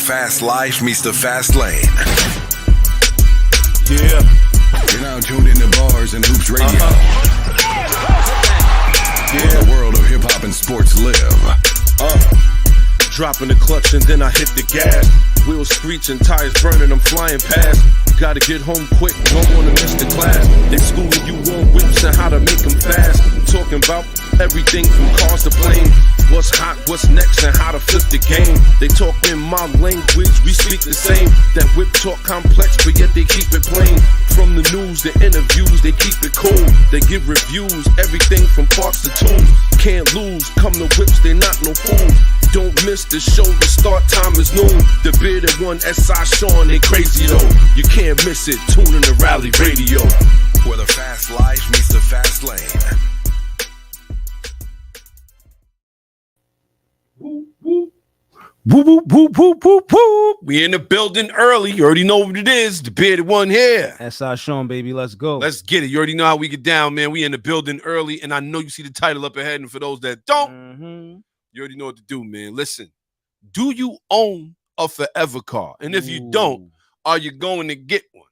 fast life meets the fast lane. Yeah. You're now tuned into Bars and Hoops Radio. Yeah. Where the world of hip-hop and sports live. Dropping the clutch and then I hit the gas. Wheels screeching, tires burning, I'm flying past. Gotta get home quick, don't wanna miss the class. They schooling you on whips and how to make them fast. Talking about everything from cars to planes. What's hot, what's next, and how to flip the game. They talk in my language, we speak the same. That whip talk complex, but yet they keep it plain. From the news, the interviews, they keep it cool. They give reviews, everything from parts to tunes. Can't lose, come to whips, they not no fools. Don't miss the show, the start time is noon. The bearded one, S.I Shawn, ain't crazy though. You can't miss it, tune in to Rally Radio. Where the fast life meets the fast lane. Whoop, whoop. Whoop, whoop, whoop, whoop, whoop, whoop. We in the building early. You already know what it is. The bearded one here. S.I Shawn, baby. Let's go. Let's get it. You already know how we get down, man. We in the building early, and I know you see the title up ahead. And for those that don't, you already know what to do, man. Listen, do you own a forever car? And if you don't, are you going to get one?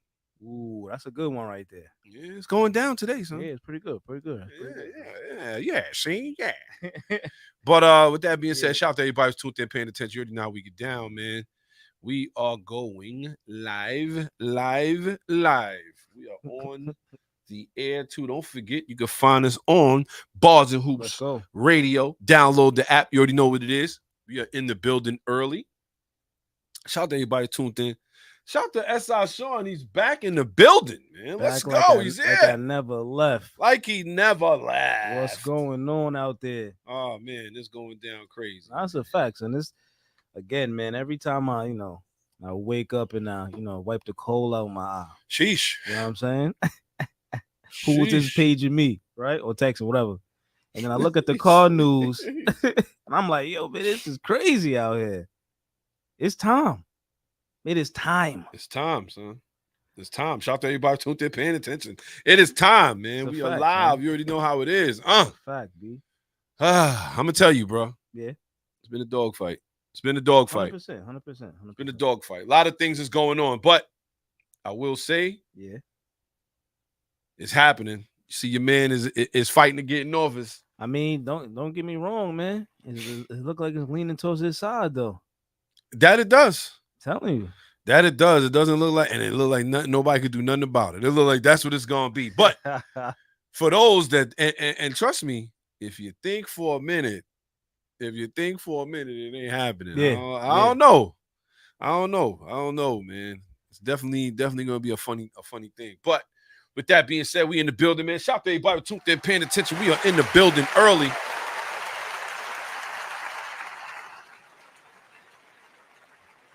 Ooh, that's a good one right there. Yeah, it's going down today, son. Yeah, it's pretty good. Pretty good. Yeah. See, yeah. But with that being said, shout out to everybody who's tuned in, paying attention. You already know how we get down, man. We are going live. We are on the air too. Don't forget, you can find us on Bars and Hoops Radio. Download the app. You already know what it is. We are in the building early. Shout out to everybody tuned in. Shout out to S.I Shawn. He's back in the building, man. Let's go. He's here. Like I never left. Like he never left. What's going on out there? Oh, man, it's going down crazy. That's a fact. And this, again, man, every time I wake up and wipe the coal out of my eye. Sheesh. You know what I'm saying? Who was this paging me, right? Or texting, whatever. And then I look at the car news and I'm like, yo, man, this is crazy out here. It's time. It is time. It's time, son. It's time. Shout out to everybody tuned in, paying attention. It is time, man. We are live. Man. You already know how it is. Fact, B. I'm going to tell you, bro. Yeah. It's been a dogfight. 100%. It's been a dogfight. A lot of things is going on, but I will say, it's happening. You see, your man is fighting to get in office. I mean, don't get me wrong, man. It look like it's leaning towards his side, though. That it does. I'm telling you. That it does. It doesn't look like, and it look like nobody could do nothing about it. It look like that's what it's gonna be. But for those that, and trust me, if you think for a minute, it ain't happening. Yeah. I don't know. I don't know, man. It's definitely gonna be a funny thing. But with that being said, we in the building, man. Shout out to everybody tuned in, paying attention. We are in the building early.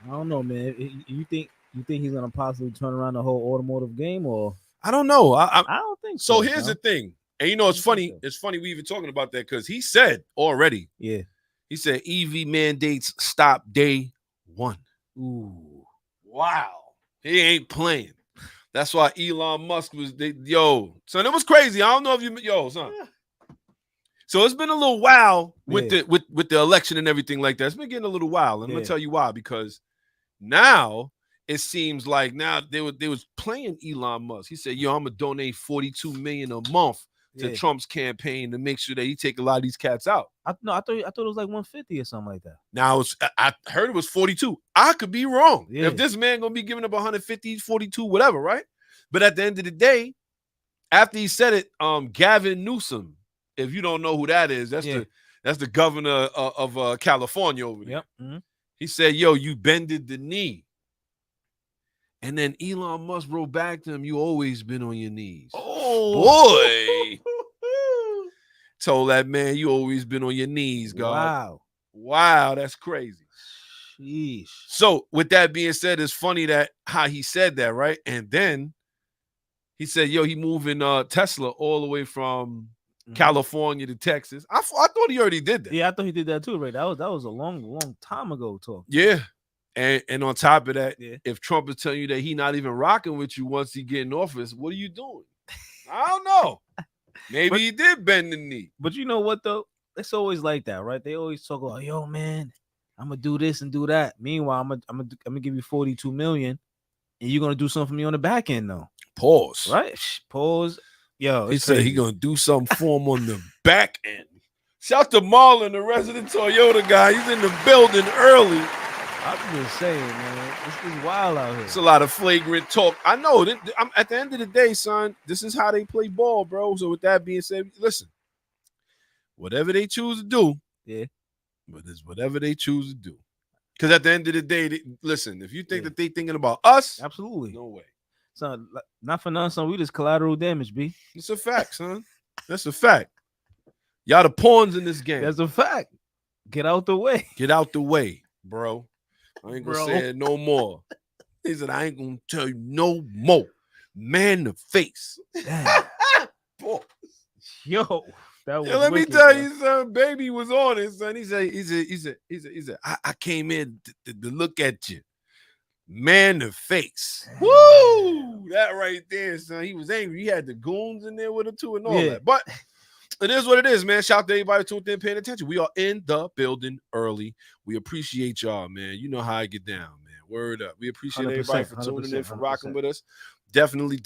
I don't know, man. You think he's gonna possibly turn around the whole automotive game, or I don't know. I don't think so. So here's the thing, and it's funny. It's funny we even talking about that because he said already. Yeah, he said EV mandates stop day one. Ooh, wow, he ain't playing. That's why Elon Musk was son. It was crazy. I don't know if son. So it's been a little while with the election and everything like that. It's been getting a little while, and I'm gonna tell you why. Because now it seems like they was playing Elon Musk. He said, "Yo, I'm gonna donate $42 million a month to Trump's campaign to make sure that he take a lot of these cats out." I thought it was like 150 or something like that. Now I heard it was 42. I could be wrong. Yeah. If this man gonna be giving up 150, 42, whatever, right? But at the end of the day, after he said it, Gavin Newsom. If you don't know who that is, that's the governor of California over there. Yep. Mm-hmm. He said, "Yo, you bended the knee." And then Elon Musk wrote back to him, "You always been on your knees." Oh, boy. Told that man, "You always been on your knees, God." Wow, that's crazy. Sheesh. So with that being said, it's funny that how he said that, right? And then he said, "Yo, he moving Tesla all the way from California to Texas." I thought he already did that. Yeah, I thought he did that too, right? That was a long time ago talk. Yeah. And on top of that, if Trump is telling you that he not even rocking with you once he get in office, what are you doing? I don't know. Maybe he did bend the knee. But you know what though? It's always like that, right? They always talk about, yo, man, I'm gonna do this and do that. Meanwhile, I'm gonna give you 42 million, and you're gonna do something for me on the back end though. Pause. Right? Pause. Yo, He it's said crazy. he gonna do something for him on the back end. Shout to Marlon, the resident Toyota guy. He's in the building early. I'm just saying, man, this is wild out here. It's a lot of flagrant talk. I know. I'm at the end of the day, son. This is how they play ball, bro. So with that being said, listen. Whatever they choose to do, yeah. But it's whatever they choose to do. Because at the end of the day, listen, if you think that they thinking about us, absolutely. No way. Son, not for nothing, son. We just collateral damage, B. It's a fact, son. That's a fact. Y'all the pawns in this game. That's a fact. Get out the way. Get out the way, bro. I ain't gonna say it no more. He said, I ain't gonna tell you no more. Man the face. Yo. Let me tell you, son. Baby was on it, son. He said, I came in to look at you. Man the face. Woo! That right there, son. He was angry. He had the goons in there with him too and all that. But it is what it is, man. Shout out to everybody tuned in, paying attention. We are in the building early. We appreciate y'all, man. You know how I get down, man. Word up. We appreciate everybody for tuning in, for rocking with us. Definitely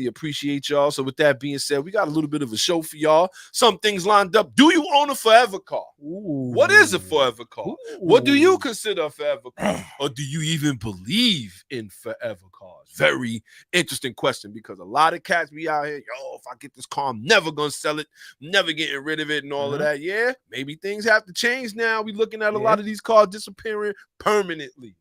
appreciate y'all. So with that being said, we got a little bit of a show for y'all. Some things lined up. Do you own a forever car? Ooh. What is a forever car? Ooh. What do you consider a forever car? Or do you even believe in forever cars? Very interesting question, because a lot of cats be out here, yo, if I get this car, I'm never going to sell it, never getting rid of it and all of that. Yeah, maybe things have to change now. We're looking at a lot of these cars disappearing permanently.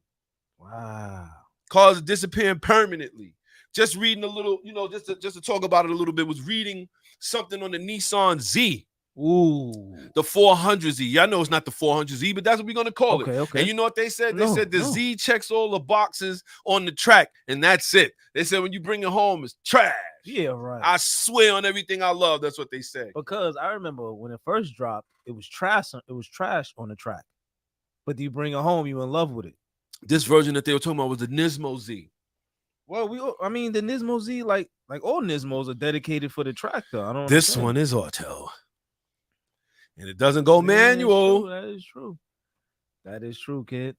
Wow. Cars disappearing permanently. Just reading a little, just to talk about it a little bit, was reading something on the Nissan Z. Ooh. The 400Z. Y'all know it's not the 400Z, but that's what we're going to call it. Okay. And you know what they said? They said the Z checks all the boxes on the track, and that's it. They said when you bring it home, it's trash. Yeah, right. I swear on everything I love, that's what they said. Because I remember when it first dropped, it was trash on the track. But you bring it home, you in love with it. This version that they were talking about was the Nismo Z. Well, the Nismo Z, like all Nismos are dedicated for the track, though. I don't. This understand. one is auto, and it doesn't go manual. That is true, kid.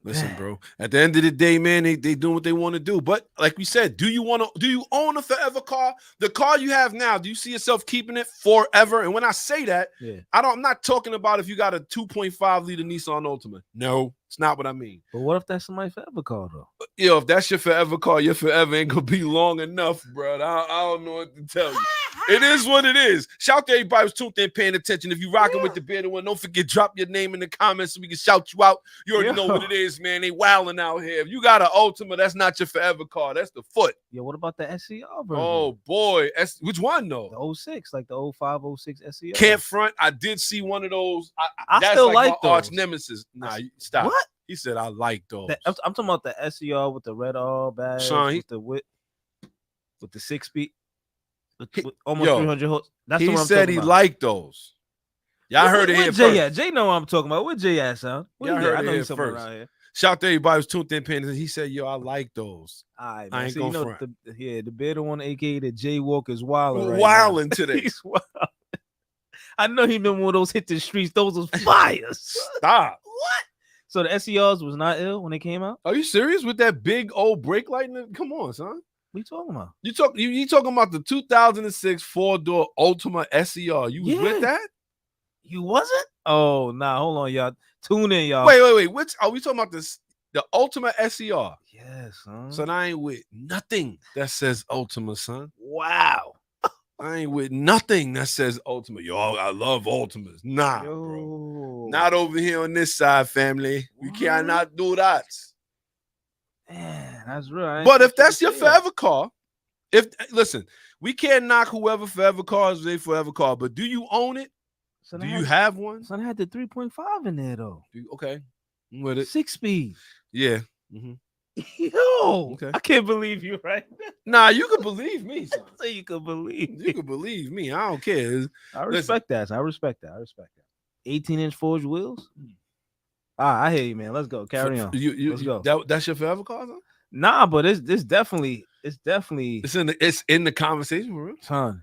Listen, bro. At the end of the day, man, they doing what they want to do. But like we said, do you own a forever car? The car you have now, do you see yourself keeping it forever? And when I say that, I'm not talking about if you got a 2.5 liter Nissan Altima. No, it's not what I mean. But what if that's somebody's forever car, though? Yo, if that's your forever car, your forever ain't gonna be long enough, bro. I don't know what to tell you. It is what it is. Shout to everybody who's tuned in, paying attention. If you rocking with the bearded one, don't forget, drop your name in the comments so we can shout you out. You already know what it is, man. They wilding out here. If you got an Ultima, that's not your forever car. That's the foot. Yeah, what about the SCR version? Oh, boy. Which one, though? The 06, like the 05, 06 SCR. Can't front. I did see one of those. I that's still like my those. arch nemesis. Nah, stop. What? He said, I like those. I'm talking about the SCR with the red all badge, Shawn, with the 6-speed, with almost 300 horse. That's he what I'm said he about. Liked those. Y'all heard it here first. Jay know what I'm talking about. Where Jay at, son? Y'all heard it here he's first. Around here. Shout to everybody who's tuned in, paying attention. He said, yo, I like those. All right, I ain't so gonna front. The better one, aka the Jaywalker, is wilding right wilding now. today. He's wild. I know he been one of those hit the streets. Those was fires. Stop. What? So the SCRs was not ill when they came out? Are you serious with that big old brake light? Come on, son. What you talking about? You talking about the 2006 4-door Ultima SCR? You was with that? You wasn't? Oh, nah. Hold on, y'all. Tune in, y'all. Wait. Which are we talking about? The Ultima SCR? Yes, son. Son, I ain't with nothing that says Ultima, son. Wow. I ain't with nothing that says Ultima. Yo, I love Ultimas. Nah, bro. Not over here on this side, family. We cannot do that. Man, that's real. But if that's your forever car, listen, we can't knock whoever forever car is their forever car, but do you own it? Son, do you have one? Son, I had the 3.5 in there, though. Okay. I'm with it. 6-speed. Yeah. Yo, okay. I can't believe you right now. Nah, you can believe me, son. Say you can believe me. You can believe me. I don't care. I respect that. I respect that. 18-inch forged wheels. I hear you, man. Let's go. Carry on. Let's go. That's your forever car, son? Nah, but it's definitely it's in the conversation, bro. Son.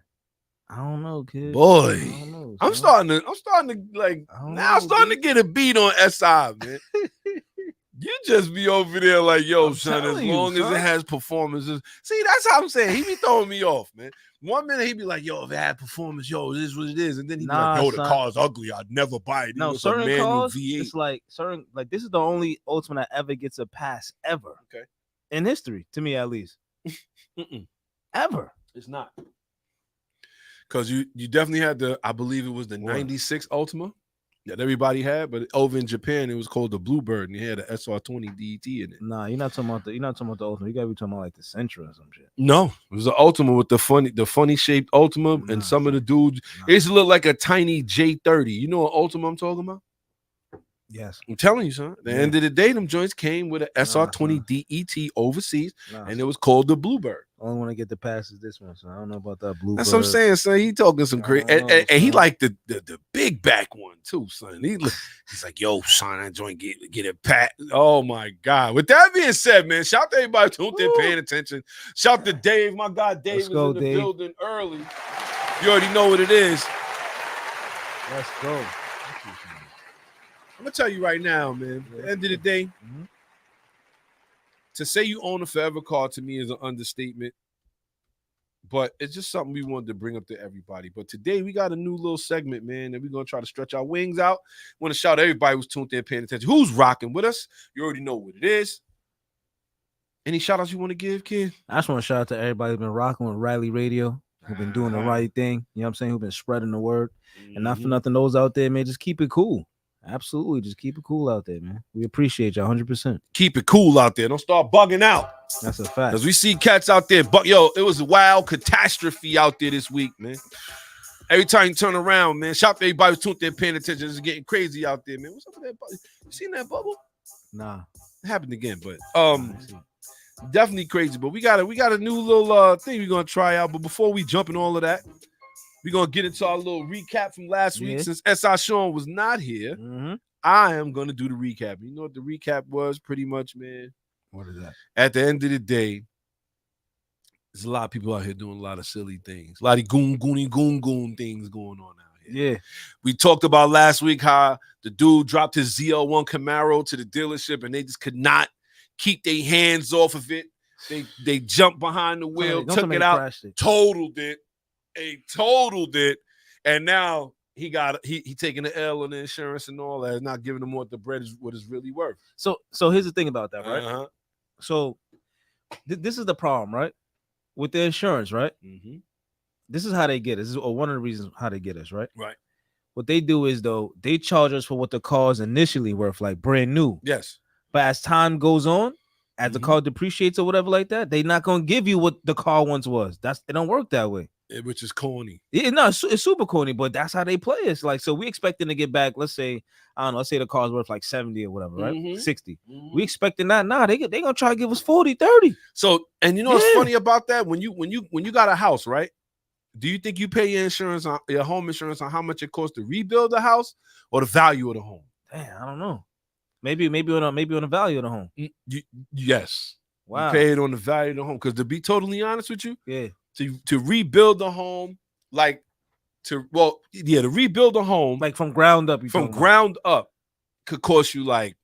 I don't know, kid. Boy, I don't know, I'm son. starting to like I don't now. I'm know, starting to B. get a beat on SI, man. You just be over there like, yo, I'm son, as telling you, long as it son. has performances. See, that's how I'm saying. He be throwing me off, man. 1 minute he be like, yo, if it had performance, yo, this is what it is. And then he be like, Nah, yo, the son. car's ugly. I'd never buy it. No, It's a certain manual cars, V8. it's like certain, like this is the only Ultimate that ever gets a pass ever. Okay. In history, to me at least. Ever. It's not. Because you definitely had I believe it was the What? 96 Ultima that everybody had, but over in Japan, it was called the Bluebird, and it had an SR20 DET in it. Nah, you're not talking about the Ultimate. You gotta be talking about like the Sentra or some shit. No, it was the Ultima with the funny shaped Ultima, Nah, and some of the son. dudes, Nah. it used to look like a tiny J30. You know what Ultima I'm talking about? Yes. I'm telling you, son. At the Yeah. end of the day, them joints came with an SR20 son. DET overseas, Nah, and son. it was called the Bluebird. Only want to get the pass is this one, so I don't know about that Bluebird. That's what I'm saying, son. He talking some crazy, I know, and he son. like the big back one too, son. He's like, yo, son, that joint get it pat. Oh my god. With that being said, man, shout to everybody tuned in, paying attention. Shout to Dave, my guy. Dave Let's is go, in the Dave. building early. You already know what it is. Let's go. I'm gonna tell you right now, man. At the end of the day, to say you own a forever car to me is an understatement. But it's just something we wanted to bring up to everybody. But today we got a new little segment, man, and we're gonna try to stretch our wings out. Want to shout out everybody who's tuned in, paying attention, who's rocking with us. You already know what it is. Any shout outs you want to give, kid? I just want to shout out to everybody who's been rocking with Riley Radio, who've been doing the right thing. You know what I'm saying? Who've been spreading the word. And not for nothing, those out there, man, just keep it cool. Absolutely. Just keep it cool out there, man. We appreciate you 100%. Keep it cool out there. Don't start bugging out. That's a fact. Because we see cats out there. But yo, it was a wild catastrophe out there this week, man. Every time you turn around, man. Shout out to everybody who's tuned in, paying attention. It's getting crazy out there, man. What's up with that bubble? You seen that bubble? Nah. It happened again, but definitely crazy. But we got a new little thing we're gonna try out. But before we jump in all of that, we're gonna get into our little recap from last week. Since S.I Shawn was not here, I am gonna do the recap. You know what the recap was? Pretty much, man. What is that? At the end of the day, there's a lot of people out here doing a lot of silly things, a lot of goon things going on out here. Yeah. We talked about last week how the dude dropped his ZL1 Camaro to the dealership and they just could not keep their hands off of it. They jumped behind the wheel, took it out, totaled it. And now he taking the L on the insurance and all that, not giving them what the bread is, what it's really worth. So here's the thing about that, right? So this is the problem, right? With the insurance, right? This is how they get us. This is one of the reasons how they get us, right? Right. What they do is, though, they charge us for what the car is initially worth, like brand new. Yes. But as time goes on, as the car depreciates or whatever like that, they're not gonna give you what the car once was. It don't work that way. Which is corny. Yeah, no, it's super corny, but that's how they play. It's like, so we expecting to get back, let's say, I don't know, let's say the car's worth like 70 or whatever, right? 60. We expecting that. Nah, they gonna try to give us 40, 30. So, and you know what's funny about that? When you got a house, right? Do you think you pay your insurance on your home insurance on how much it costs to rebuild the house or the value of the home? Damn, I don't know. Maybe on the value of the home. Yes. Wow. You pay it on the value of the home. Because to be totally honest with you, yeah, to rebuild the home, to rebuild the home, like from ground up. From ground up, could cost you like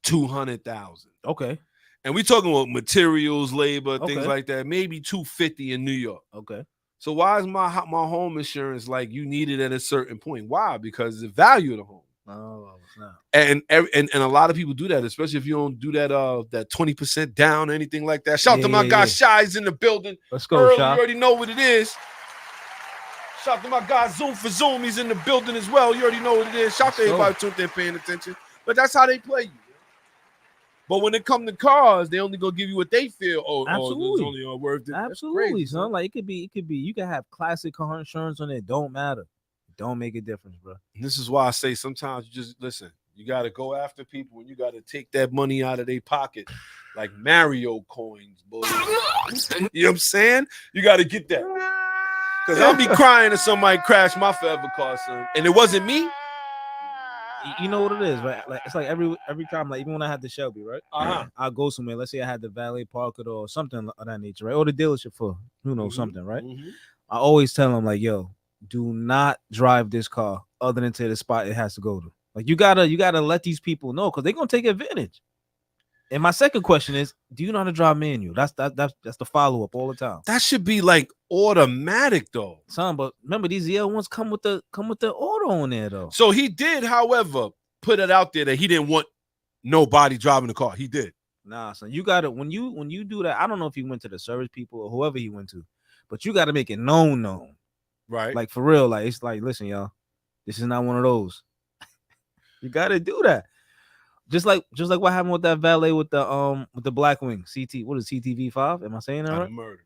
$200,000. Okay. And we talking about materials, labor, things like that. Maybe $250 in New York. Okay. So why is my home insurance like you need it at a certain point? Why? Because the value of the home. Oh, it's not. And a lot of people do that, especially if you don't do that 20% down or anything like that. Shout out to my guy Shy's in the building. Let's go, Shy. You already know what it is. Shout out to my guy Zoom for Zoom. He's in the building as well. You already know what it is. Shout out to everybody tuned in paying attention. But that's how they play you. But when it comes to cars, they only gonna give you what they feel. It's only worth it. Absolutely, crazy, son. Like it could be. You can have classic car insurance on it. Don't matter. Don't make a difference, bro. And this is why I say sometimes you just listen. You got to go after people and you got to take that money out of their pocket like Mario coins, boy. You know what I'm saying? You got to get that. Because I'll be crying if somebody crashed my forever car, son. And it wasn't me. You know what it is, right? Like it's like every time, like even when I had the Shelby, right? I'll go somewhere. Let's say I had the valet park it or something of that nature, right? Or the dealership for something, right? I always tell them like, yo, do not drive this car other than to the spot it has to go to. Like you gotta let these people know because they're gonna take advantage. And my second question is, do you know how to drive manual? That's the follow-up all the time. That should be like automatic though. Son, but remember these Yale ones come with the auto on there though. So he did, however, put it out there that he didn't want nobody driving the car. He did. Nah, son, you gotta when you do that. I don't know if he went to the service people or whoever he went to, but you gotta make it known. Right. Like for real. Like it's like, listen, y'all, this is not one of those. You gotta do that. Just like what happened with that valet with the black wing CT. What is CTV5? Am I saying that right? Murder.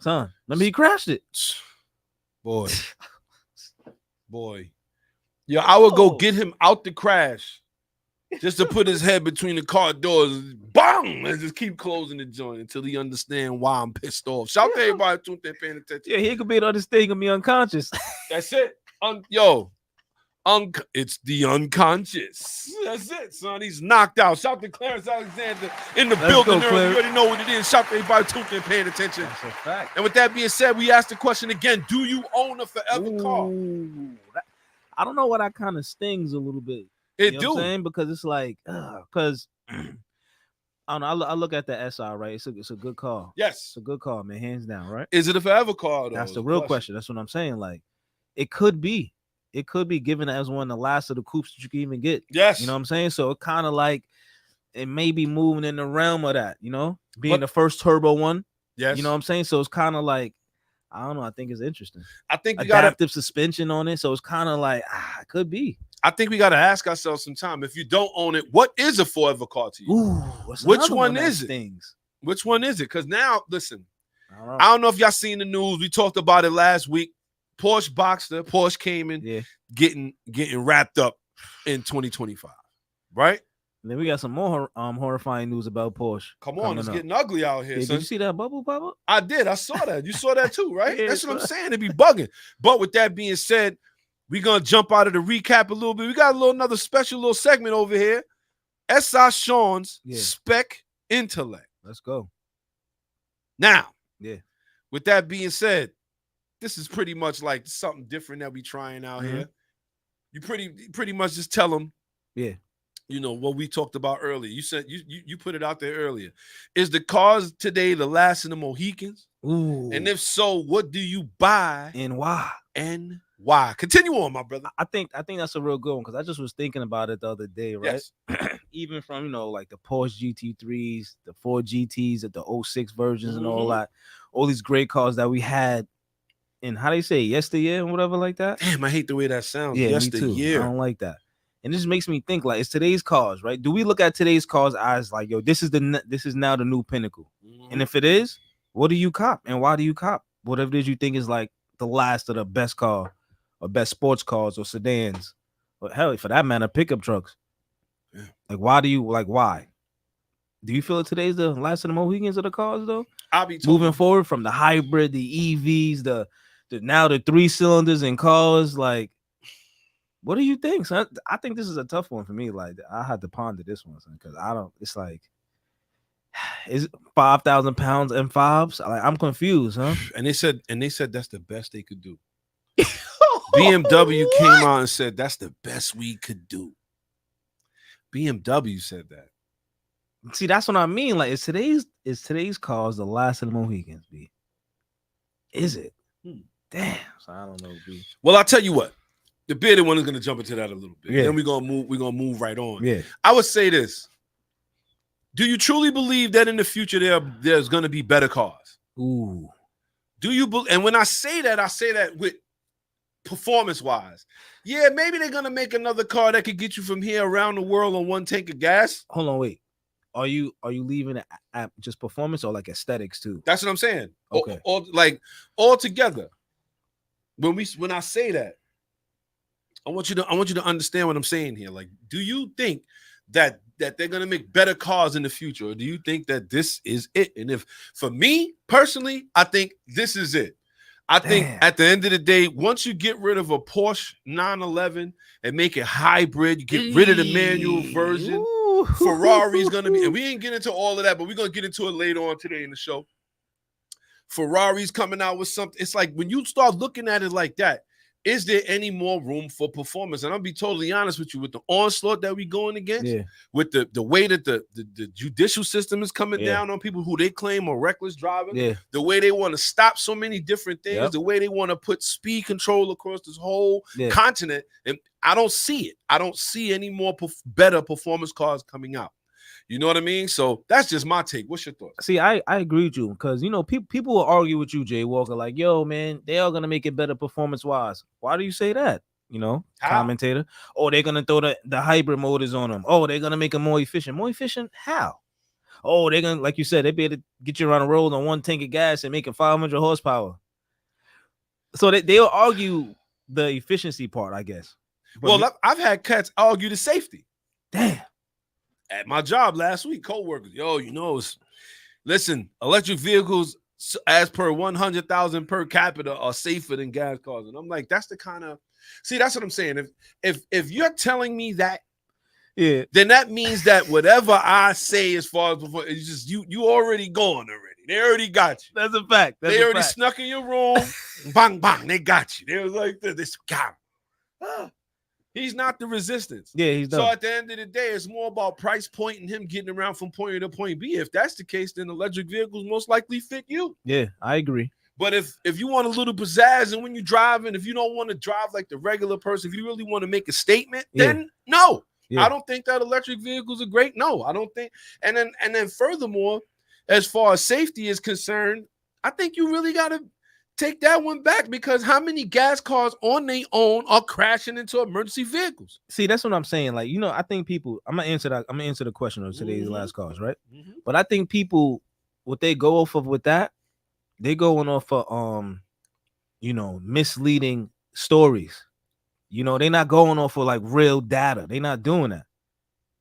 Son, remember he crashed it. Boy. Yeah, I would go get him out the crash just to put his head between the car doors, bang, and just keep closing the joint until he understand why I'm pissed off. Shout to everybody tuned there paying attention. Yeah, he could be the understand, he could be unconscious. That's it. It's the unconscious. That's it, son. He's knocked out. Shout to Clarence Alexander in the building. You already know what it is. Shout to everybody tuned in paying attention. That's a fact. And with that being said, we asked the question again: do you own a forever car? I don't know why that kind of stings a little bit. It you know do. what I'm saying? Because it's like, because I don't know. I look at the SI, right? It's a good car. Yes, it's a good car, man, hands down, right? Is it a forever car? Though? That's the real question. That's what I'm saying. Like, it could be. It could be given as one of the last of the coupes that you can even get. Yes. You know what I'm saying? So it kind of like it may be moving in the realm of that, being the first turbo one. Yes. You know what I'm saying? So it's kind of like, I don't know. I think it's interesting. I think you adaptive suspension on it. So it's kind of like, it could be. I think we got to ask ourselves sometime, if you don't own it, what is a forever car to you? Ooh, which one is it? Which one is it? Because now, listen, I don't know if y'all seen the news. We talked about it last week. Porsche Boxster, Porsche Cayman, getting wrapped up in 2025, right? And then we got some more horrifying news about Porsche. Come on, it's getting ugly out here. Did you see that bubble pop up? I did. I saw that. You saw that too, right? That's what I'm saying. It be bugging. But with that being said, we're gonna jump out of the recap a little bit. We got another special little segment over here. S.I Shawn's Spec Intellect. Let's go. Now, with that being said, this is pretty much like something different that we trying out here. You pretty much just tell them, what we talked about earlier. You said you put it out there earlier. Is the cars today the last of the Mohicans? Ooh. And if so, what do you buy and why? Why? Continue on, my brother. I think that's a real good one because I just was thinking about it the other day, right? Yes. Even from like the Porsche GT3s, the Ford GTs, the 06 versions, and all that, all these great cars that we had. And how they say yesteryear and whatever like that. Damn, I hate the way that sounds. Yeah, yesteryear. me too. I don't like that. And it just makes me think like it's today's cars, right? Do we look at today's cars as like, yo, this is now the new pinnacle? And if it is, what do you cop and why do you cop whatever it is you think is like the last of the best car or best sports cars or sedans, or hell, for that matter, pickup trucks? Yeah. Like, why do you feel that today's the last of the Mohicans of the cars though? I'll be moving forward from the hybrid, the EVs, the now the 3 cylinders in cars. Like, what do you think, son? I think this is a tough one for me. Like, I had to ponder this one, son, because I don't. It's like, is 5,000 pounds M5s? Like, I'm confused, huh? And they said that's the best they could do. BMW came out and said that's the best we could do. BMW said that. See, that's what I mean. Like, is today's cars the last of the Mohicans, B? Is it? Damn. So I don't know, B. Well, I'll tell you what. The bearded one is gonna jump into that a little bit. Yeah. Then we're gonna move right on. Yeah. I would say this. Do you truly believe that in the future there's gonna be better cars? Ooh. Do you and when I say that with performance-wise. Yeah, maybe they're gonna make another car that could get you from here around the world on one tank of gas. Hold on, wait. Are you leaving it at just performance or like aesthetics too? That's what I'm saying. Okay. Or like all together. When I say that, I want you to understand what I'm saying here. Like, do you think that they're gonna make better cars in the future, or do you think that this is it? And if for me personally, I think this is it. I think at the end of the day, once you get rid of a Porsche 911 and make it hybrid, you get rid of the manual version. Ferrari's gonna be, and we ain't get into all of that, but we're gonna get into it later on today in the show. Ferrari's coming out with something. It's like when you start looking at it like that, is there any more room for performance? And I'll be totally honest with you, with the onslaught that we going against, with the way that the judicial system is coming down on people who they claim are reckless driving, the way they want to stop so many different things, the way they want to put speed control across this whole continent, and I don't see it. I don't see any more better performance cars coming out. You know what I mean? So that's just my take. What's your thoughts? See, I agree with you because, you know, people will argue with you, Jay Walker, like, yo, man, they are going to make it better performance-wise. Why do you say that? You know, commentator. Oh, they're going to throw the hybrid motors on them. Oh, they're going to make them more efficient. More efficient? How? Oh, they're going to, like you said, they be able to get you around the road on one tank of gas and make it 500 horsepower. So they'll argue the efficiency part, I guess. But well, I've had cats argue the safety. Damn. At my job last week, co-workers, listen, electric vehicles as per 100,000 per capita are safer than gas cars. And I'm like, that's the kind of, see, that's what I'm saying. If you're telling me that, then that means that whatever I say as far as before, it's just you already gone already. They already got you. That's a fact. They already snuck in your room. Bang, bang, they got you. They was like, this guy. He's not the resistance. Yeah, he's done. So at the end of the day, it's more about price point and him getting around from point A to point B. If that's the case, then electric vehicles most likely fit you. Yeah, I agree. But if you want a little pizzazz and when you're driving, if you don't want to drive like the regular person, if you really want to make a statement, then no. Yeah. I don't think that electric vehicles are great. No, I don't think. And then furthermore, as far as safety is concerned, I think you really got to take that one back because how many gas cars on their own are crashing into emergency vehicles? See, that's what I'm saying. Like, you know, I think people, I'm gonna answer the question of today's last cars, right? But I think people, what they go off of with that, they going off of you know, misleading stories. You know, they're not going off of like real data. They're not doing that.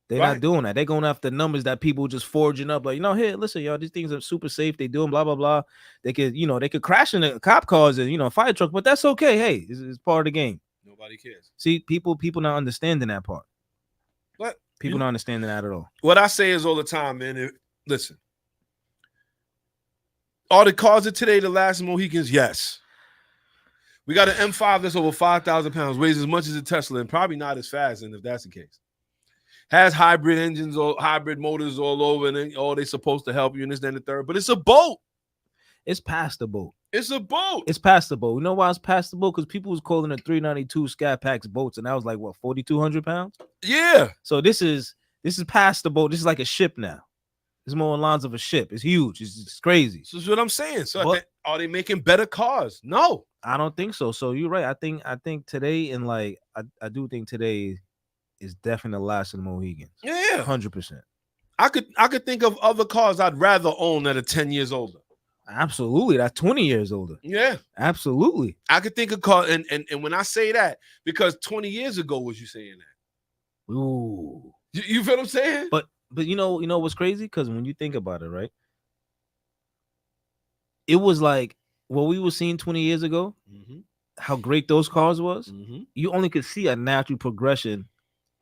They're not doing that. They're going after numbers that people just forging up. Like, you know, hey, listen, y'all, these things are super safe. They doing blah, blah, blah. They could, you know, they could crash in the cop cars and, you know, fire truck, but that's okay. Hey, it's part of the game. Nobody cares. See, people not understanding that part. What? People not understanding that at all. What I say is all the time, man. Listen, are the cars of today the last Mohicans? Yes. We got an M5 that's over 5,000 pounds, weighs as much as a Tesla, and probably not as fast. And if that's the case, has hybrid engines or hybrid motors all over, and then they're supposed to help you in this, then the third. But it's a boat. It's past the boat. It's a boat. It's past the boat. You know why it's past the boat? Because people was calling it 392 Scat Packs boats, and that was like what, 4,200 pounds? Yeah. So this is past the boat. This is like a ship now. It's more on lines of a ship. It's huge. It's crazy. So that's what I'm saying. So are they making better cars? No, I don't think so. So you're right. I think today, and like I do think today is definitely the last of the Mohicans. Yeah, 100%. I could think of other cars I'd rather own that are 10 years older. Absolutely, that's 20 years older. Yeah, absolutely. I could think of cars, and when I say that, because 20 years ago was you saying that? Ooh, you feel what I'm saying? But you know what's crazy? Because when you think about it, right? It was like what we were seeing 20 years ago. How great those cars was. You only could see a natural progression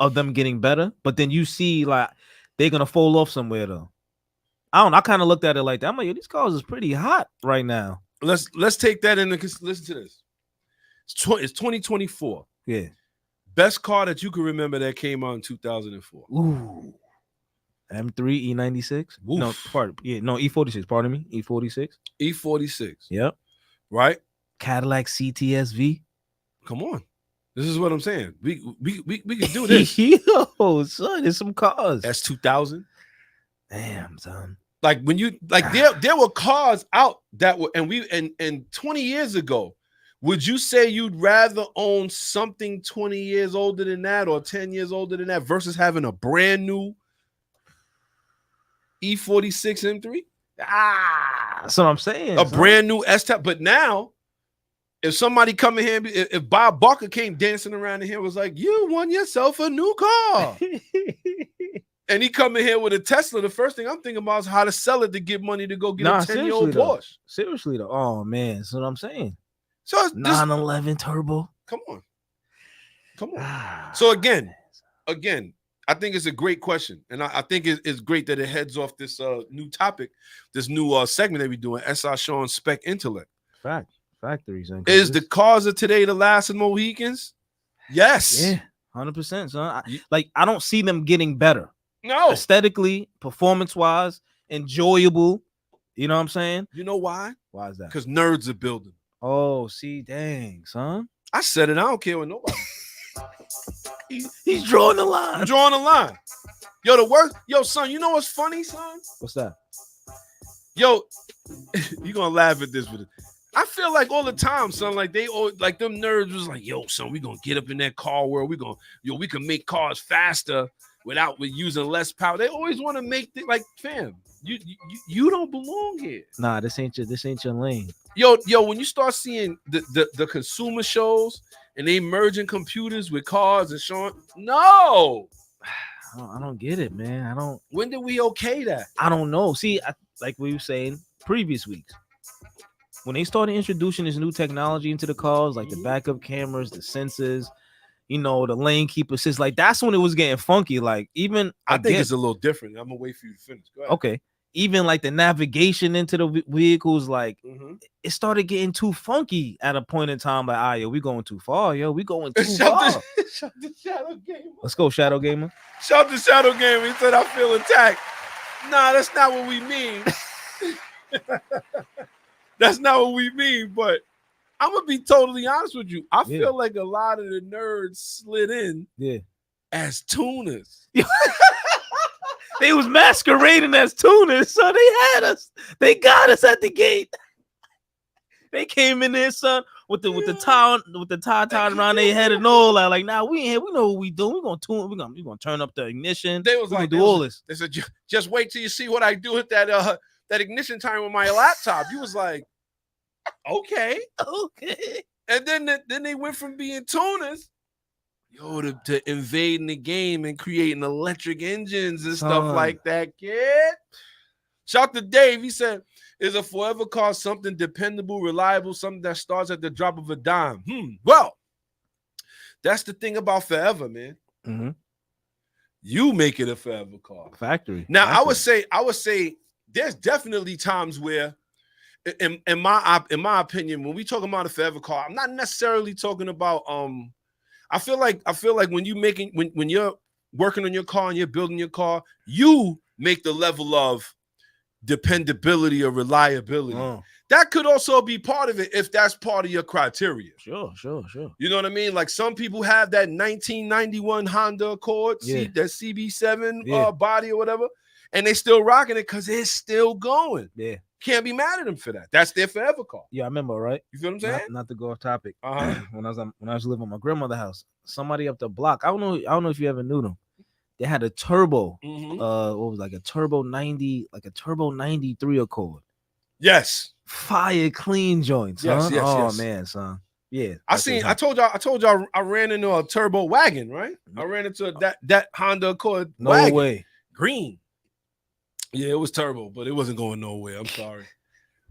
of them getting better, but then you see like they're gonna fall off somewhere though. I kind of looked at it like that. I'm like, yo, these cars is pretty hot right now. Let's take that into listen to this. It's 2024. Yeah. Best car that you can remember that came out in 2004. Ooh. M3 E96. Oof. No, E46. Pardon me, E46. E46. Yep. Right. Cadillac CTS-V. Come on. This is what I'm saying. We can do this. Yo, son, there's some cars. S2000. Damn, son. Like when you like there were cars out that were and 20 years ago, would you say you'd rather own something 20 years older than that or 10 years older than that versus having a brand new E46 M3? That's what I'm saying. A brand new S-Type. But now, if somebody come in here, if Bob Barker came dancing around in here, was like, you won yourself a new car. And he come in here with a Tesla, the first thing I'm thinking about is how to sell it to get money to go get a 10-year-old Porsche. Seriously though. Oh man, that's what I'm saying. So 911 turbo. Come on. So again, I think it's a great question, and I think it's great that it heads off this new topic, this new segment that we're doing. S.I Shawn Spec Intellect. Factories. Is the cars of today the last of Mohicans? Yes. Yeah, 100%, son. I don't see them getting better. No. Aesthetically, performance-wise, enjoyable. You know what I'm saying? You know why? Why is that? Because nerds are building. Oh, see, dang, son. I said it. I don't care what nobody. He's drawing the line. I'm drawing the line. Yo, the worst. Yo, son, you know what's funny, son? What's that? Yo, you gonna laugh at this, but I feel like all the time, son, like they all like them nerds was like, yo, son, we gonna get up in that car world. We can make cars faster with using less power. They always want to make like, fam, you don't belong here. Nah, this ain't your lane. Yo, when you start seeing the consumer shows and they merging computers with cars and showing, no. I don't get it, man. I don't. When did we okay that? I don't know. See, like we were saying previous weeks, when they started introducing this new technology into the cars, like the backup cameras, the sensors, the lane keep assist, like that's when it was getting funky. Like even I think it's a little different. I'm gonna wait for you to finish. Go ahead. Okay. Even like the navigation into the vehicles, like it started getting too funky at a point in time. Like, yo, we going too far, yo. We going too far. Shout the Shadow Gamer. Let's go, Shadow Gamer. Shout the Shadow Gamer. He said, I feel attacked. Nah, that's not what we mean. That's not what we mean. But I'm gonna be totally honest with you. I feel like a lot of the nerds slid in as tuners. They was masquerading as tuners, so they had us. They got us at the gate. They came in there, son, with the tie tied around their head and all that. Like, nah, we ain't here. We know what we doing. We gonna tune. We gonna turn up the ignition. They was like, do all this. They said, just wait till you see what I do with that ignition time with my laptop. You was like, okay. And then they went from being tuners. To invading the game and creating electric engines and stuff like that, kid. Shout to Dave. He said, is a forever car something dependable, reliable, something that starts at the drop of a dime? Well, that's the thing about forever, man. Mm-hmm. You make it a forever car. Factory. Now, I would say there's definitely times where, in my opinion, when we talk about a forever car, I'm not necessarily talking about I feel like when you're working on your car and you're building your car, you make the level of dependability or reliability. That could also be part of it if that's part of your criteria. Sure. You know what I mean? Like some people have that 1991 Honda Accord, that CB7 body or whatever, and they still rocking it because it's still going. Yeah. Can't be mad at them for that. That's their forever car. Yeah, I remember, right? You feel what I'm saying? Not to go off topic. When I was living at my grandmother's house, somebody up the block. I don't know if you ever knew them. They had a turbo. What was a turbo 90, like a turbo 93 Accord. Yes. Fire clean joints. Yes. Man, son. Yeah. I told y'all I ran into a turbo wagon, right? I ran into that Honda Accord wagon. No way. Green. Yeah, it was turbo, but it wasn't going nowhere. I'm sorry.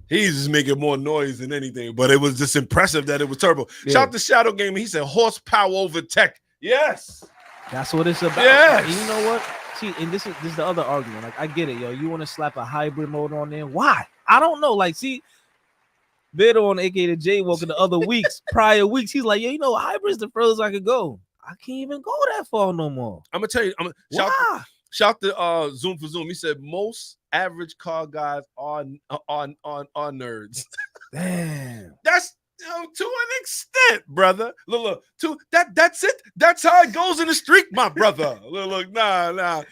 He's just making more noise than anything, but it was just impressive that it was turbo. Yeah. Shout out to Shadow Gamer. He said horsepower over tech. Yes. That's what it's about. Yes. You know what? See, and this is the other argument. Like, I get it, yo. You want to slap a hybrid motor on there? Why? I don't know. Like, see, Bitter on aka the Jaywalker the other prior weeks, he's like, yo, hybrid's the furthest I could go. I can't even go that far no more. I'm gonna tell you. Shout to Zoom for Zoom. He said most average car guys are nerds. Damn. That's to an extent, brother. Look, that's it. That's how it goes in the street, my brother. Look, nah.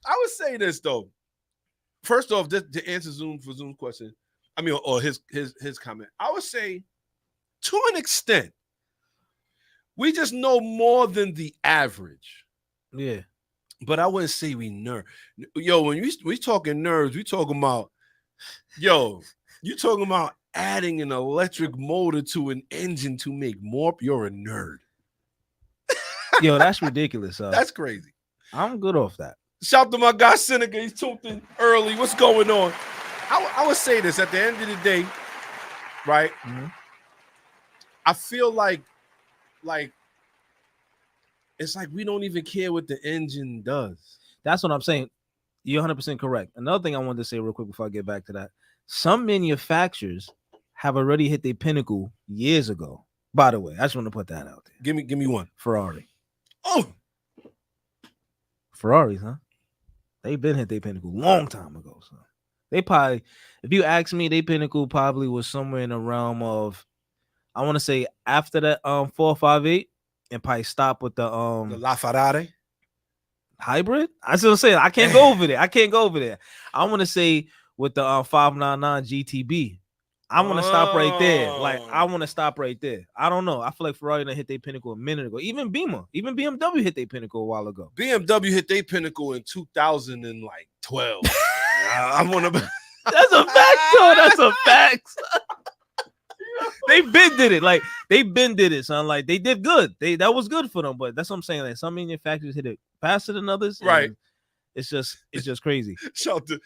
I would say this though. First off, to answer Zoom for Zoom's question, or his comment, I would say to an extent, we just know more than the average. Yeah. But I wouldn't say we nerd. Yo, when we talking nerds, we talking about, you talking about adding an electric motor to an engine to make more. You're a nerd. Yo, that's ridiculous. That's crazy. I'm good off that. Shout to my guy Seneca. He's tuned in early. What's going on? I would say this at the end of the day, right? Mm-hmm. I feel like it's like we don't even care what the engine does. That's what I'm saying. You're 100% correct. Another thing I wanted to say real quick before I get back to that. Some manufacturers have already hit their pinnacle years ago. By the way, I just want to put that out there. Give me one. Ferrari. Oh, Ferraris, huh? They've been hit their pinnacle long time ago. So they probably, if you ask me, their pinnacle probably was somewhere in the realm of, I want to say after that 458 and probably stop with the La Ferrari hybrid. I still say I can't go over there. I want to say with the 599 GTB. I want to stop right there. Like I want to stop right there. I don't know. I feel like Ferrari done hit their pinnacle a minute ago. Even BMW hit their pinnacle a while ago. BMW hit their pinnacle in 2012. I want to. That's a fact, though. That's a fact. They been did it. Like they been did it, son. Like they did good. That was good for them. But that's what I'm saying. Like some manufacturers hit it faster than others. Right. It's just crazy. Shout to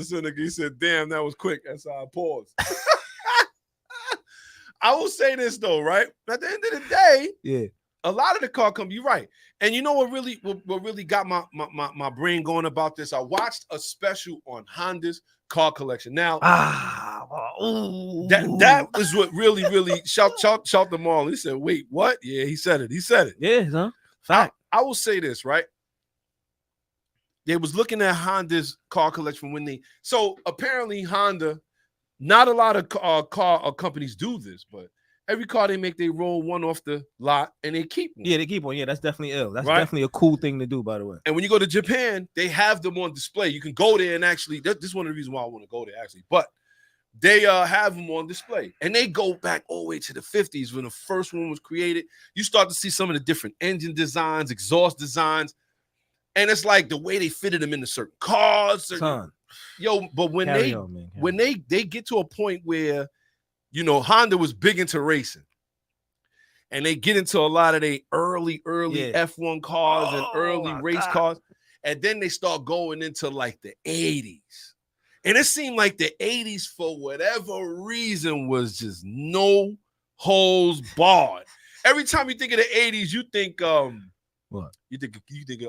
Seneca. He said, "Damn, that was quick." That's how I paused. I will say this though, right? At the end of the day, yeah, a lot of the car companies, you're right. And you know what really got my brain going about this? I watched a special on Honda's car collection. Now, that was what really shout to Marlon. He said, "Wait, what?" Yeah, he said it. Yeah, huh? Fact. I will say this, right? They was looking at Honda's car collection when so apparently Honda, not a lot of car companies do this, but every car they make, they roll one off the lot and they keep one. Yeah, they keep one. Yeah, that's definitely ill. That's right? Definitely a cool thing to do, by the way. And when you go to Japan, they have them on display. You can go there and actually, this is one of the reasons why I want to go there actually, but they have them on display. And they go back all the way to the 50s when the first one was created. You start to see some of the different engine designs, exhaust designs. And it's like the way they fitted them into certain cars. Son. Yo, but when they get to a point where, you know, Honda was big into racing. And they get into a lot of the early F1 cars and early race cars. And then they start going into like the 80s. And it seemed like the 80s, for whatever reason, was just no holds barred. Every time you think of the 80s, you think what? You think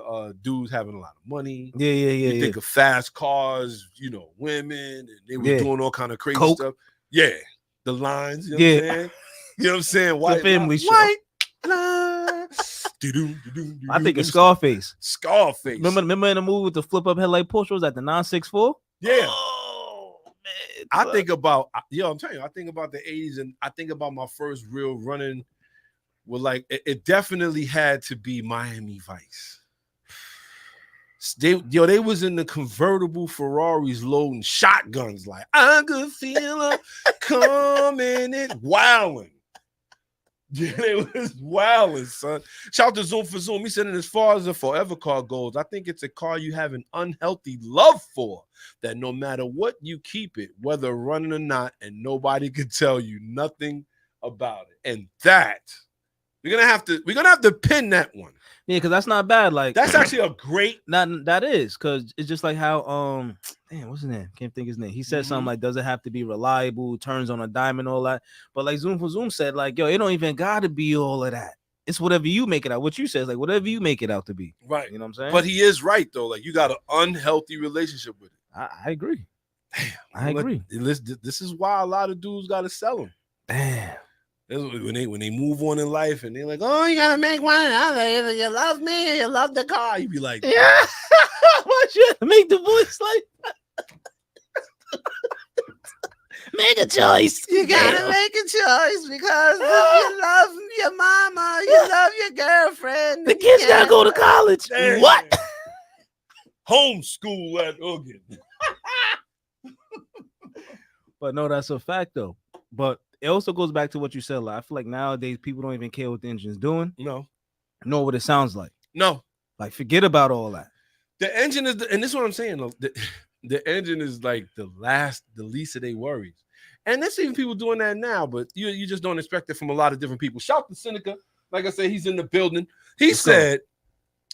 of dudes having a lot of money. Yeah. You think of fast cars, you know, women, and they were doing all kind of crazy Coke. stuff. Yeah. The lines, you know what I'm saying? You know what I'm saying? White family show. White lines. I think it's Scarface. Scarface. Remember in the movie with the flip up headlight Porsche? Was that the 964? Yeah. Oh man. I think about I'm telling you, I think about the 80s, and I think about my first real running. Well, like it definitely had to be Miami Vice. They was in the convertible Ferraris loading shotguns like I could feel them coming and wilding. Yeah, they was wilding, son. Shout out to Zoom for Zoom. He said, as far as a forever car goes, I think it's a car you have an unhealthy love for, that no matter what, you keep it, whether running or not, and nobody can tell you nothing about it. And that we're gonna have to pin that one. Yeah, because that's not bad. Like that's actually a great. That is, because it's just like how damn, what's his name? Can't think his name. He said something like, "Does it have to be reliable? Turns on a dime and all that?" But like Zoom for Zoom said, like, yo, it don't even gotta be all of that. It's whatever you make it out. What you said is like whatever you make it out to be. Right. You know what I'm saying? But he is right though. Like you got an unhealthy relationship with it. I agree. Damn, I agree. This is why a lot of dudes gotta sell them. Damn. When they move on in life and they're like, oh, you gotta make one another. Either you love me or you love the car. You be like, yeah. Why you make the voice like that? Make a choice. You gotta make a choice because if you love your mama, you love your girlfriend. The kids gotta go to college. Damn. What? Homeschool at Oregon. But no, that's a fact though. But it also goes back to what you said. Like, I feel like nowadays people don't even care what the engine's doing. No. Know what it sounds like. No. Like, forget about all that. The engine is, and this is what I'm saying. The engine is like the least of their worries. And there's even people doing that now, but you just don't expect it from a lot of different people. Shout to Seneca. Like I said, he's in the building. He said,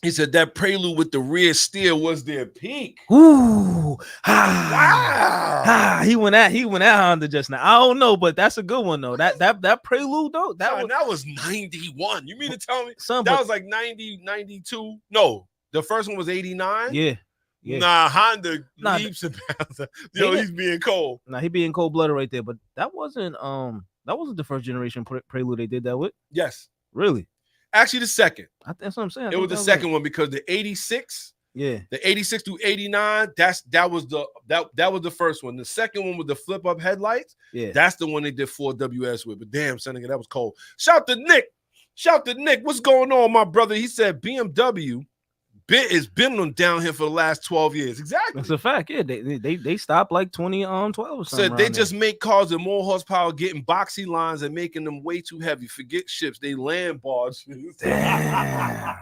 He said that Prelude with the rear steer was their peak. Ooh, Wow. he went at Honda just now. I don't know, but that's a good one though. That Prelude though, That was 91. You mean to tell me son, that was like 90, 92? No, the first one was 89. Yeah. Nah, Honda leaps and bounds. Yo, he's being cold. Nah, he being cold blooded right there. But that wasn't the first generation Prelude they did that with. Yes, really. Actually, the second. That's what I'm saying. It was the second one because the 86. Yeah, the 86 through 89. That was the first one. The second one was the flip up headlights. Yeah, that's the one they did 4WS with. But damn, son, that was cold. Shout to Nick. What's going on, my brother? He said BMW has been on down here for the last 12 years. Exactly. That's a fact. Yeah, they stopped like 2012 or something. Said they just make cars with more horsepower, getting boxy lines and making them way too heavy. Forget ships, they land barges. Damn.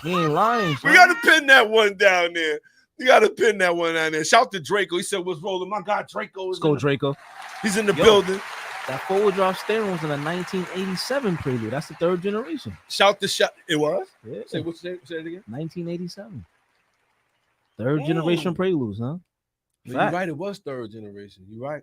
He ain't lying. Son. We got to pin that one down there. Shout to Draco. He said, "What's rolling?" My guy Draco. Let's go, Draco. He's in the building. That forward drive steering was in a 1987 Prelude. That's the third generation. Shout. It was? Yeah. Say it again. 1987. Third generation Preludes, huh? You're right. It was third generation. You're right.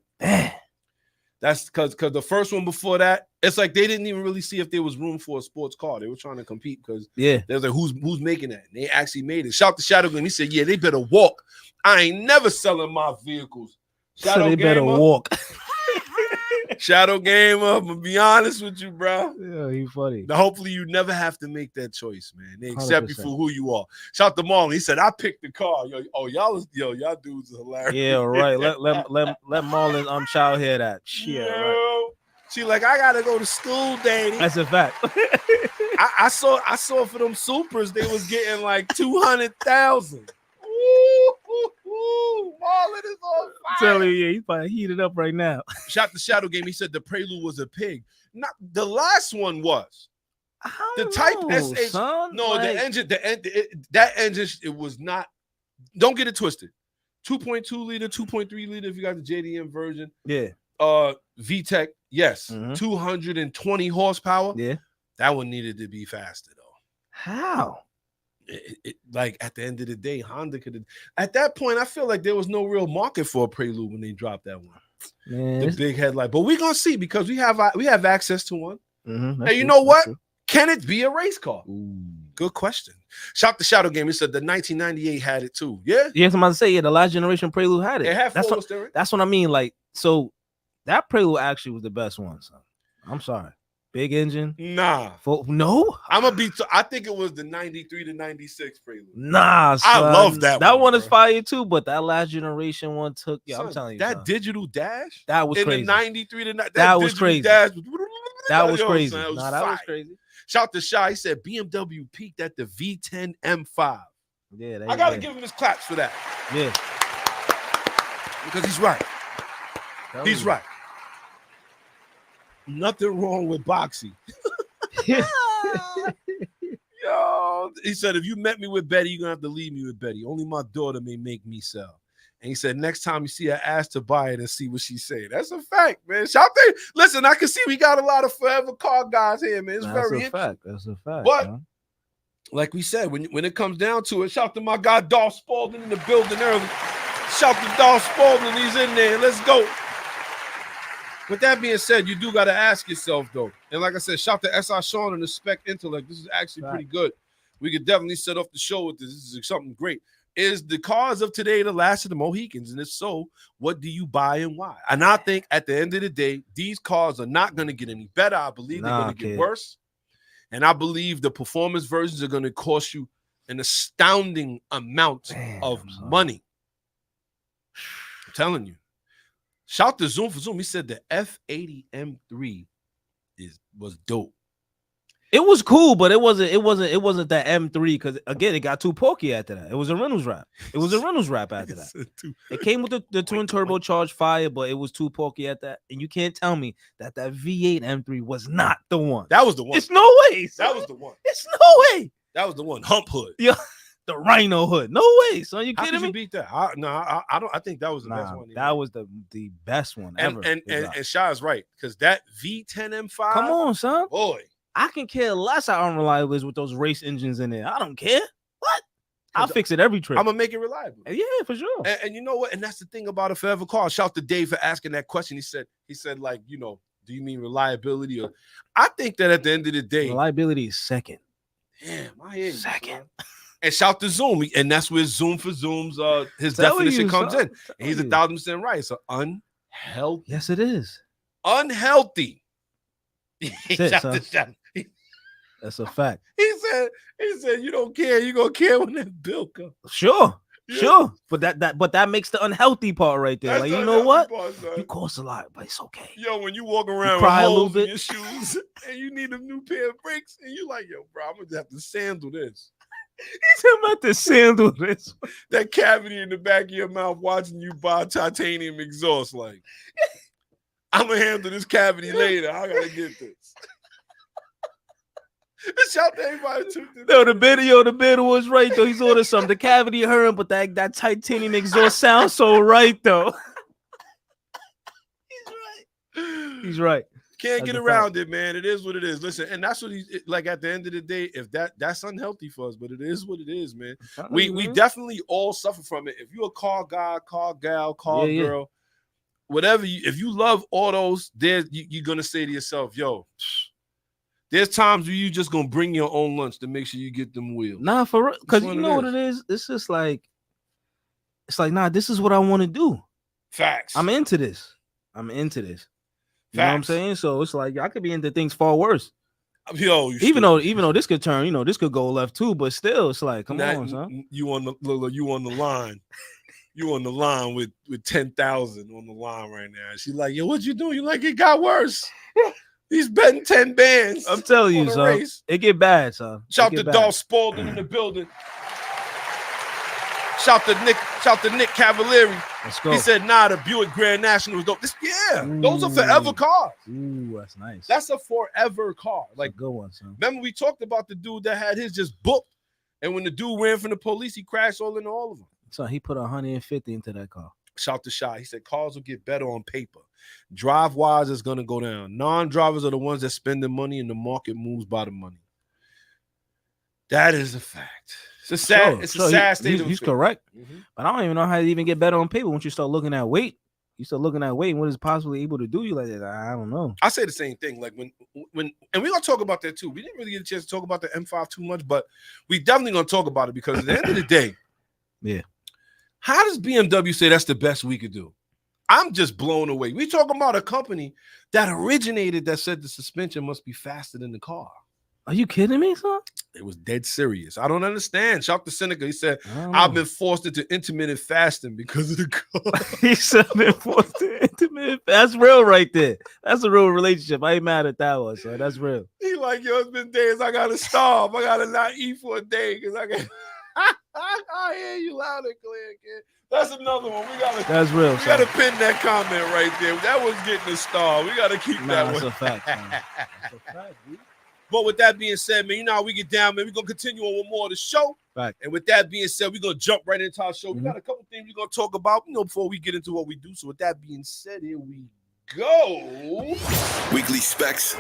That's because the first one before that, it's like they didn't even really see if there was room for a sports car. They were trying to compete because they was like, who's making that? And they actually made it. Shout to Shadow Game. He said, yeah, they better walk. I ain't never selling my vehicles. So they better walk. Shadow Game up. I'm gonna be honest with you, bro. Yeah, he funny. Now, hopefully you never have to make that choice, man. They accept 100%. You for who you are. Shout to Marlon. He said, I picked the car. Y'all dudes are hilarious. Yeah, right. let Marlon child hear that. Yeah, right. She like, I gotta go to school, Daddy. That's a fact. I saw for them supers, they was getting like 200,000. Marlon is on fire. I'm telling you, he's probably heated up right now. Shout to Shadow Game. He said the Prelude was a pig. Not the last one was. The Type SH. Son, no, like, that engine, it was not. Don't get it twisted. 2.2 liter, 2.3 liter. If you got the JDM version, yeah. VTEC, yes. 220 horsepower. Yeah, that one needed to be faster though. How? Like at the end of the day, Honda could have. At that point, I feel like there was no real market for a Prelude when they dropped that one. Man, the big headlight. But we're gonna see because we have access to one. And you know what? Can it be a race car? Ooh. Good question. Shout the Shadow Game. He said the 1998 had it too. Yeah. Yes, I'm about to say, the last generation Prelude had it. It had four steering. That's what I mean. Like, so that Prelude actually was the best one. Son. I'm sorry. Big engine? Nah. No? I'm gonna be. I think it was the 93 to 96 Prelude. Nah, son. I love that. That one is fire too, but that last generation one took. Yeah, son, I'm telling you, that digital dash. That was crazy. In the 93 to that was crazy. Dash, that was crazy. Son, that was crazy. Shout to Shy. He said BMW peaked at the V10 M5. Yeah, I gotta give him his claps for that. Yeah, because he's right. He's right. Nothing wrong with boxy. Yo, he said, if you met me with Betty, you're gonna have to leave me with Betty. Only my daughter may make me sell. And he said, next time you see her, ask to buy it and see what she say. That's a fact, man. Shout out. Listen, I can see we got a lot of forever car guys here, man. It's very interesting. That's a fact. But like we said, when it comes down to it, shout to my guy Dolph Spalding in the building early. Shout to Dolph Spalding, he's in there. Let's go. With that being said, you do got to ask yourself, though. And like I said, shout to S.I Shawn and the Spec Intellect. This is actually pretty good. We could definitely set off the show with this. This is something great. Is the cars of today the last of the Mohicans? And if so, what do you buy and why? And I think at the end of the day, these cars are not going to get any better. I believe they're going to get worse. And I believe the performance versions are going to cost you an astounding amount of money. I'm telling you. Shout to Zoom for Zoom. He said the F80 M3 was dope. It was cool, but it wasn't that M3 because again, it got too porky after that. It was a Reynolds wrap. After that. It came with the twin turbocharged fire, but it was too porky at that. And you can't tell me that V8 M3 was not the one. That was the one. It's no way. Son. That was the one. It's no way. That was the one. Hump hood. Yeah. The Rhino hood. No way, son. You kidding me? You beat that? I don't. I think that was the best one. That was the best one ever. And Shah's right because that V10 M5. Come on, son. Boy, I can care less how unreliable it is with those race engines in there. I don't care. What? I'll fix it every trip. I'm gonna make it reliable. Yeah, for sure. And you know what? And that's the thing about a forever car. Shout to Dave for asking that question. He said, like, you know, do you mean reliability? Or I think that at the end of the day, reliability is second. Damn, I hear you. Second. And shout to Zoom. And that's where Zoom for Zoom's his definition comes in. And he's 1,000% right. It's unhealthy. Yes, it is. Unhealthy. That's a fact. He said, you don't care. You're gonna care when that bill comes. Sure. Yeah. Sure. But that makes the unhealthy part right there. That's like, you know what? Part, you cost a lot, but it's okay. Yo, when you walk around with holes in your shoes and you need a new pair of brakes, and you like, yo, bro, I'm gonna have to sandal this. He's about to sandal this. That cavity in the back of your mouth watching you buy titanium exhaust. Like, I'm gonna handle this cavity later. I gotta get this. Shout to everybody too. No, the bidder was right though. He's ordered something. The cavity hurt, but that titanium exhaust sounds so right though. He's right. Can't get around it, man. It is what it is. Listen, and that's what he's like. At the end of the day, if that's unhealthy for us, but it is what it is, man. We definitely all suffer from it. If you're a car guy, car gal, car girl, whatever. If you love autos, you're gonna say to yourself, yo. There's times where you just gonna bring your own lunch to make sure you get them wheels. Nah, for real, because you know what it is. It's just like, nah, this is what I want to do. Facts. I'm into this. You Facts. know what I'm saying? So it's like I could be into things far worse. Yo, even though this could turn, this could go left too, but still, it's like, come on, son. You on the line. You on the line with 10,000 on the line right now. She's like, yo, what you doing? You like it got worse. He's betting 10 bands. I'm telling you, son. It get bad, son. Shout to Dolph Spalding in the building. Shout to Nick Cavalieri. Let's go. He said, nah, the Buick Grand National is dope. Those are forever cars. Ooh, that's nice. That's a forever car. Like a good one, son. Remember we talked about the dude that had his just booked, and when the dude ran from the police, he crashed into all of them. So he put 150 into that car. Shout to Shy. He said cars will get better on paper. Drive-wise is going to go down. Non-drivers are the ones that spend the money, and the market moves by the money. That is a fact. It's a sad state of He's correct. Mm-hmm. But I don't even know how to even get better on paper once you start looking at weight. You start looking at weight and what is possibly able to do you like that. I don't know. I say the same thing. Like when and we're gonna talk about that too. We didn't really get a chance to talk about the M5 too much, but we definitely gonna talk about it because at the end of the day, how does BMW say that's the best we could do? I'm just blown away. We talking about a company that originated that said the suspension must be faster than the car. Are you kidding me, son? It was dead serious. I don't understand. Shout to Seneca. He said, I've been forced into intermittent fasting because of the car. He said, I've been forced into intermittent. That's real right there. That's a real relationship. I ain't mad at that one, son. That's real. He like, yo, it's been days I got to starve. I got to not eat for a day because I got I hear you loud and clear, kid. That's another one. That's real. We gotta pin that comment right there. That was getting a star. We gotta keep that one. That's a fact, man. That's a fact, dude. But with that being said, man, you know how we get down, man. We're gonna continue on with more of the show. Right. And with that being said, we're gonna jump right into our show. We got a couple things we're gonna talk about, before we get into what we do. So with that being said, here we go. Weekly specs.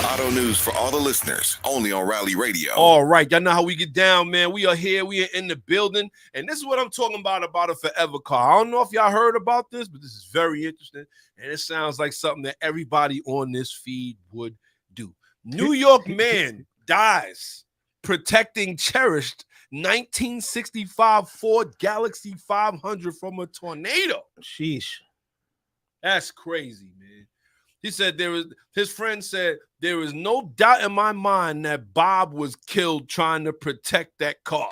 Auto news for all the listeners, only on Rally Radio. All right, y'all know how we get down, man. We are here, we are in the building, and this is what I'm talking about a forever car. I don't know if y'all heard about this, but this is very interesting, and it sounds like something that everybody on this feed would do. New York man dies protecting cherished 1965 Ford Galaxy 500 from a tornado. Sheesh. That's crazy, man. He said his friend said, there is no doubt in my mind that Bob was killed trying to protect that car.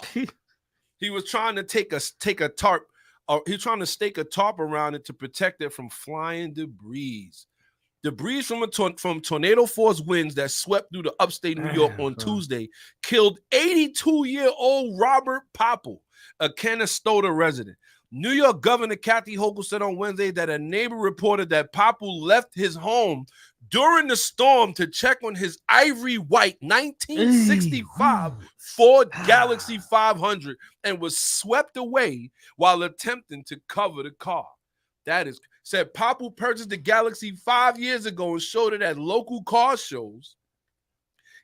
He was trying to take a tarp, or he was trying to stake a tarp around it to protect it from flying debris. Debris from tornado force winds that swept through the upstate New York on Tuesday killed 82-year-old Robert Popple, a Canastota resident. New York Governor Kathy Hochul said on Wednesday that a neighbor reported that Popple left his home during the storm to check on his ivory white 1965 Ford Galaxy 500 and was swept away while attempting to cover the car. That is, said Popple purchased the Galaxy 5 years ago and showed it at local car shows.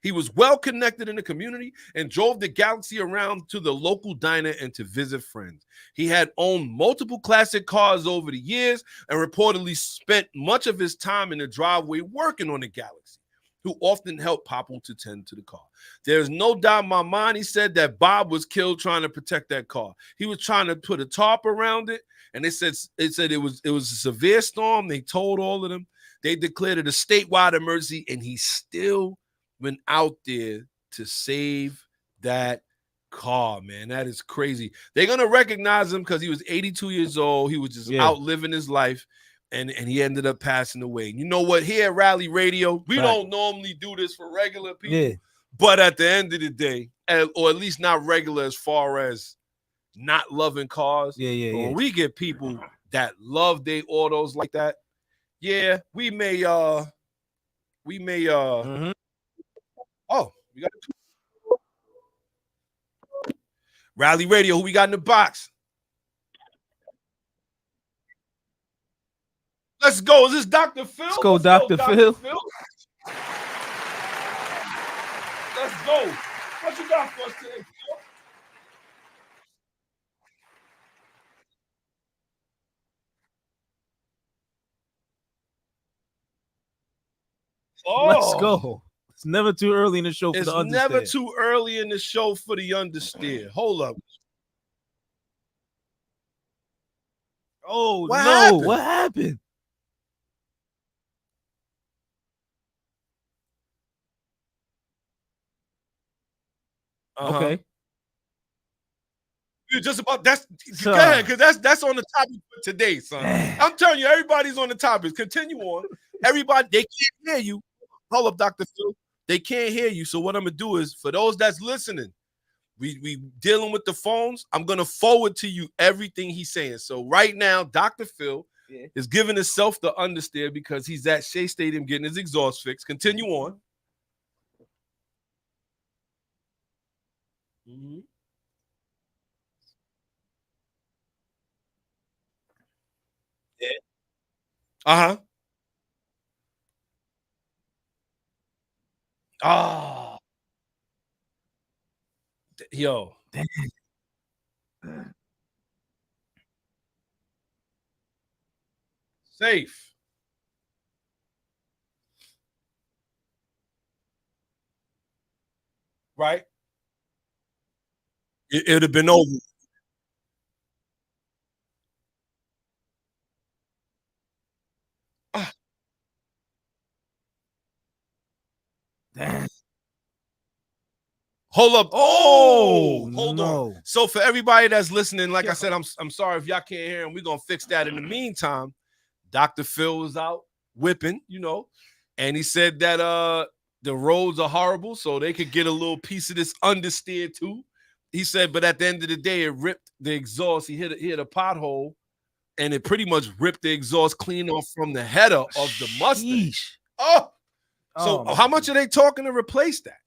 He was well connected in the community and drove the Galaxy around to the local diner and to visit friends. He had owned multiple classic cars over the years and reportedly spent much of his time in the driveway working on the Galaxy, who often helped Popple to tend to the car. There's no doubt in my mind, he said, that Bob was killed trying to protect that car. He was trying to put a tarp around it, and it said it was a severe storm. They told all of them. They declared it a statewide emergency, and he still went out there to save that car, man. That is crazy. They're going to recognize him because he was 82 years old. He was just out living his life, and he ended up passing away. You know what? Here at Rally Radio, we don't normally do this for regular people, but at the end of the day, or at least not regular as far as not loving cars. When we get people that love their autos like that, we may oh, we got Rally Radio. Who we got in the box? Let's go. Is this Dr. Phil? Let's go, Dr. Phil. Let's go. What you got for us today, Phil? Let's go. It's never too early in the show for the understeer. It's never too early in the show for the understeer. Hold up. Oh, what no. Happened? What happened? Okay. You're just about that's go ahead, because that's on the topic for today, son. I'm telling you, everybody's on the topic. Continue on. Everybody, they can't hear you. Hold up, Dr. Phil. They can't hear you. So what I'm gonna do is, for those that's listening, we dealing with the phones. I'm gonna forward to you everything he's saying. So right now, Dr. Phil is giving himself the understeer because he's at Shea Stadium getting his exhaust fixed. Continue on. Mm-hmm. Uh-huh. Oh. Yo. Safe. Right? It would have been over. Hold up. Oh, hold on. So for everybody that's listening, like I said, I'm sorry if y'all can't hear him. We're gonna fix that. In the meantime, Dr. Phil was out whipping, and he said that the roads are horrible, so they could get a little piece of this understeer too. He said, but at the end of the day, it ripped the exhaust. He hit a pothole, and it pretty much ripped the exhaust clean off from the header of the Mustang. Oh, so how much are they talking to replace that?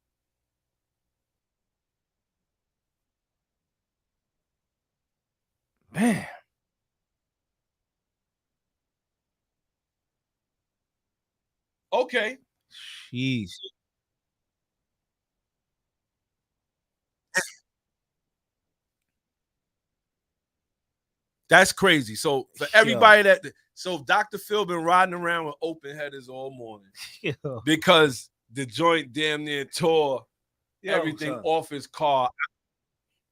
Man. Okay. Jeez. That's crazy. So for everybody so Dr. Phil been riding around with open headers all morning because the joint damn near tore everything off his car.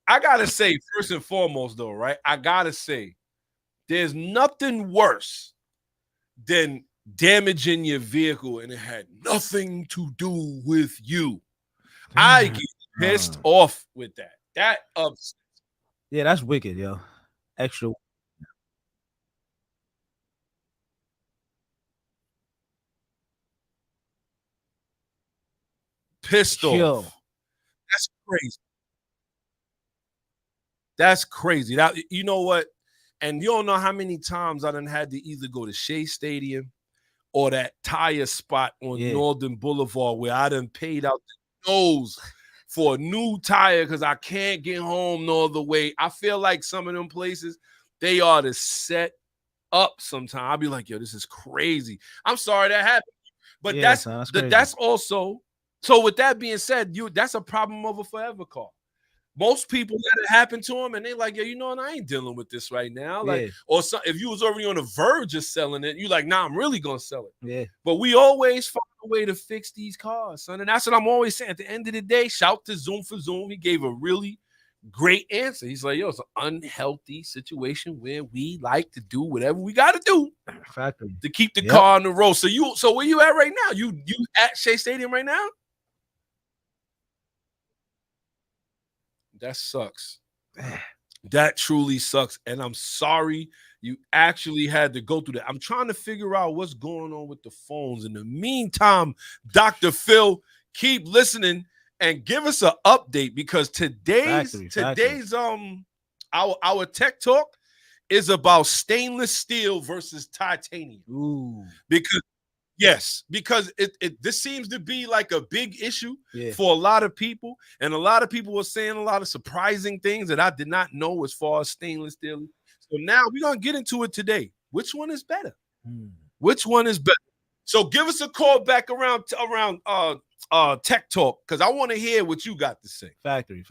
I gotta say, first and foremost, though, right? I gotta say, there's nothing worse than damaging your vehicle and it had nothing to do with you. I get pissed off with that. That upsets. Yeah, that's wicked, yo. Extra. Pissed off. That's crazy. That's crazy. That, you know what? And you don't know how many times I done had to either go to Shea Stadium or that tire spot on Northern Boulevard where I done paid out the nose for a new tire because I can't get home no other way. I feel like some of them places, they are to set up sometime. I'll be like, yo, this is crazy. I'm sorry that happened. But that's also So with that being said, that's a problem of a forever car. Most people let it happen to them, and they like, yeah, you know what? I ain't dealing with this right now. Like, Yeah. or if you was already on the verge of selling it, you like, nah, I'm really gonna sell it. Yeah. But we always find a way to fix these cars, son. And that's what I'm always saying. At the end of the day, shout to Zoom for Zoom. He gave a really great answer. He's like, yo, it's an unhealthy situation where we like to do whatever we gotta do Factory. to keep the car on the road. So where you at right now? You at Shea Stadium right now? That sucks. That truly sucks. And I'm sorry you actually had to go through that. I'm trying to figure out what's going on with the phones. In the meantime, Dr. Phil, keep listening and give us an update, because today's our tech talk is about stainless steel versus titanium. Ooh. Because this seems to be like a big issue for a lot of people, and a lot of people were saying a lot of surprising things that I did not know as far as stainless steel. So now we're gonna get into it today. Which one is better? Which one is better? So give us a call back around Tech Talk, because I want to hear what you got to say. Factory.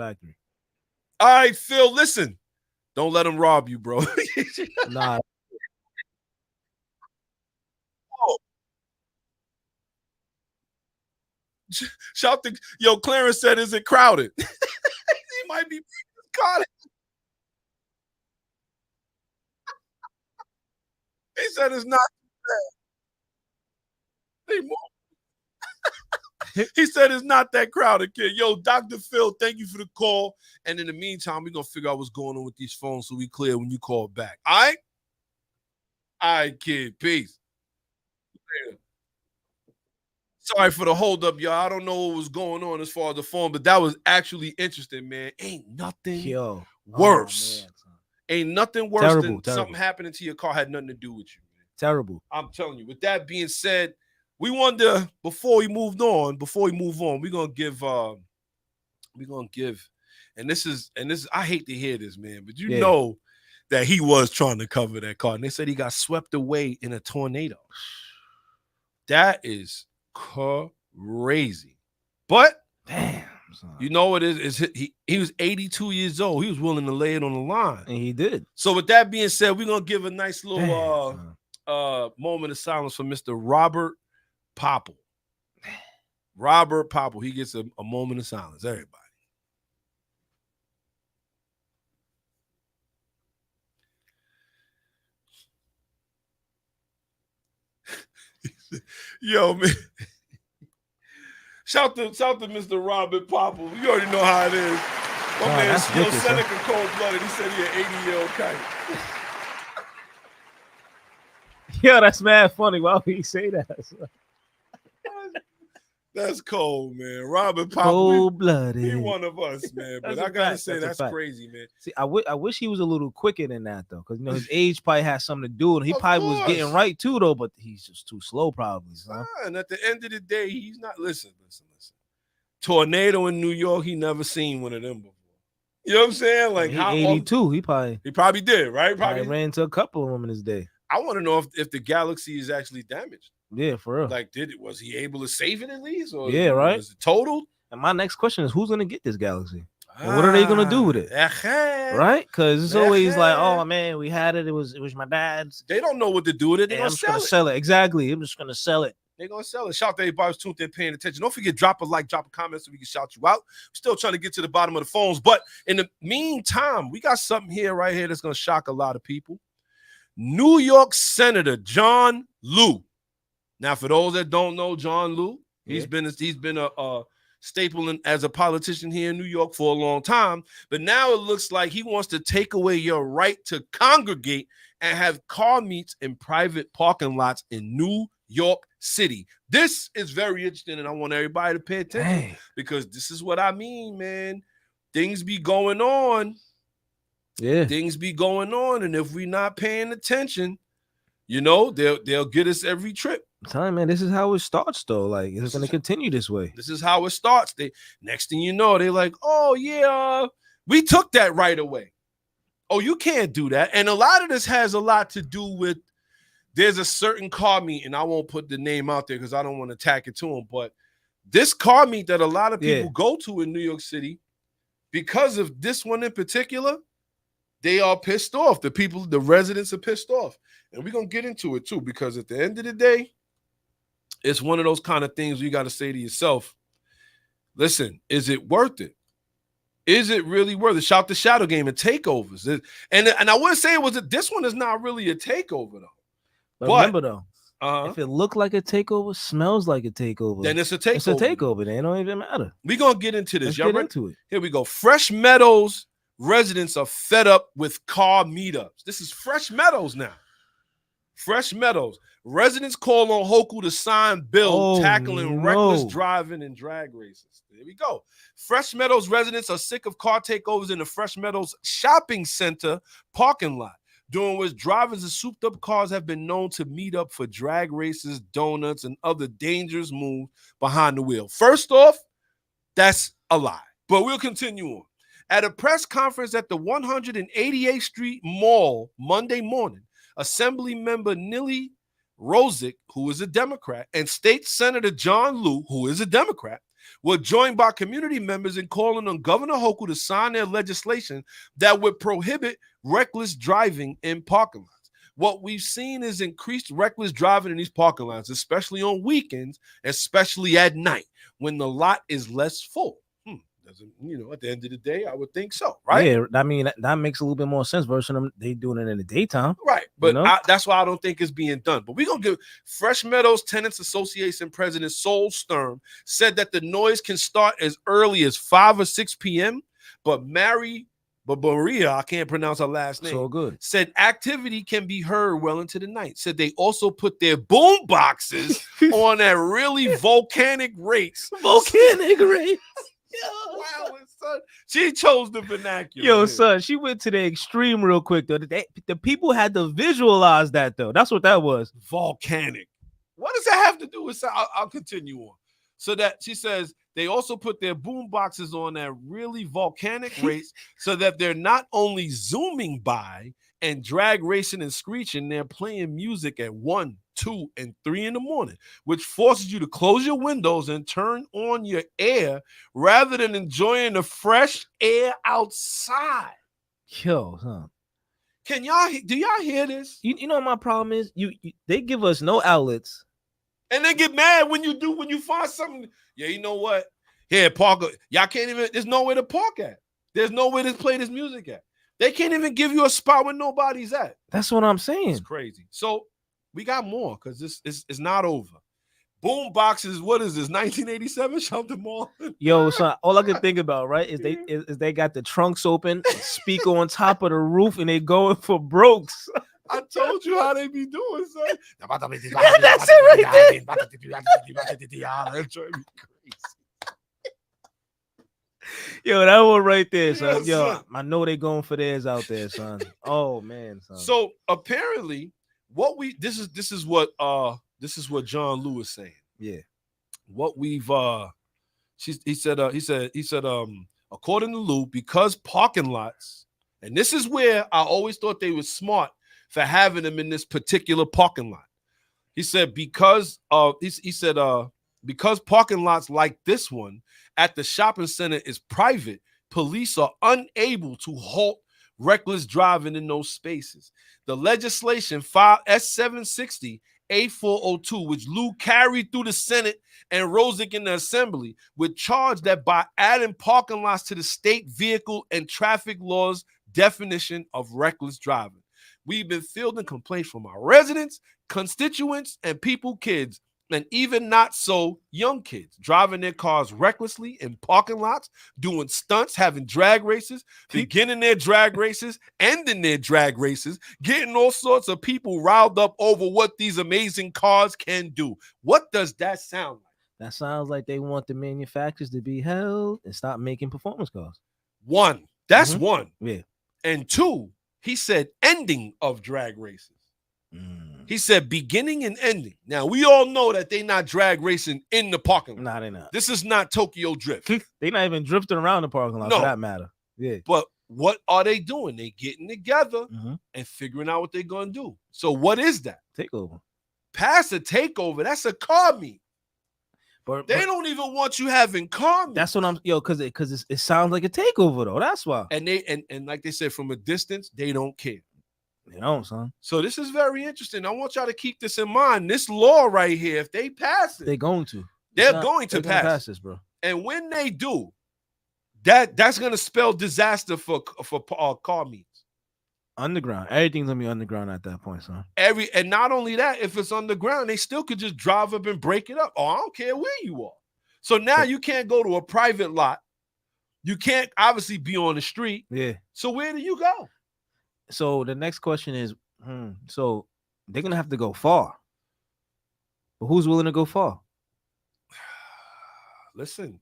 All right, Phil, listen. Don't let them rob you, bro. Nah. Shout to Clarence said, is it crowded? He might be caught. He said it's not bad. He said it's not that crowded, kid. Yo, Dr. Phil, thank you for the call. And in the meantime, we're gonna figure out what's going on with these phones so we clear when you call back. All right? All right, kid. Peace. Later. Sorry for the hold up, y'all. I don't know what was going on as far as the phone, but that was actually interesting, man. Ain't nothing worse. Ain't nothing worse than something happening to your car had nothing to do with you, man. Terrible. I'm telling you. With that being said, we wanted to, before we move on, we're gonna give, and this is, I hate to hear this, man, but you know that he was trying to cover that car, and they said he got swept away in a tornado. That is crazy. But damn, son. You know what is he was 82 years old. He was willing to lay it on the line. And he did. So with that being said, we're gonna give a nice little moment of silence for Mr. Robert Popple. Robert Popple. He gets a moment of silence. Everybody. Yo, man. Shout to Mr. Robert Popple. You already know how it is. My man, Seneca cold-blooded. He said he an 80-year-old kite. Yo, that's mad funny. Why would he say that? That's cold, man. Robert Popple. Cold-blooded. He one of us, man. But I gotta say, that's crazy, man. See, I wish he was a little quicker than that, though, because his age probably has something to do, and he probably was getting right too, though. But he's just too slow, probably. Huh? And at the end of the day, he's not. Listen. Tornado in New York, he never seen one of them before. You know what I'm saying? Like, how 82? He probably did, right? Probably ran into a couple of them in his day. I want to know if the Galaxy is actually damaged. Yeah, for real. Like, was he able to save it at least? Or right. Was it totaled? And my next question is, who's gonna get this Galaxy? And what are they gonna do with it? Right? Because it's always like, oh man, we had it. It was my dad's. They don't know what to do with it. They're gonna sell it. Exactly. I'm just gonna sell it. They're gonna sell it. Shout out to everybody who's tuned in, paying attention. Don't forget, drop a like, drop a comment so we can shout you out. We're still trying to get to the bottom of the phones, but in the meantime, we got something here right here that's gonna shock a lot of people. New York Senator John Liu. Now, for those that don't know John Liu, he's been a staple as a politician here in New York for a long time, but now it looks like he wants to take away your right to congregate and have car meets in private parking lots in New York City. This is very interesting, and I want everybody to pay attention because this is what I mean, man. Things be going on. Yeah. Things be going on, and if we're not paying attention, they'll get us every trip. I'm telling you, man, this is how it starts, though. Like, it's going to continue this way. This is how it starts. Next thing you know, they're like, oh, yeah, we took that right away. Oh, you can't do that. And a lot of this has a lot to do with there's a certain car meet, and I won't put the name out there because I don't want to tack it to them, but This car meet that a lot of Yeah. people go to in New York City, because of this one in particular, they are pissed off. The residents are pissed off. And we're going to get into it too, because at the end of the day, it's one of those kind of things you got to say to yourself, listen, is it worth it? Is it really worth it? Shout the shadow game and takeovers. And I wouldn't say this one is not really a takeover, though. But remember, though, if it looked like a takeover, smells like a takeover, then it's a takeover. It's a takeover. Then it don't even matter. We're going to get into this. Let's get into it. Here we go. Fresh Meadows residents are fed up with car meetups. This is Fresh Meadows now. Fresh Meadows. Residents call on Hoku to sign bill tackling reckless driving and drag races. There we go. Fresh Meadows residents are sick of car takeovers in the Fresh Meadows shopping center parking lot, during which drivers of souped-up cars have been known to meet up for drag races, donuts, and other dangerous moves behind the wheel. First off, that's a lie, but we'll continue on. At a press conference at the 188th Street Mall Monday morning, Assembly member Nili Rosick, who is a Democrat, and State Senator John Liu, who is a Democrat, were joined by community members in calling on Governor Hoku to sign their legislation that would prohibit reckless driving in parking lots. What we've seen is increased reckless driving in these parking lots, especially on weekends, especially at night when the lot is less full. At the end of the day, I would think so, right? Yeah, I mean, that makes a little bit more sense versus them they doing it in the daytime. Right, but that's why I don't think it's being done. But we're going to give Fresh Meadows Tenants Association President Sol Sturm said that the noise can start as early as 5 or 6 p.m., but Maria, I can't pronounce her last name, so good, said activity can be heard well into the night. Said they also put their boom boxes on at really volcanic rates. Wow, son. She chose the vernacular. Yo, son, she went to the extreme real quick, though. The people had to visualize that, though. That's what that was. Volcanic. What does that have to do with? I'll continue on. So that she says they also put their boom boxes on at really volcanic rates so that they're not only zooming by and drag racing and screeching, they're playing music at 1, 2, and 3 in the morning, which forces you to close your windows and turn on your air rather than enjoying the fresh air outside. Yo, son. Do y'all hear this? You know what my problem is? They give us no outlets. And they get mad when you find something. Yeah, you know what? Here, park. Y'all can't even, there's nowhere to park at. There's nowhere to play this music at. They can't even give you a spot where nobody's at. That's what I'm saying. It's crazy. So we got more because this is not over. Boom boxes. What is this? 1987? Shout them all. Yo, so all I can think about, right, is they got the trunks open, speaker on top of the roof, and they going for brokes. I told you how they be doing, son. That's it right there. That's crazy. Yo, that one right there, son. Yeah, Yo, son. I know they going for theirs out there, son. Oh man, son. So apparently, this is what John Liu is saying. Yeah. What we've he said according to Liu, because parking lots, and this is where I always thought they were smart for having them in this particular parking lot. He said because parking lots like this one at the shopping center is private, police are unable to halt reckless driving in those spaces. The legislation filed S760 8402, which Liu carried through the Senate and Rosick in the Assembly, would charge that by adding parking lots to the state vehicle and traffic laws definition of reckless driving. We've been fielding complaints from our residents, constituents, and kids, and even not so young kids, driving their cars recklessly in parking lots, doing stunts, having drag races, beginning their drag races, ending their drag races, getting all sorts of people riled up over what these amazing cars can do. What does that sound like? That sounds like they want the manufacturers to be held and stop making performance cars. One, that's one. Yeah. And two, he said ending of drag races. He said beginning and ending. Now, we all know that they're not drag racing in the parking lot. Nah, they not. This is not Tokyo Drift. They not even drifting around the parking lot for that matter. Yeah. But what are they doing? They getting together and figuring out what they're going to do. So what is that? Takeover. Past a takeover. That's a car meet. They don't even want you having car meets. That's what I'm because it sounds like a takeover though. That's why. And they and like they said, from a distance, they don't care. They don't, son. So this is very interesting. I want y'all to keep this in mind. This law right here, if they pass it, They're going to. They're going to pass this, bro. And when they do, that's gonna spell disaster for car meets. Underground. Everything's gonna be underground at that point, son. And not only that, if it's underground, they still could just drive up and break it up. Oh, I don't care where you are. So now you can't go to a private lot. You can't obviously be on the street. Yeah. So where do you go? So the next question is, so they're gonna have to go far. But who's willing to go far? Listen,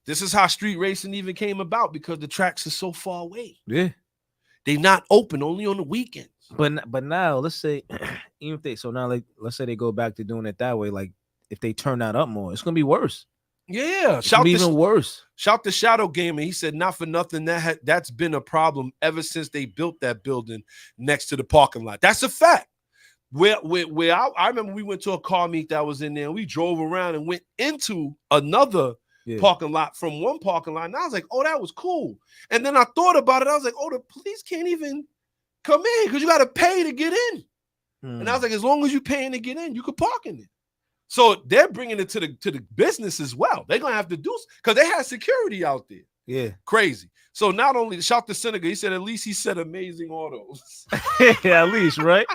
this is how street racing even came about because the tracks are so far away. Yeah. They're not open, only on the weekends. But now let's say even if they let's say they go back to doing it that way, like if they turn that up more, it's gonna be worse. Yeah, even worse. Shout to Shadow Gamer. He said, not for nothing, that's been a problem ever since they built that building next to the parking lot. That's a fact. Where I remember we went to a car meet that was in there, and we drove around and went into another parking lot from one parking lot. And I was like, oh, that was cool. And then I thought about it. I was like, oh, the police can't even come in because you got to pay to get in. And I was like, as long as you're paying to get in, you could park in it. So they're bringing it to the business as well. They're going to have to do, because they had security out there. Yeah. Crazy. So not only, shout to Seneca, he said, at least he said amazing autos. Yeah, at least, right?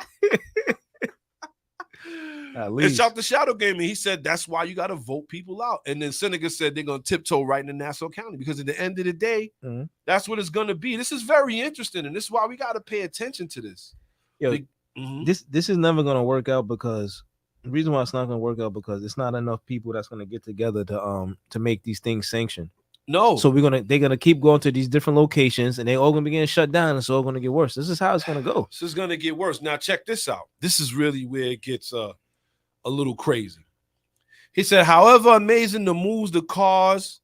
At least. And shout to Shadow Gaming. He said that's why you got to vote people out. And then Seneca said they're going to tiptoe right into Nassau County because at the end of the day, that's what it's going to be. This is very interesting, and this is why we got to pay attention to this. Yo, this is never going to work out because the reason why it's not going to work out because it's not enough people that's going to get together to make these things sanctioned. No. So they're gonna keep going to these different locations, and they all gonna be getting shut down, and it's all gonna get worse. This is how it's gonna go. This is gonna get worse. Now check this out. This is really where it gets a little crazy. He said, however amazing the moves the cars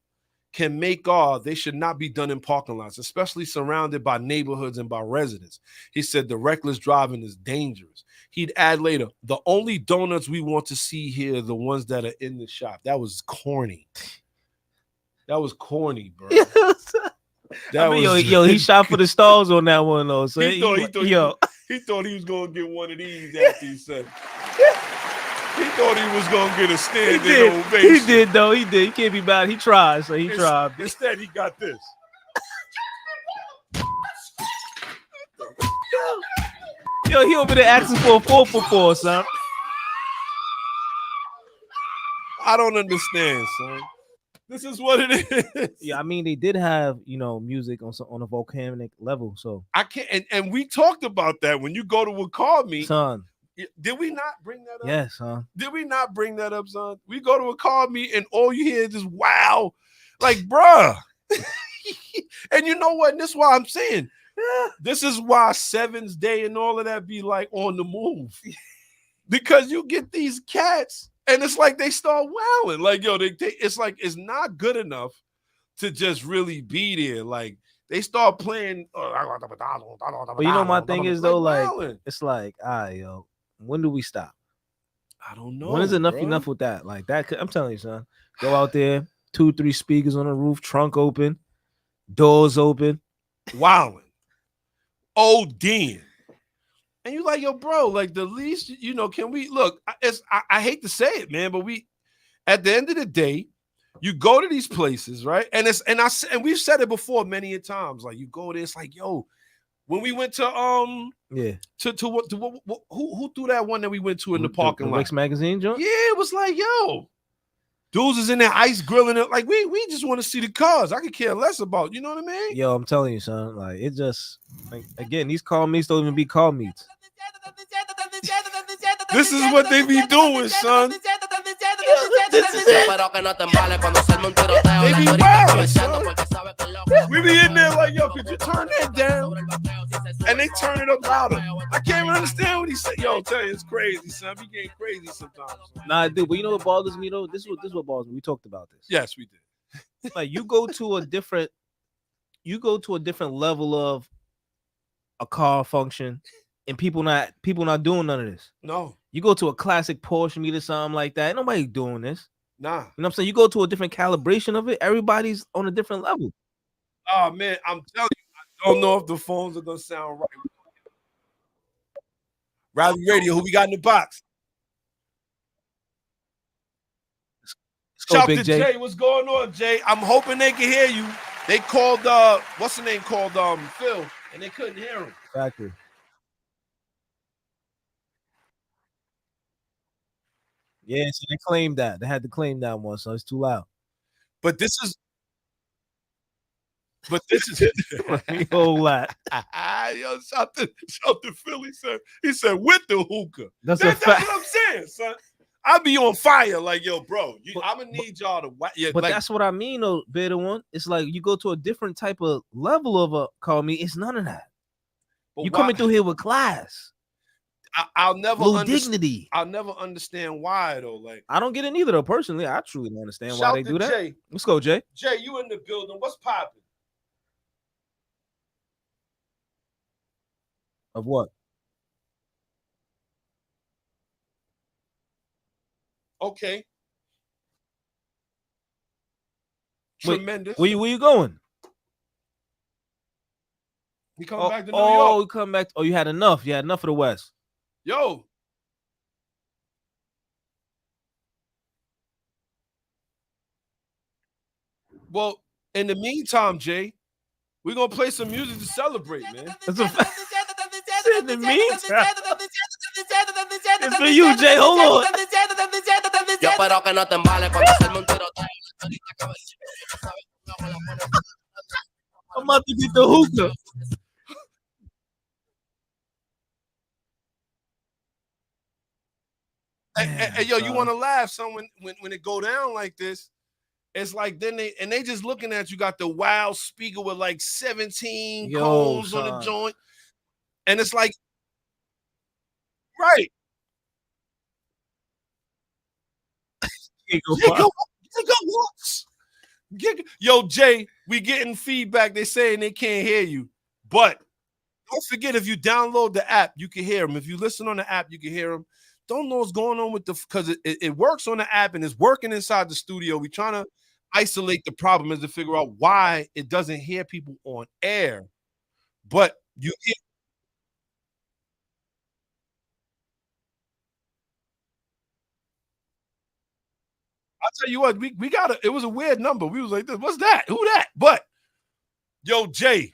can make are, they should not be done in parking lots, especially surrounded by neighborhoods and by residents. He said the reckless driving is dangerous. He'd add later, the only donuts we want to see here are the ones that are in the shop. That was corny. That was corny, bro. He shot for the stars on that one though. So he thought he was gonna get one of these after he said. He thought he was gonna get a standing ovation. He did though. He did. He can't be bad. He tried. So he tried. Instead, he got this. Yo, he over there asking for a 4-for-4, son. I don't understand, son. This is what it is. Yeah, I mean, they did have, music on a volcanic level. So I can't, and we talked about that when you go to a car meet. Son. Did we not bring that up? Yes, son. Did we not bring that up, son? We go to a car meet and all you hear is just wow. Like, bruh. And you know what? And this is why I'm saying. This is why Seven's Day and all of that be like on the move. Because you get these cats. And it's like they start wowing. Like, yo, it's like it's not good enough to just really be there. Like, they start playing. But you know, my thing is, though, like, it's like, yo, when do we stop? I don't know. When is enough with that? Like, that, I'm telling you, son. Go out there, 2-3 speakers on the roof, trunk open, doors open. Wowing. ODing. And you like, yo, bro, like the least, can we look? I hate to say it, man, but at the end of the day, you go to these places, right? And we've said it before many a times. Like you go there, it's like, yo, when we went to who threw that one that we went to in the parking lot? Rick's Magazine joint? Yeah, it was like, yo, dudes is in there ice grilling it. Like we just want to see the cars. I could care less about, you know what I mean? Yo, I'm telling you, son. Like it just, like, again, these car meets don't even be car meets. This is what they be doing, son. They be wild, son. We be in there like, yo, could you turn that down? And they turn it up louder. I can't even understand what he said. Yo, I'm telling you, it's crazy, son. We getting crazy sometimes. Nah, I do. But you know what bothers me though? This is what bothers me. We talked about this. Yes, we did. Like you go to a different level of a car function, and people not doing none of this. No. You go to a classic Porsche meet or something like that. Ain't nobody doing this. Nah. You know what I'm saying? You go to a different calibration of it, everybody's on a different level. Oh man, I'm telling you, I don't know if the phones are gonna sound right. Rally Radio, who we got in the box? Go, Shout Big to J. Jay. What's going on, Jay? I'm hoping they can hear you. They called what's the name called Phil, and they couldn't hear him. Exactly. Yeah, so they claimed that. They had to claim that one, so it's too loud. But this is A whole lot. Yo, shout to Philly, sir. He said with the hookah. That's That's a fact. what I'm saying, son. I be on fire, like yo, bro. I'm gonna need y'all to. Yeah, But like, that's what I mean, though, Better One. It's like you go to a different type of level of a call me. It's none of that. You coming through here with class. I'll never Little dignity. I'll never understand why though. Like I don't get it neither, though. Personally, I truly don't understand why shout they to do that. Jay. Let's go, Jay. Jay, you in the building? What's popping? Of what? Okay. Wait, Tremendous. Where you going? We coming back to New York. Oh, you come back. Oh, you had enough. You had enough of the West. Yo. Well, in the meantime, Jay, we're gonna play some music to celebrate, man. That's a fact. In the meantime, it's for you, Jay. Hold on. Yo espero que no te embales cuando se un tiroteo. I'm about to get the hookah. Hey, yo, you want to laugh, son? When it go down like this, it's like then they just looking at you. Got the wild speaker with like 17 cones on the joint, and it's like, right? Yo, Jay, we getting feedback. They saying they can't hear you, but don't forget if you download the app, you can hear them. If you listen on the app, you can hear them. Don't know what's going on with because it works on the app and it's working inside the studio. We're trying to isolate the problem is to figure out why it doesn't hear people on air, but you hear. I'll tell you what, we got it was a weird number. We was like, what's that? Who that? But yo, Jay,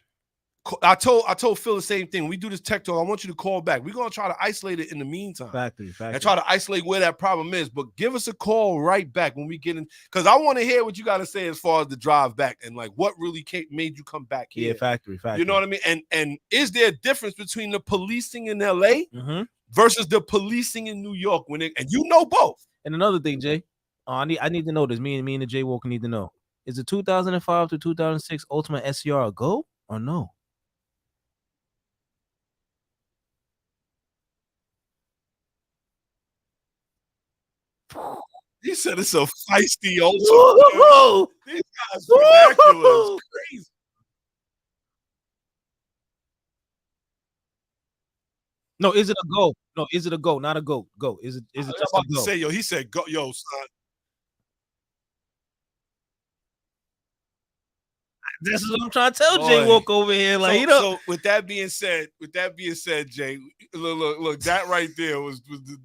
I told Phil the same thing. We do this tech talk. I want you to call back. We're gonna try to isolate it in the meantime. Factory. And try to isolate where that problem is. But give us a call right back when we get in, because I want to hear what you got to say as far as the drive back and like what really made you come back here. Yeah, factory. You know what I mean? And is there a difference between the policing in LA versus the policing in New York and you know both? And another thing, Jay, I need to know this. Me and the Jay Walker need to know. Is the 2005 to 2006 Ultimate SCR a go or no? He said it's a feisty Ultimate. These guys vernacular is crazy. No, is it a go? No, is it a go? Not a go. Go. Is it just a go? Say, yo, he said go, yo, son. This is what I'm trying to tell Jay Walk over here. Like, so with that being said, Jay, look, that right there was the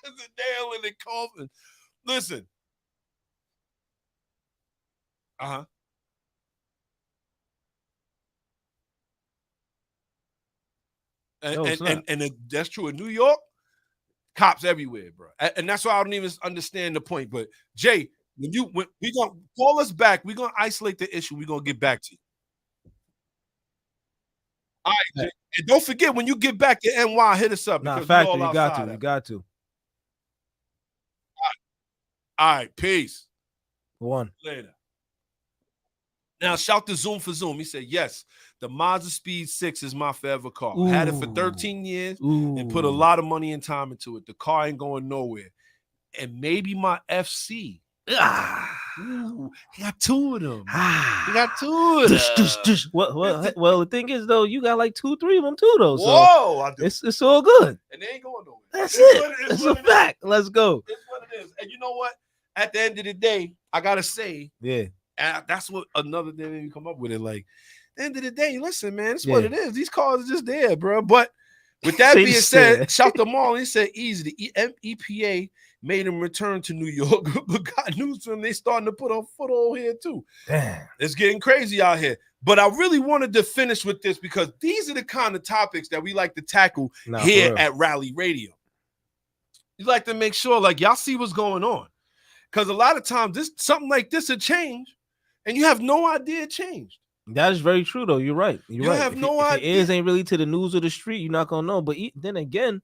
nail in the coffin. Listen. And that's true in New York. Cops everywhere, bro. And that's why I don't even understand the point. But Jay, when we gonna call us back, we're gonna isolate the issue. We're gonna get back to you. All right, Jay. And don't forget when you get back to NY, hit us up. Nah, factor. You got to. All right, peace. One. Later. Now, shout to Zoom for Zoom. He said, yes, the Mazda Speed 6 is my forever car. I had it for 13 years and put a lot of money and time into it. The car ain't going nowhere. And maybe my FC. He got two of them. He got two of them. Well, the thing is, though, you got like 2-3 of them, too, though. So whoa. It's all good. And they ain't going nowhere. That's it. It's a fact. Let's go. It's what it is. And you know what? at the end of the day, I gotta say, Yeah. and that's what another thing made me come up with it. Like, at the end of the day, listen, man, it's Yeah. what it is. These cars are just there, bro. But with that Say being just said, there. shout to Marlon. He said easy. The EPA made him return to New York. But got news for him. They starting to put a foothold here too. Damn. It's getting crazy out here. But I really wanted to finish with this because these are the kind of topics that we like to tackle Nah, here for real. at Rally Radio. You like to make sure, like, y'all see what's going on. Because a lot of times, something like this will change, and you have no idea it changed. That is very true, though. You're right. You're You right. have if no if idea. your ears ain't really to the news or the street, you're not gonna know. But then again,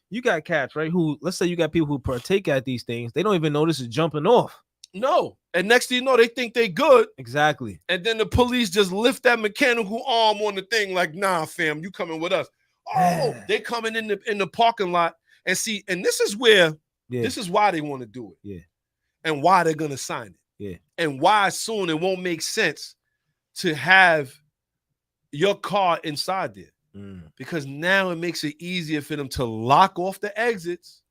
you got cats, right? Who, let's say you got people who partake at these things. They don't even know this is jumping off. No. And next thing you know, they think they good. Exactly. And then the police just lift that mechanical arm on the thing like, nah, fam, you coming with us. Oh, they coming in the parking lot. And see, and this is where, this is why they want to do it. Yeah. And why they're going to sign it. Yeah. And why soon it won't make sense to have your car inside there. Because now it makes it easier for them to lock off the exits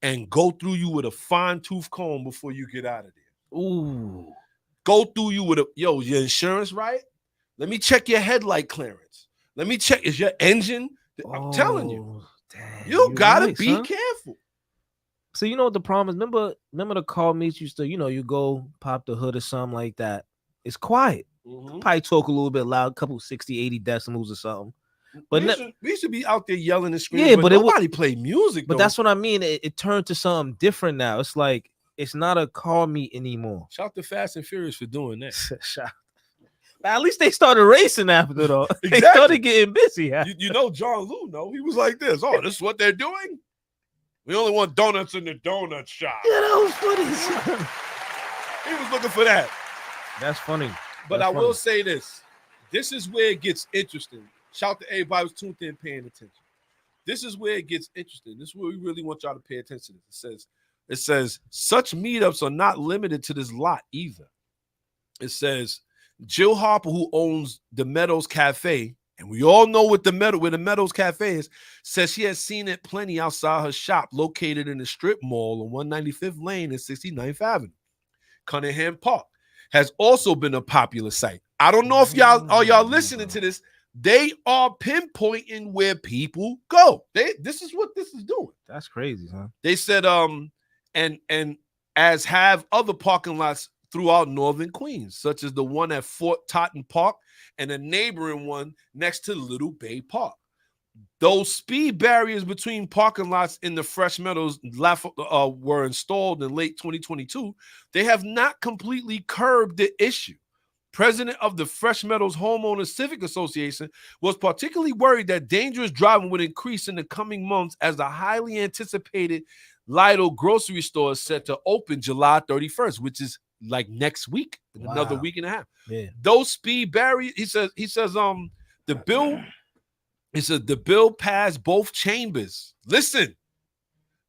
and go through you with a fine-tooth comb before you get out of there. Ooh. Go through you with your insurance, right? Let me check your headlight clearance. Let me check, is your engine? I'm telling you, damn, you gotta right, be son. careful. So you know what the problem is? Remember the car meets used to, you go pop the hood or something like that. It's quiet. Probably talk a little bit loud, couple 60, 80 decimals or something. But we should be out there yelling and screaming. Yeah, but but nobody play music. But that's what I mean. It turned to something different now. It's like it's not a car meet anymore. Shout to Fast and Furious for doing that. But at least they started racing after though. Exactly. They started getting busy. You know, John Lou, he was like this. Oh, this is what they're doing. We only want donuts in the donut shop. Yeah, that was funny, son. He was looking for that. That's funny. But I will say this. This is where it gets interesting. Shout to everybody who's tuned in paying attention. This is where it gets interesting. This is where we really want y'all to pay attention. It says such meetups are not limited to this lot either. It says Jill Harper, who owns the Meadows Cafe, and we all know where the Meadows Cafe is, says she has seen it plenty outside her shop located in the strip mall on 195th Lane and 69th Avenue. Cunningham Park has also been a popular site. I don't know if y'all listening to this. They are pinpointing where people go. This is what this is doing. That's crazy, huh? They said, and as have other parking lots throughout northern Queens, such as the one at Fort Totten Park and a neighboring one next to Little Bay Park. Those speed barriers between parking lots in the Fresh Meadows were installed in late 2022. They have not completely curbed the issue. President of the Fresh Meadows Homeowners Civic Association was particularly worried that dangerous driving would increase in the coming months as the highly anticipated Lidl grocery store is set to open July 31st, which is like next week, another week and a half. Yeah. Those speed barriers, he says the bill passed both chambers. Listen,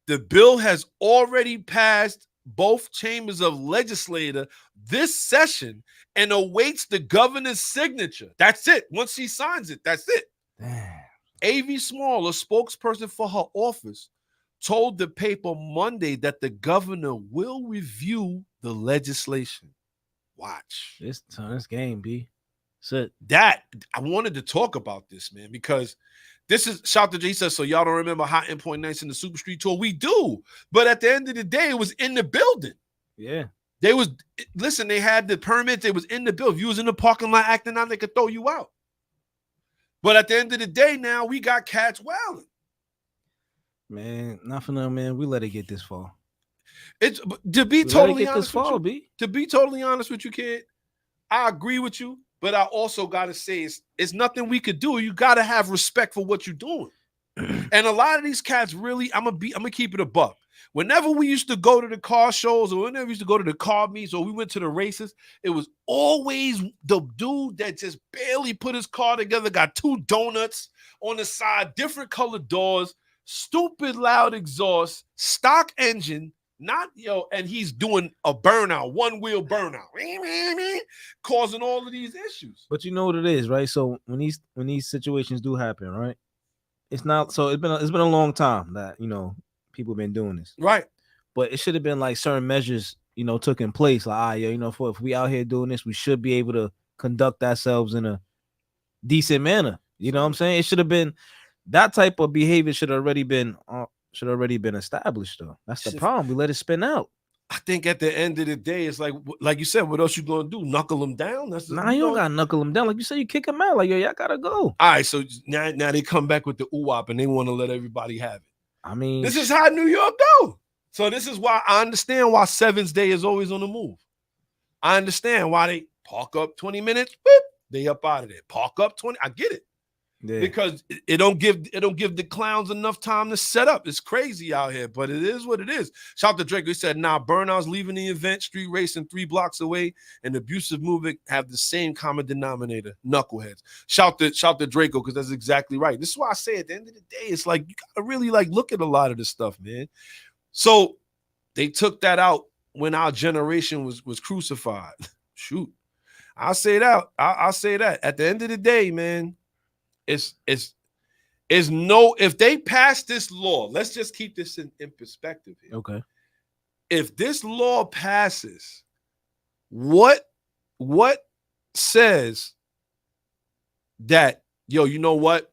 the bill has already passed both chambers of legislature this session and awaits the governor's signature. That's it. Once he signs it, that's it. Damn. A.V. Small, a spokesperson for her office, told the paper Monday that the governor will review the legislation. Watch. This game, B. So that I wanted to talk about this, man, because this is shout to Jay says, so y'all don't remember Hot Endpoint Nights in the Super Street Tour? We do, but at the end of the day, it was in the building. Yeah. They had the permits, it was in the building. If you was in the parking lot acting out, they could throw you out. But at the end of the day, now we got cats wilding. Man, not for nothing, man. We let it get this far. It's to be totally honest with you, to be totally honest with you, kid, I agree with you, but I also gotta say it's nothing we could do. You gotta have respect for what you're doing. And a lot of these cats really, I'm gonna keep it a buck. Whenever we used to go to the car shows or whenever we used to go to the car meets or we went to the races, it was always the dude that just barely put his car together, got 2 donuts on the side, different colored doors, stupid loud exhaust, stock engine, and he's doing a burnout, one wheel burnout, causing all of these issues. But you know what it is, right? So when these situations do happen, right? It's not so it's been a long time that people have been doing this, right? But it should have been like certain measures taking place. Like, if we out here doing this, we should be able to conduct ourselves in a decent manner. You know what I'm saying? It should have been that type of behavior should already been established though. That's the problem. We let it spin out. I think at the end of the day, it's like you said, what else you gonna do? Knuckle them down? You don't gotta knuckle them down. Like you said, you kick them out. Like, yo, y'all gotta go. All right, so now they come back with the ooh-wop and they want to let everybody have it. I mean, this is how New York go. So this is why I understand why Seven's Day is always on the move. I understand why they park up 20 minutes, boop, they up out of there. Park up 20. I get it. Yeah. Because it don't give the clowns enough time to set up. It's crazy out here, but it is what it is. Shout out to Drake. He said, Burnouts leaving the event, street racing 3 blocks away, and abusive movement have the same common denominator, knuckleheads. Shout to Draco, because that's exactly right. This is why I say at the end of the day, it's like you gotta really look at a lot of this stuff, man. So they took that out when our generation was crucified. Shoot. I'll say that. I'll say that. At the end of the day, man. If they pass this law, let's just keep this in perspective here. Okay. If this law passes, what says that, yo, you know what?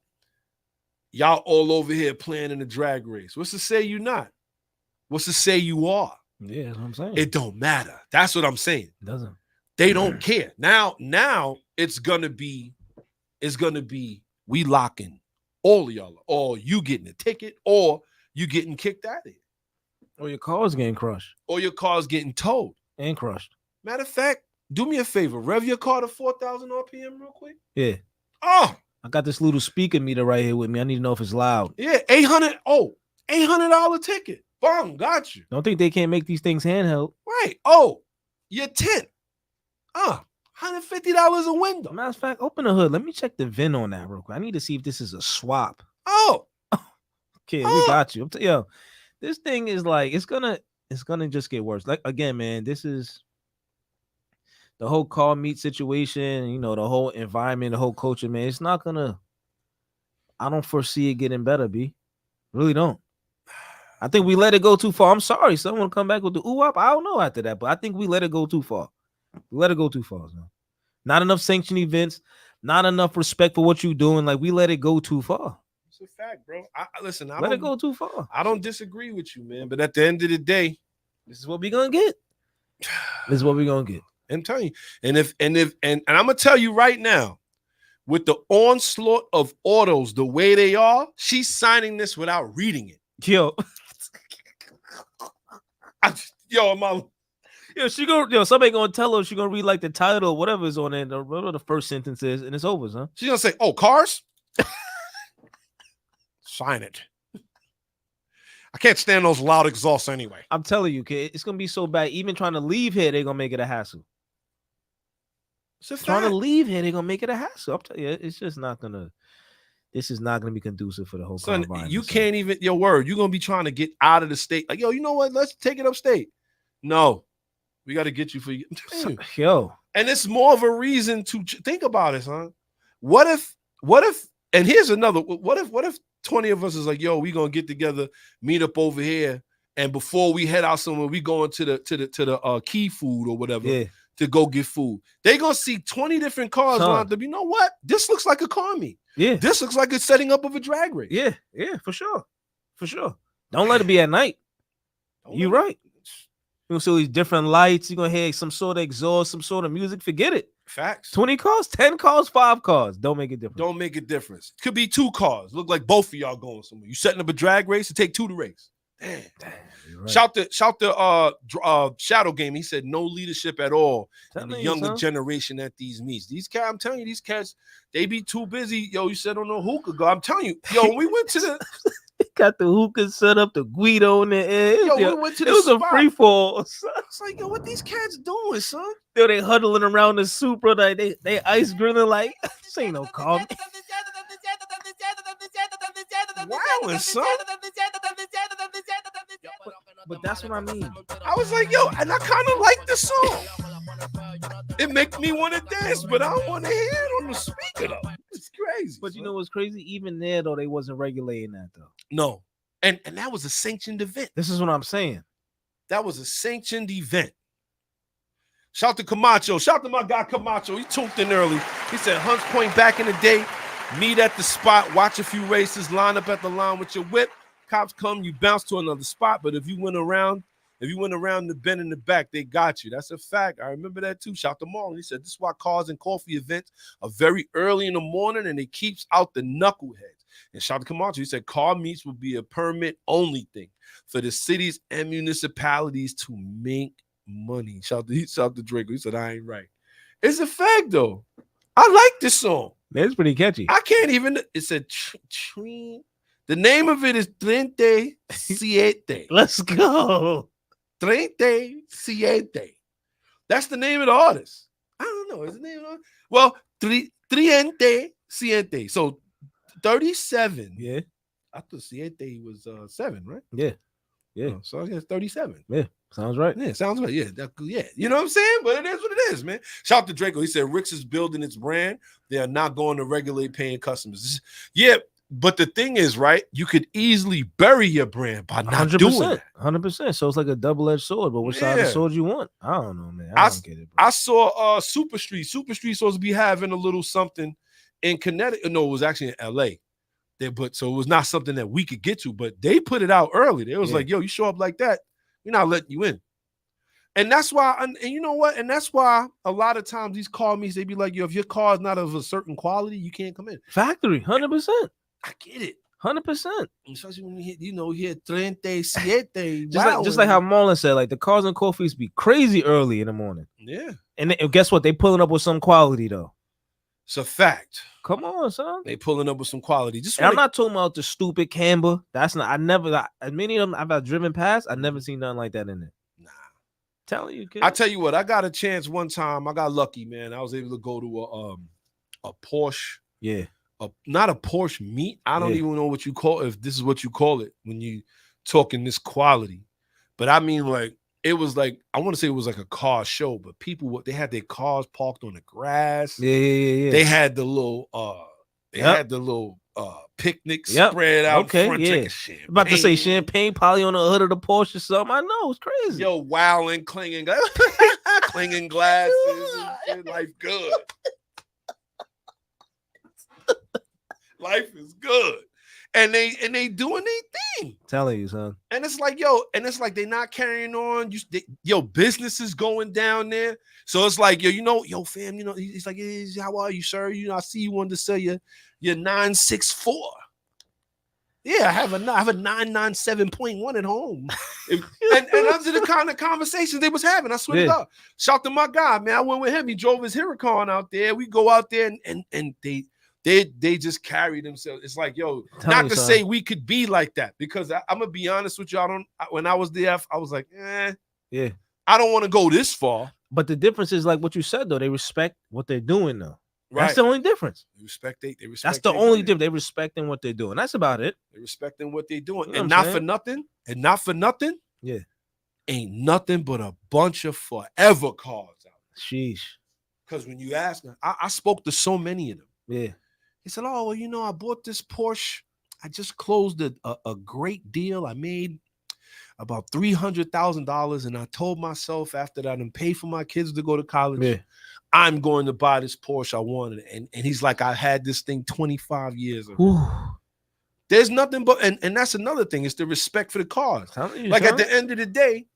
Y'all all over here playing in a drag race. What's to say you not? What's to say you are? Yeah, that's what I'm saying. It don't matter. That's what I'm saying. It doesn't. They don't care. Now it's gonna be we locking all of y'all, or you getting a ticket, or you getting kicked out of here. Or your car's getting crushed. Or your car's getting towed. And crushed. Matter of fact, do me a favor. Rev your car to 4,000 RPM real quick. Yeah. Oh. I got this little speaker meter right here with me. I need to know if it's loud. Yeah, $800 ticket. Boom, got you. Don't think they can't make these things handheld. Right. Oh, your tint. $150 a window. Matter of fact, open the hood. Let me check the VIN on that real quick. I need to see if this is a swap. Oh. Okay, we got you. Yo, this thing is like it's gonna just get worse. Like again, man, this is the whole car meet situation, the whole environment, the whole culture, man. It's not gonna. I don't foresee it getting better, B. Really don't. I think we let it go too far. I'm sorry, someone come back with the ooh-wop. I don't know after that, but I think we let it go too far. We let it go too far, man. Not enough sanctioned events, not enough respect for what you're doing. Like we let it go too far. It's a fact, bro. Listen, I let it go too far. I don't disagree with you, man. But at the end of the day, this is what we're gonna get. This is what we're gonna get. I'm telling you. And I'm gonna tell you right now, with the onslaught of autos the way they are, she's signing this without reading it. Yo. Somebody gonna tell her she gonna read like the title or whatever is on it, or whatever the first sentence is, and it's over, huh? She's gonna say, "Oh, cars." Sign it. I can't stand those loud exhausts anyway. I'm telling you, kid, it's gonna be so bad. Even trying to leave here, they're gonna make it a hassle. Trying to leave here, they're gonna make it a hassle. I'm telling you, it's just not gonna. This is not gonna be conducive for the whole environment. You can't even your word. You're gonna be trying to get out of the state. Like, yo, you know what? Let's take it upstate. No, we got to get you for you. Yo. And it's more of a reason to think about it, son. What if? And here's another. What if 20 of us is like, yo, we gonna get together, meet up over here, and before we head out somewhere, we going to the key food or whatever to go get food. They gonna see 20 different cars lined up. You know what? This looks like a car meet. Yeah, this looks like a setting up of a drag race. Yeah, for sure. Don't let it be at night. You're right. You're gonna see all these different lights. You're gonna hear some sort of exhaust, some sort of music. Forget it. Facts. 20 cars, 10 cars, 5 cars. Don't make a difference. Don't make a difference. Could be 2 cars. Look like both of y'all going somewhere. You setting up a drag race to take 2 to race. Damn. Right. Shout the Shadow Game. He said no leadership at all in the younger generation at these meets. These cats, I'm telling you, these cats, they be too busy. Yo, you said on the hookah go. I'm telling you, yo, when we went to the got the hookah set up, the Guido in the air. We went to the spot. A free fall. It's like, yo, what these cats doing, son? Yo, they huddling around the Supra, they ice grilling like this ain't no car. Wow, son. But that's what I mean. I was like, yo, and I kind of like the song. It makes me want to dance, but I don't want to hear it on the speaker though. It's crazy. But you know what's crazy? Even there though, they wasn't regulating that though. No, and that was a sanctioned event. This is what I'm saying. That was a sanctioned event. Shout to Camacho. Shout to my guy Camacho. He tuned in early. He said Hunts Point back in the day. Meet at the spot. Watch a few races. Line up at the line with your whip. Cops come. You bounce to another spot. But if you went around the bend in the back, they got you. That's a fact. I remember that too. Shout to Marlon. He said this is why cars and coffee events are very early in the morning and it keeps out the knuckleheads. And shout to Camacho. He said car meets will be a permit only thing for the cities and municipalities to make money. Shout to Draco. He said, I ain't right. It's a fact, though. I like this song. It's pretty catchy. I can't even. It said, the name of it is 37. Let's go. 37. That's the name of the artist. I don't know. Is the name of the artist? Well, 37. So 37. Yeah. I thought siete was 7, right? Yeah. Yeah. Oh, so I guess 37. Yeah. Sounds right. Yeah, sounds right. Yeah, yeah. You know what I'm saying? But it is what it is, man. Shout out to Draco. He said Rick's is building its brand. They are not going to regulate paying customers. Yeah, but the thing is, right? You could easily bury your brand by not 100%, doing it. 100%. So it's like a double-edged sword. But which side of the sword you want? I don't know, man. I don't get it, bro. I saw Super Street. Super Street supposed to be having a little something in Connecticut. No, it was actually in LA. So it was not something that we could get to, but they put it out early. They was like, yo, you show up like that, we're not letting you in. And that's why, and you know what? And that's why a lot of times these car meets, they be like, yo, if your car is not of a certain quality, you can't come in. Factory, 100%. I get it. 100%. Especially when you hit 37. Just like how Marlon said, like the cars and coffees be crazy early in the morning. Yeah. And guess what? They pulling up with some quality though. It's a fact. Come on, son. They pulling up with some quality. I'm not talking about the stupid Camber. That's not. Many of them I've driven past. I never seen nothing like that in there. Nah. Telling you, kid. I tell you what. I got a chance one time. I got lucky, man. I was able to go to a Porsche. Yeah. Not a Porsche meet. I don't even know what you call it, if this is what you call it when you talking this quality. But I mean, like, it was like, I want to say it was like a car show, but people, they had their cars parked on the grass. Yeah. They had the little picnic spread out in front. Yeah. About to say champagne probably on the hood of the Porsche or something. I know, it's crazy. Yo, wowing, clanging, clanging glasses and shit. Life good. Life is good. And they doing their thing. Telling you, son. And it's like, they're not carrying on. Business is going down there. So it's like, yo, fam, he's like, hey, how are you, sir? I see you wanted to sell your 964. Yeah, I have a 997.1 at home. and under the kind of conversations they was having, I swear to God. Shout to my guy, man. I went with him. He drove his Huracan out there. We go out there and they just carry themselves. It's like, yo, not to say we could be like that, because I'm gonna be honest with you. When I was there, I was like, I don't want to go this far. But the difference is like what you said though. They respect what they're doing though. Right. That's the only difference. They respect. That's the only difference. They respecting what they're doing. That's about it. They respecting what they're doing, You know and what I'm not saying? for nothing. Yeah. Ain't nothing but a bunch of forever cars out. Sheesh. Because when you ask them, I spoke to so many of them. Yeah. He said, oh, well, I bought this Porsche. I just closed a great deal. I made about $300,000. And I told myself after that and paid for my kids to go to college, I'm going to buy this Porsche I wanted. And he's like, I had this thing 25 years ago. There's nothing but, and that's another thing. It's the respect for the cars. Like at the end of the day,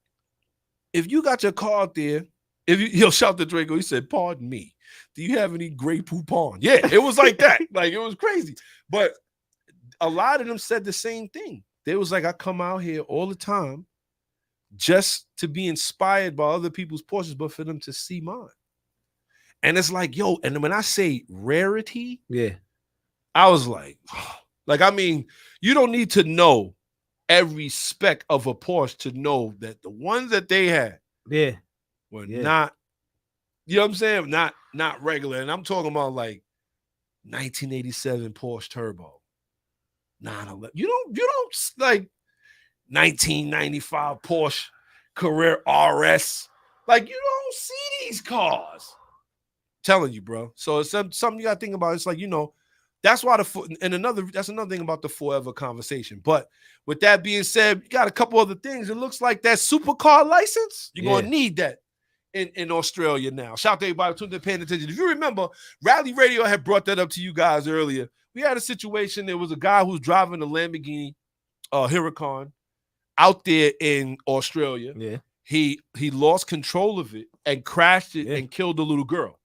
if you got your car out there, he'll shout to Draco, he said, pardon me, do you have any Grey Poupon? Yeah, it was like that. Like, it was crazy. But a lot of them said the same thing. They was like, I come out here all the time just to be inspired by other people's Porsches, but for them to see mine. And it's like, yo, and when I say rarity, I was like, I mean, you don't need to know every spec of a Porsche to know that the ones that they had were not, you know what I'm saying? Not regular. And I'm talking about like 1987 Porsche Turbo. 911. You don't like 1995 Porsche Carrera RS. Like, you don't see these cars. Telling you, bro. So it's something you gotta think about. It's like, that's why that's another thing about the forever conversation. But with that being said, you got a couple other things. It looks like that supercar license, you're gonna need that in Australia now. Shout out to everybody who's paying attention. If you remember, Rally Radio had brought that up to you guys earlier. We had a situation. There was a guy who was driving a Lamborghini Huracan out there in Australia. Yeah. He lost control of it and crashed it and killed the little girl.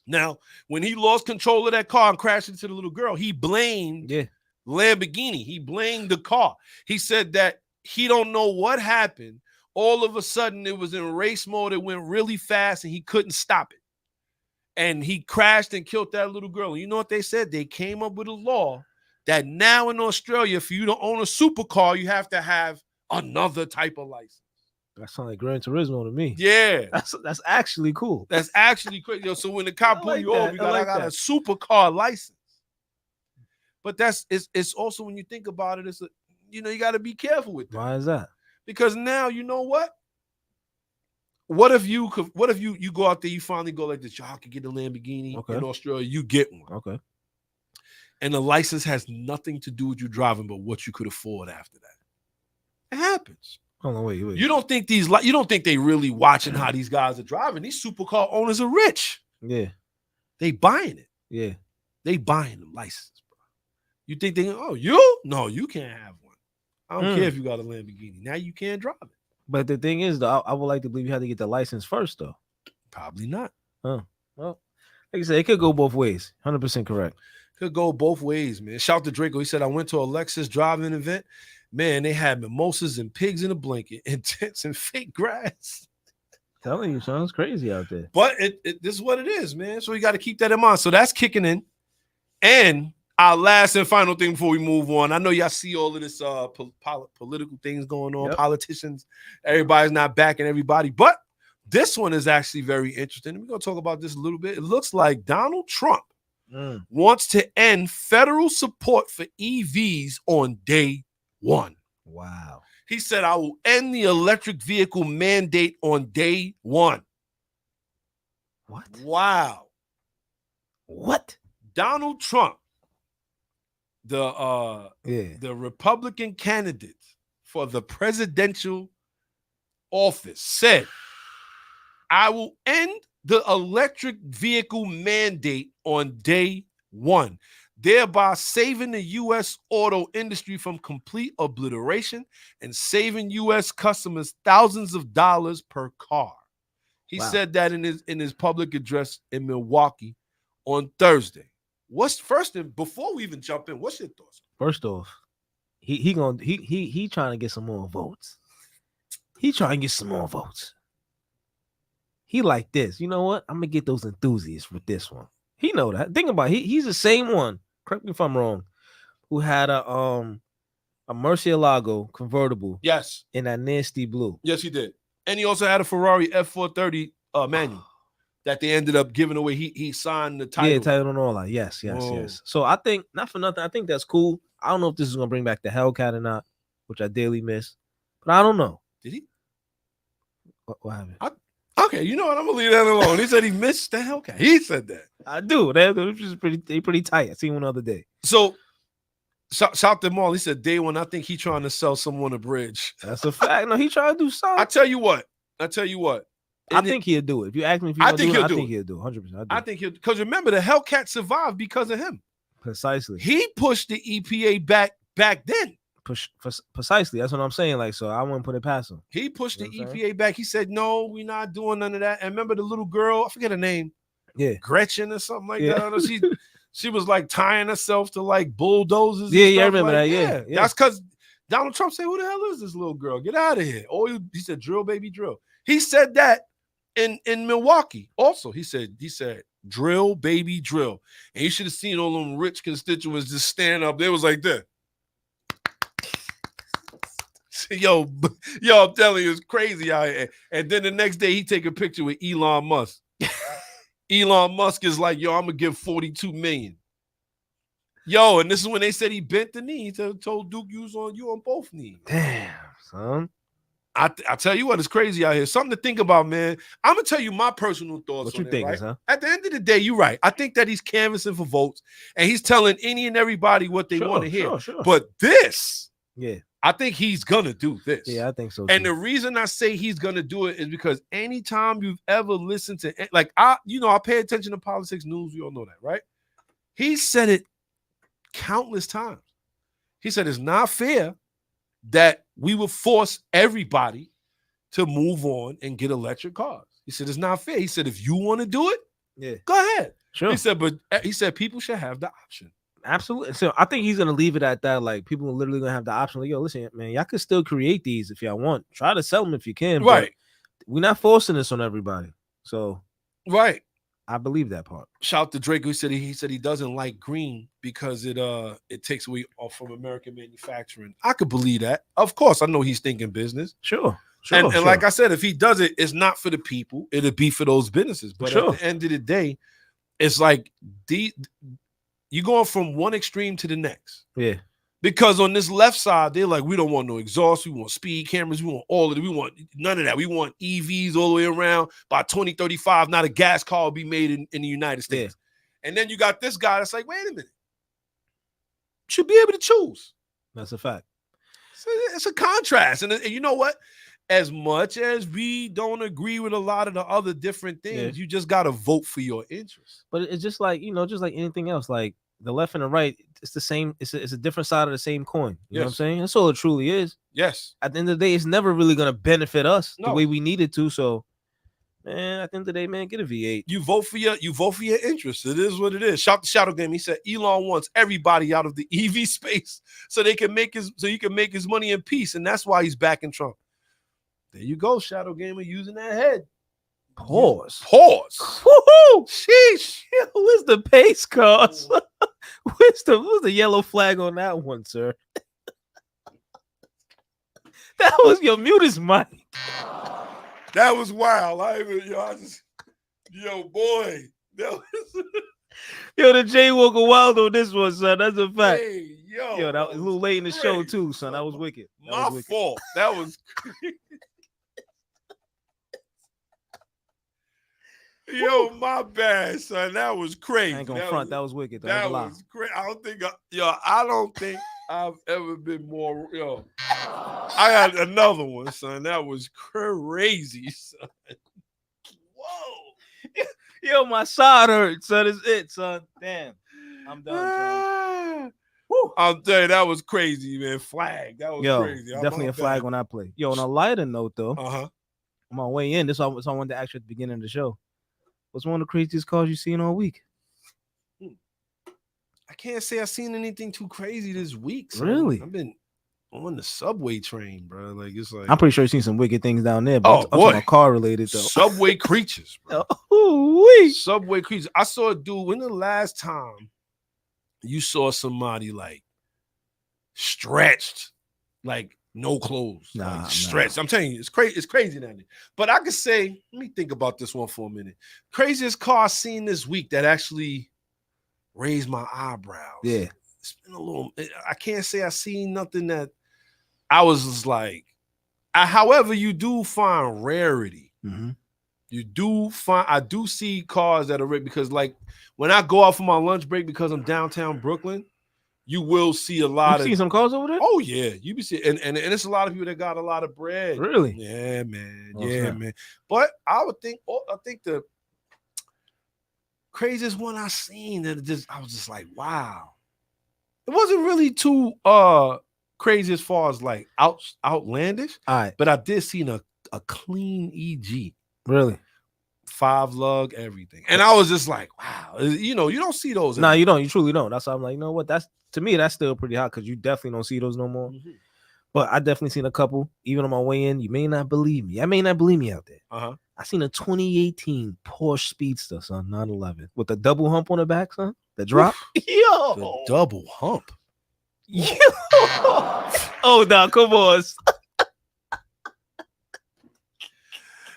Now, when he lost control of that car and crashed into the little girl, he blamed Lamborghini. He blamed the car. He said that he don't know what happened. All of a sudden, it was in race mode. It went really fast, and he couldn't stop it. And he crashed and killed that little girl. And you know what they said? They came up with a law that now in Australia, for you to own a supercar, you have to have another type of license. That sounds like Gran Turismo to me. Yeah. That's actually cool. That's actually crazy. Yo, so when the cop pull you over, I got a supercar license. But it's also, when you think about it, you got to be careful with that. Why is that? Because now, you know what? What if you go out there, you finally go like this, y'all can get a Lamborghini in Australia, you get one. Okay. And the license has nothing to do with you driving, but what you could afford after that. It happens. Hold on, wait. You don't think they really watching how these guys are driving? These supercar owners are rich. Yeah. They buying it. Yeah. They buying the license, bro. You think no, you can't have one. I don't care if you got a Lamborghini. Now you can't drive it. But the thing is, though, I would like to believe you had to get the license first, though. Probably not. Well, like I said, it could go both ways. 100% correct. Could go both ways, man. Shout to Draco. He said, I went to a Lexus driving event. Man, they had mimosas and pigs in a blanket and tents and fake grass. Telling you, Shawn, it's crazy out there. But this is what it is, man. So you got to keep that in mind. So that's kicking in. And our last and final thing before we move on. I know y'all see all of this political things going on, politicians. Everybody's not backing everybody. But this one is actually very interesting. We're going to talk about this a little bit. It looks like Donald Trump wants to end federal support for EVs on day one. Wow. He said, I will end the electric vehicle mandate on day one. What? Wow. What? Donald Trump, the Republican candidate for the presidential office, said, I will end the electric vehicle mandate on day one, thereby saving the U.S. auto industry from complete obliteration and saving U.S. customers thousands of dollars per car. He said that in his public address in Milwaukee on Thursday. Before we even jump in, what's your thoughts? First off, he trying to get some more votes. He trying to get some more votes. He like this. You know what? I'm gonna get those enthusiasts with this one. He know that. Think about it. He's the same one. Correct me if I'm wrong. Who had a Murcielago convertible? Yes. In that nasty blue. Yes, he did. And he also had a Ferrari F430 manual that they ended up giving away. He signed the title. Yeah, title and all that. Yes. So I think, not for nothing, I think that's cool. I don't know if this is gonna bring back the Hellcat or not, which I daily miss. But I don't know. Did he? What happened? Okay, you know what? I'm gonna leave that alone. He said he missed the Hellcat. He said that. I do. They're just pretty tight. I seen one the other day. So shout to Maul. He said day one. I think he trying to sell someone a bridge. That's a fact. No, he trying to do something. I tell you what. I think he'll do it. If you ask me if I think he'll do it. 100%. I think he'll, because remember, the Hellcat survived because of him. Precisely. He pushed the EPA back then. Precisely. That's what I'm saying. Like, so I wouldn't put it past him. He pushed the EPA back. He said, no, we're not doing none of that. And remember the little girl, I forget her name. Yeah. Gretchen or something like that. She was like tying herself to like bulldozers. Yeah, I remember that. Yeah. That's because Donald Trump said, who the hell is this little girl? Get out of here. Oh, he said, drill, baby, drill. He said that in Milwaukee. Also, he said, drill, baby, drill. And you should have seen all them rich constituents just stand up. They was like this. Yo, I'm telling you, it's crazy out here. And then the next day, he take a picture with Elon Musk. Elon Musk is like, yo, I'm gonna give 42 million. Yo, and this is when they said he bent the knee. He told Duke you on both knees. Damn, son. I tell you what, it's crazy out here. Something to think about, man. I'm gonna tell you my personal thoughts. What you think, right? huh? At the end of the day, you're right. I think that he's canvassing for votes and he's telling any and everybody what they want to hear. Sure. But this, I think he's gonna do this. Yeah, I think so. And too. the reason I say he's gonna do it is because anytime you've ever listened to, like, I pay attention to politics news. We all know that, right? He said it countless times. He said it's not fair that we will force everybody to move on and get electric cars. He said it's not fair. He said if you want to do it, yeah, go ahead. sure. He said people should have the option. Absolutely. So I think he's gonna leave it at that. Like people are literally gonna have the option. Like, yo, listen, man, y'all can still create these if y'all want. Try to sell them if you can. Right. But we're not forcing this on everybody. So Right. I believe that part. Shout out to Drake, who said he doesn't like green because it takes away from American manufacturing. I could believe that. Of course, I know he's thinking business. Sure. And like I said, if he does it, it's not for the people. It'll be for those businesses. But Sure. at the end of the day, it's like you're going from one extreme to the next. Yeah. Because on this left side, they're like, we don't want no exhaust. We want speed cameras. We want all of it. We want none of that. We want EVs all the way around. By 2035, not a gas car will be made in the United States. Yeah. And then you got this guy that's like, wait a minute. You should be able to choose. That's a fact. It's a contrast. And you know what? As much as we don't agree with a lot of the other different things, you just got to vote for your interests. But it's just like, just like anything else, like the left and the right, it's the same. It's a different side of the same coin. You know what I'm saying? That's all it truly is. Yes. At the end of the day, it's never really going to benefit us the way we need it to. So, man, at the end of the day, man, get a V8. You vote for your interests. It is what it is. Shout to Shadow Game. He said Elon wants everybody out of the EV space so he can make his money in peace. And that's why he's backing Trump. There you go, Shadow Gamer, using that head. Pause. Woohoo! Sheesh. Where's the pace cars? Where's the yellow flag on that one, sir? That was your mute his mic. That was wild. Boy. That was Yo, the Jaywalker wild on this one, son. That's a fact. Hey, yo, that was a little late in the show too, son. That was wicked. My fault. That was Yo, my bad, son. That was crazy. I ain't gonna front. That was wicked. That was crazy. I don't think I've ever been more. I got another one, son. That was crazy, son. Whoa. Yo, my side hurts, son. It's it, son. Damn. I'm done, son. I'll tell you, that was crazy, man. Flag. That was crazy. Definitely a flag when I play. Yo, on a lighter note, though, on my way in, this is what I wanted to ask you at the beginning of the show. What's one of the craziest cars you've seen all week? I can't say I've seen anything too crazy this week. Son. Really? I've been on the subway train, bro. Like it's like I'm pretty sure you've seen some wicked things down there, but I'm talking car related though. Subway creatures, bro. Ooh-wee. Subway creatures. I saw a dude. When the last time you saw somebody like stretched, like no clothes, like stretched? I'm telling you, it's crazy. It's crazy down there. But I could say, let me think about this one for a minute. Craziest car I've seen this week that actually raised my eyebrows. Yeah, it's been a little. I can't say I seen nothing that I was just like. However, you do find rarity. Mm-hmm. You do find. I do see cars that are rare because, like, when I go out for my lunch break because I'm downtown Brooklyn. You will see a lot of see some cars over there. Oh yeah, you be seeing, and it's a lot of people that got a lot of bread. Really? Yeah, man. Man. But I would think, I think the craziest one I seen that I was just like, wow. It wasn't really too crazy as far as like outlandish. All right, but I did see a clean EG. Really? 5 lug, everything. And I was just like, wow. You don't see those. No, you don't. You truly don't. That's why I'm like, you know what? To me, that's still pretty hot because you definitely don't see those no more. Mm-hmm. But I definitely seen a couple. Even on my way in, you may not believe me. I may not believe me out there. I seen a 2018 Porsche Speedster, son, 911, with a double hump on the back, son. The drop. Yo. The double hump. Yo. Oh, no, come on.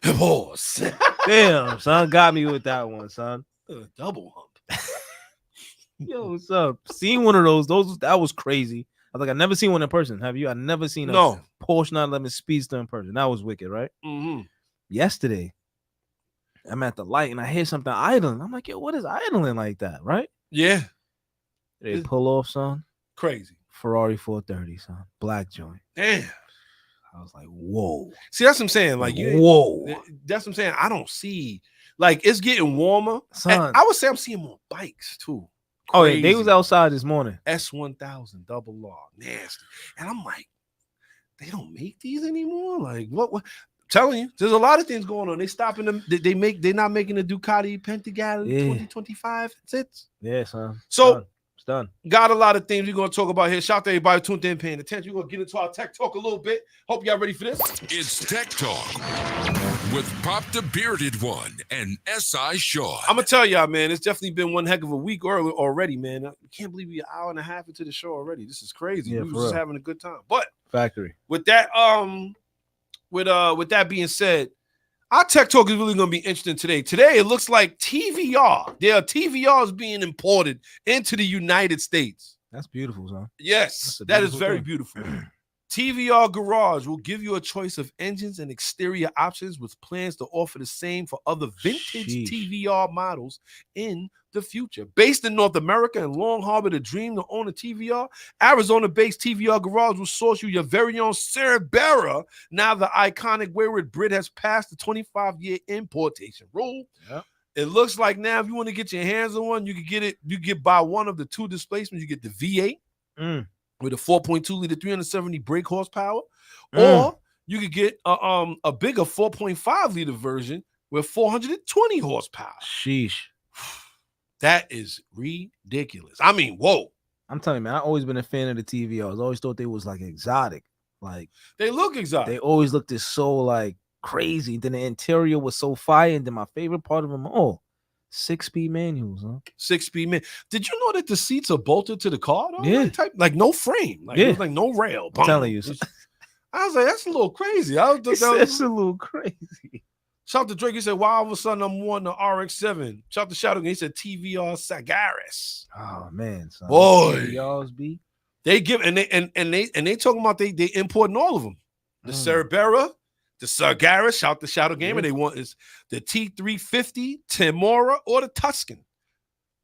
Boss. Damn, son, got me with that one, son. Double hump. Yo, what's up? Seen one of those that was crazy. I was like, I never seen one in person. Have you? I never seen a Porsche 911 Speedster in person. That was wicked, right? Mm-hmm. Yesterday, I'm at the light and I hear something idling. I'm like, yo, what is idling like that, right? Yeah. They pull off, son. Crazy. Ferrari 430, son. Black joint. Damn. I was like, whoa. See, that's what I'm saying. Like, whoa. That's what I'm saying. I don't see, like, it's getting warmer. Son. And I would say I'm seeing more bikes, too. Oh, yeah, they Crazy. was outside this morning. S1000 double R. Nasty. And I'm like, they don't make these anymore? Like, what? I'm telling you, there's a lot of things going on. They stopping them. They're not making the Ducati Panigale 2025. That's it. Yeah, son. So, it's done. Got a lot of things we're going to talk about here. Shout out to everybody who tuned in, paying attention. We're going to get into our tech talk a little bit. Hope y'all ready for this. It's Tech Talk with Pop the Bearded One and S.I Shawn. I'm going to tell y'all, man, it's definitely been one heck of a week already, man. I can't believe we're an hour and a half into the show already. This is crazy. Yeah, we were just having a good time. But factory. With that, with that being said, our tech talk is really going to be interesting today. Today, it looks like TVR. There are TVRs being imported into the United States. That's beautiful, son. Yes, that is very beautiful. TVR Garage will give you a choice of engines and exterior options with plans to offer the same for other vintage TVR models in the future. Based in North America and Long Harbor, the dream to own a TVR, Arizona-based TVR Garage will source you your very own Cerbera. Now the iconic wayward Brit has passed the 25-year importation rule. Yep. It looks like now if you want to get your hands on one, you can get it. You get by one of the two displacements. You get the V8 with a 4.2 liter, 370 brake horsepower, or you could get a bigger 4.5 liter version with 420 horsepower. Sheesh. That is ridiculous. I mean, whoa. I'm telling you, man, I've always been a fan of the TVRs. I always thought they was like exotic. Like they look exotic. They always looked so like crazy. Then the interior was so fire. And then my favorite part of them all, 6-speed manuals, huh? 6-speed man. Did you know that the seats are bolted to the car? Though? Yeah. Like no frame. Like it was like no rail. I'm telling you. I was like, that's a little crazy. That's a little crazy. Shout out to Drake. He said, "Why all of a sudden I'm wanting the RX-7?" Shout out to Shadow. He said, "TVR Sagaris." Oh man, son. Boy, TVRs be. They give and they talking about they importing all of them. The Cerbera, the Sagaris. Shout out to Shadow Gamer. They want is the T350, Timora, or the Tuscan.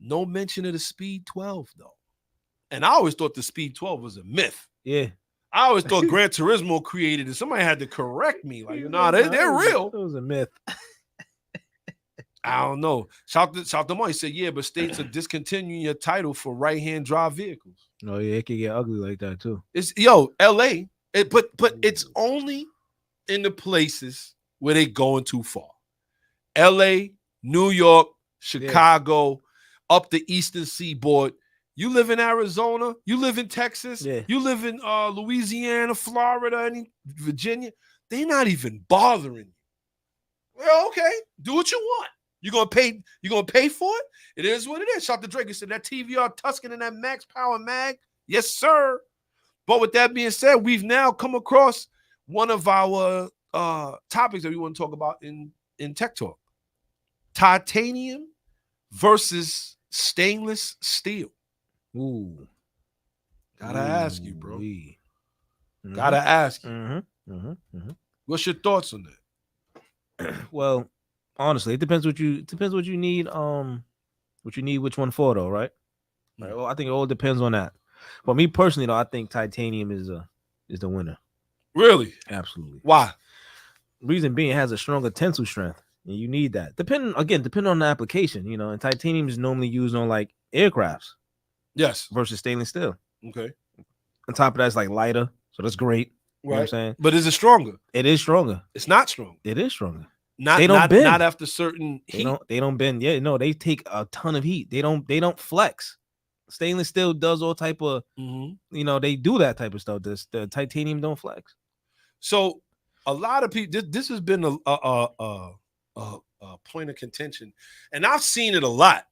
No mention of the Speed 12 though. And I always thought the Speed 12 was a myth. Yeah. I always thought Gran Turismo created it. Somebody had to correct me. Like, they're real. It was a myth. I don't know. Shout to Mo. He said, yeah, but states are discontinuing your title for right-hand drive vehicles. Oh, yeah, it can get ugly like that, too. It's LA. But it's only in the places where they going too far. LA, New York, Chicago, up the Eastern Seaboard. You live in Arizona, you live in Texas, you live in Louisiana, Florida, Virginia. They're not even bothering you. Well, okay, do what you want. You're gonna pay for it? It is what it is. Shout out to Drake. He said that TVR Tuscan and that Max Power Mag. Yes, sir. But with that being said, we've now come across one of our topics that we want to talk about in Tech Talk. Titanium versus stainless steel. Ooh. Gotta ask you, bro. Gotta ask you. What's your thoughts on that? Well, honestly, it depends what you need. Which one for though, right? Right. Well, I think it all depends on that. But me personally, though, I think titanium is the winner. Really? Absolutely. Why? Reason being, it has a stronger tensile strength, and you need that. Depending on the application, and titanium is normally used on like aircrafts. Yes. Versus stainless steel. Okay. On top of that, it's like lighter, so that's great. You know what I'm saying? But is it stronger? It is stronger. It's not strong. It is stronger. They don't bend. Not after certain heat. They don't bend. Yeah, no, they take a ton of heat. They don't flex. Stainless steel does all type of, they do that type of stuff. The titanium don't flex. So a lot of people, this has been a point of contention, and I've seen it a lot.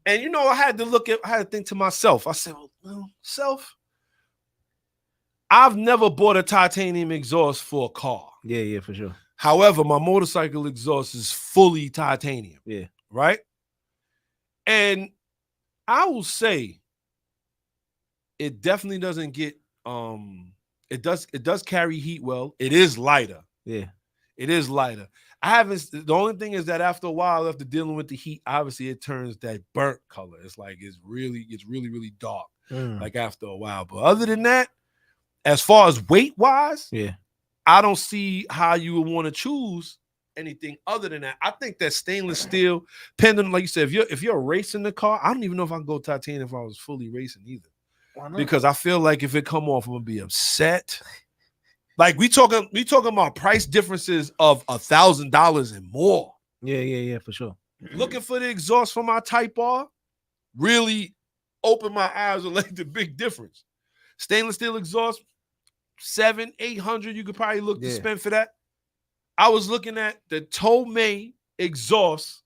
And I had to think to myself. I said, well, I've never bought a titanium exhaust for a car. Yeah, for sure. However, my motorcycle exhaust is fully titanium. Yeah. Right? And I will say it definitely doesn't get it does carry heat well. It is lighter. Yeah. It is lighter. The only thing is that after a while, after dealing with the heat, obviously it turns that burnt color. It's really, really dark. like after a while. But other than that, as far as weight wise, Yeah. I don't see how you would want to choose anything other than that. I think that stainless steel, depending on, like you said, if you're racing the car, I don't even know if I can go titanium if I was fully racing either. Why not? Because I feel like if it come off, I'm gonna be upset. Like we talking about price differences of $1,000 and more. Yeah, for sure. Looking for the exhaust for my Type R really opened my eyes and like the big difference. Stainless steel exhaust, $700-800. You could probably look to spend for that. I was looking at the Tomei exhaust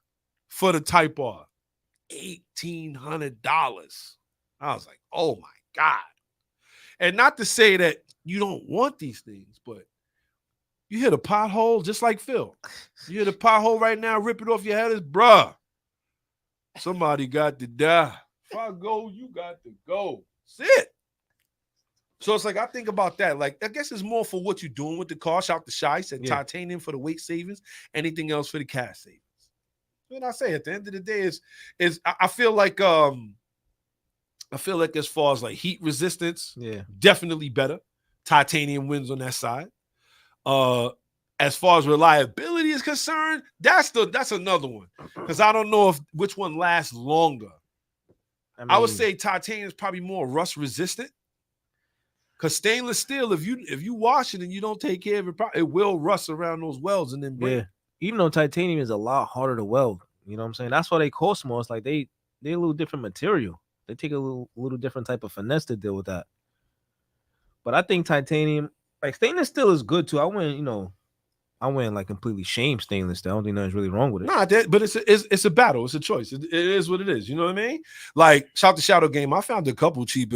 for the Type R, $1,800. I was like, oh my God. And not to say that you don't want these things, but you hit a pothole just like Phil. You hit a pothole right now, rip it off your head. It's bruh. Somebody got to die. If I go, you got to go. Sit. So it's like I think about that. Like, I guess it's more for what you're doing with the car. Shout to Shy, said titanium for the weight savings, anything else for the cash savings. What I say at the end of the day is I feel like as far as like heat resistance, definitely better. Titanium wins on that side. As far as reliability is concerned, that's another one. Because I don't know which one lasts longer. I would say titanium is probably more rust resistant. Because stainless steel, if you wash it and you don't take care of it, it will rust around those welds and then break. Yeah. Even though titanium is a lot harder to weld, you know what I'm saying? That's why they cost more. It's like they're a little different material. They take a little different type of finesse to deal with that. But I think titanium, like stainless steel, is good too. I went like completely shame stainless steel. I don't think nothing's really wrong with it. Nah, but it's a battle. It's a choice. It is what it is. You know what I mean? Like shout to Shadow Game. I found a couple cheap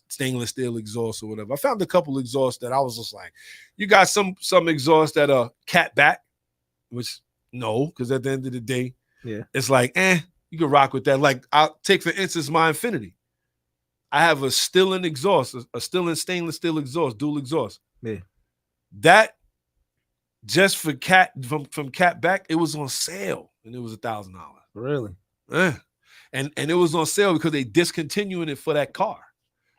stainless steel exhausts or whatever. I found a couple exhausts that I was just like, you got some exhausts that are cat back, which no, because at the end of the day, it's like you can rock with that. Like I'll take for instance my Infinity. I have a Stillen exhaust, a Stillen stainless steel exhaust, dual exhaust. Yeah, that. Just for from cat back, it was on sale and it was $1,000. Really? And it was on sale because they discontinuing it for that car.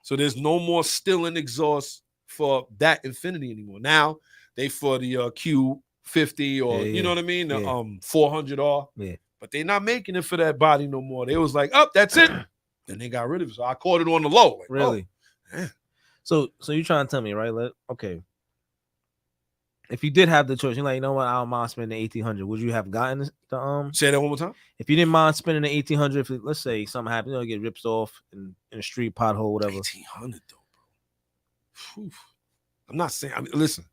So there's no more Stillen exhaust for that Infinity anymore. Now they for the Q50 or you know what I mean, the 400R. Yeah. But they're not making it for that body no more. They was like, that's it, and they got rid of it. So I caught it on the low. Like, really? So you trying to tell me, right? Okay. If you did have the choice, you're like, you know what, I don't mind spending $1,800. Would you have gotten the Say that one more time? If you didn't mind spending the $1,800, if let's say something happened, get ripped off in a street pothole, whatever. $1,800 though, bro. I'm not saying. Listen,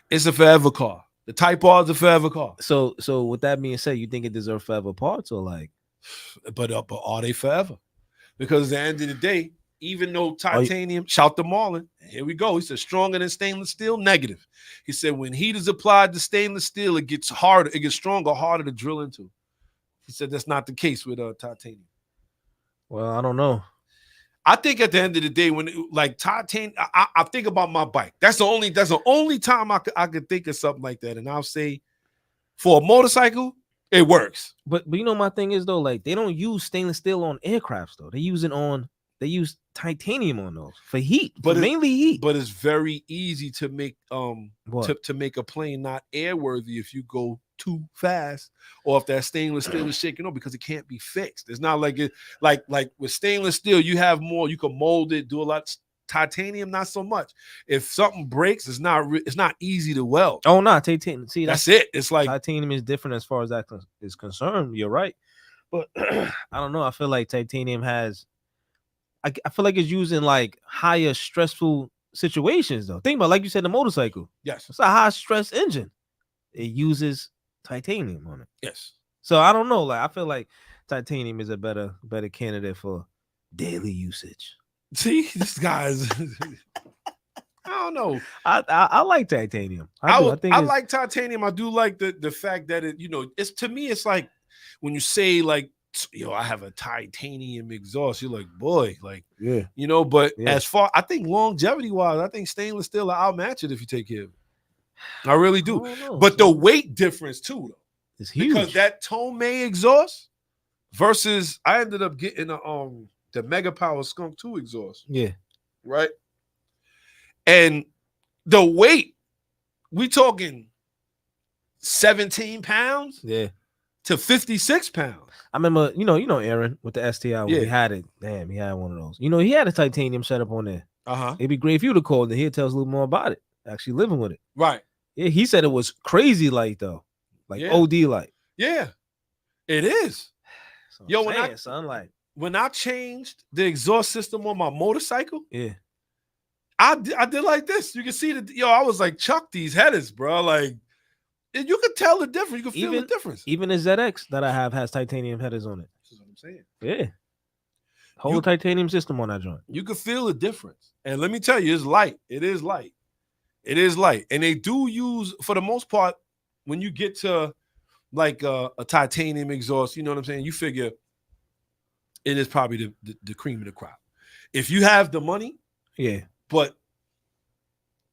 it's a forever car. The Type R is a forever car. So with that being said, you think it deserves forever parts or like? But are they forever? Because at the end of the day, even though titanium, shout to Marlon, here we go. He said stronger than stainless steel, negative. He said when heat is applied to stainless steel, it gets harder, it gets stronger, harder to drill into. He said that's not the case with titanium. Well, I don't know. I think at the end of the day, when titanium, I think about my bike. That's the only time I could think of something like that. And I'll say for a motorcycle, it works. But you know, my thing is though, like they don't use stainless steel on aircrafts though. They use titanium on those for heat, but mainly heat. But it's very easy to make to make a plane not airworthy if you go too fast or if that stainless steel is shaking up because it can't be fixed. It's not like it like with stainless steel, you have more, you can mold it, do a lot. Titanium, not so much. If something breaks, it's not easy to weld. Oh no, titanium. See, that's it. It's like titanium is different as far as that is concerned. You're right, but I don't know. I feel like titanium has. I feel like it's used in like higher stressful situations though. Think about, like you said, the motorcycle. Yes, it's a high stress engine. It uses titanium on it. Yes. So I don't know. Like I feel like titanium is a better candidate for daily usage. See, this guy's. I don't know. I like titanium. I like titanium. I do like the fact that it, it's to me, it's like when you say like, I have a titanium exhaust. You're like, boy, like, but as far, I think longevity wise, I think stainless steel will outmatch it if you take care of it. I really do. But the weight difference too, though, is huge. Because that Tomei exhaust versus I ended up getting the Mega Power Skunk 2 exhaust, Yeah. right? And the weight, we talking 17 pounds Yeah. to 56 pounds. I remember, Aaron with the STI when he Yeah. had it. Damn, he had one of those. He had a titanium setup on there. Uh-huh. It'd be great if you would have called and he'd tell us a little more about it. Actually living with it. Right. Yeah, he said it was crazy light though. Like Yeah. OD light. Yeah. It is. So Yo, when I changed the exhaust system on my motorcycle, yeah. I did like this. You can see I was like, chuck these headers, bro. Like, and you could tell the difference. You can feel the difference. Even the ZX that I have has titanium headers on it. That's what I'm saying. Yeah. Whole titanium system on that joint. You can feel the difference. And let me tell you, it's light. It is light. It is light. And they do use, for the most part, when you get to like a titanium exhaust, you know what I'm saying? You figure it is probably the cream of the crop. If you have the money, yeah. But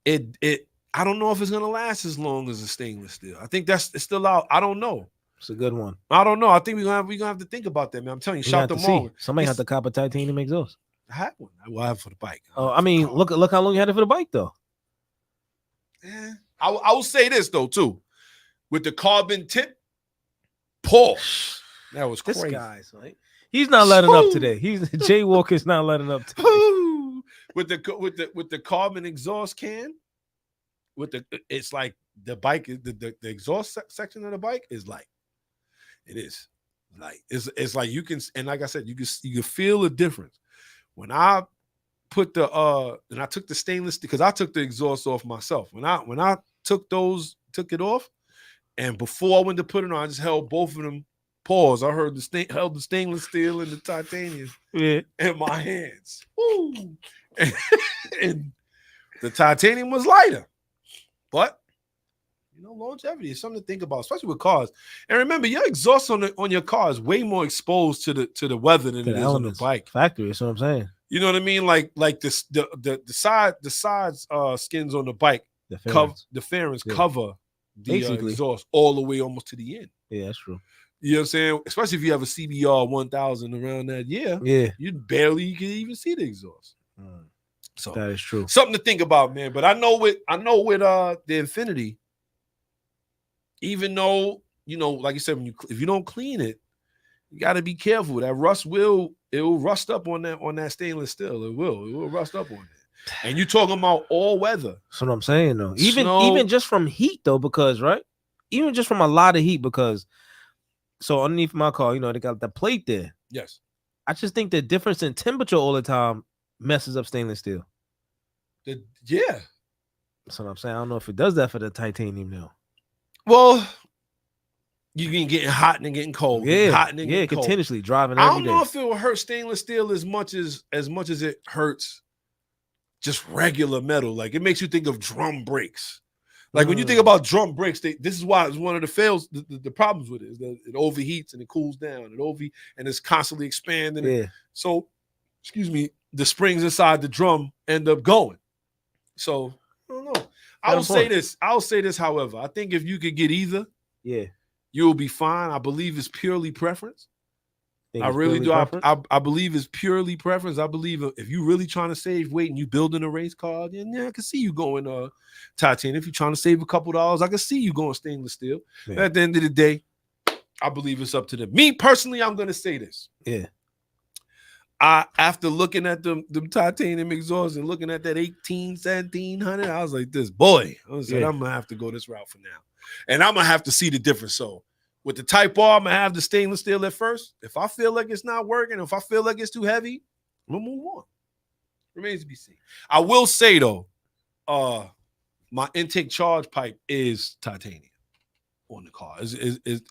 it I don't know if it's gonna last as long as the stainless steel. I think it's still out. I don't know. It's a good one. I don't know. I think we're gonna have to think about that, man. I'm telling you, shout to Marvin. Somebody had to cop a titanium exhaust. I had one. I have for the bike. Oh, I mean, look how long you had it for the bike though. Yeah. I will say this though too, with the carbon tip, Paul. That was crazy. This guy's like, he's not letting up today. Jaywalker's not letting up today. With the carbon exhaust can, it's like the bike, the exhaust section of the bike is light. It is light. It's like you can, and like I said, you can feel the difference. When I put and I took the stainless, because I took the exhaust off myself. When I took it off, and before I went to put it on, I just held both of them. Pause. I heard held the stainless steel and the titanium in my hands. Woo. And the titanium was lighter, but longevity is something to think about, especially with cars. And remember, your exhaust on your car is way more exposed to the weather than it is on the bike. Factory, that's what I'm saying. You know what I mean? Like this, the sides skins on the bike, the fairings cover the exhaust all the way almost to the end. Yeah, that's true. You know what I'm saying? Especially if you have a CBR 1000 around that year. Yeah, you can even see the exhaust. So that is true. Something to think about, man. But I know with the Infinity, even though like you said, if you don't clean it, you got to be careful. That rust will rust up on that stainless steel. It will rust up on it. And you talking about all weather. That's what I'm saying though. Even just from heat though, because even just from a lot of heat, because so underneath my car, they got the plate there. Yes. I just think the difference in temperature all the time messes up stainless steel. Yeah. That's what I'm saying. I don't know if it does that for the titanium now. Well, you can getting hot and getting cold. Yeah, hot and getting cold. Continuously driving. I don't know if it will hurt stainless steel as much as it hurts just regular metal. Like it makes you think of drum brakes. Like when you think about drum brakes, this is why it's one of the problems with it is that it overheats and it cools down. And it's constantly expanding. Yeah. So, excuse me, the springs inside the drum end up going. So I don't know. I'll say this, however. I think if you could get either, you'll be fine. I believe it's purely preference. I really do. I believe it's purely preference. I believe if you're really trying to save weight and you building a race car, then I can see you going titanium. If you're trying to save a couple dollars, I can see you going stainless steel. Yeah. At the end of the day, I believe it's up to them. Me personally, I'm going to say this. Yeah. After looking at them titanium exhausts and looking at that 1700, I was like, I'm going to have to go this route for now. And I'm going to have to see the difference. So with the Type R, I'm going to have the stainless steel at first. If I feel like it's not working, if I feel like it's too heavy, we'll move on. Remains to be seen. I will say, though, my intake charge pipe is titanium on the car.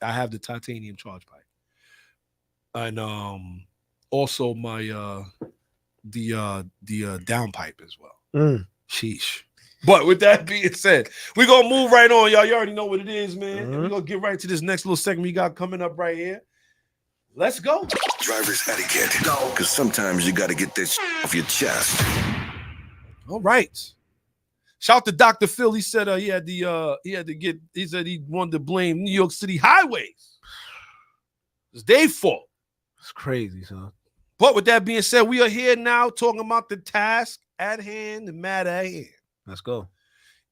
I have the titanium charge pipe. And also my the down pipe as well. Sheesh. But with that being said, we're going to move right on, y'all. You already know what it is, man. And we're going to get right to this next little segment we got coming up right here. Let's go. Driver's etiquette. Because sometimes you got to get this off your chest. All right. Shout to Dr. Phil. He said he said he wanted to blame New York City highways. It's their fault. It's crazy, son. But with that being said, we are here now talking about the task at hand, the matter at hand. Let's go.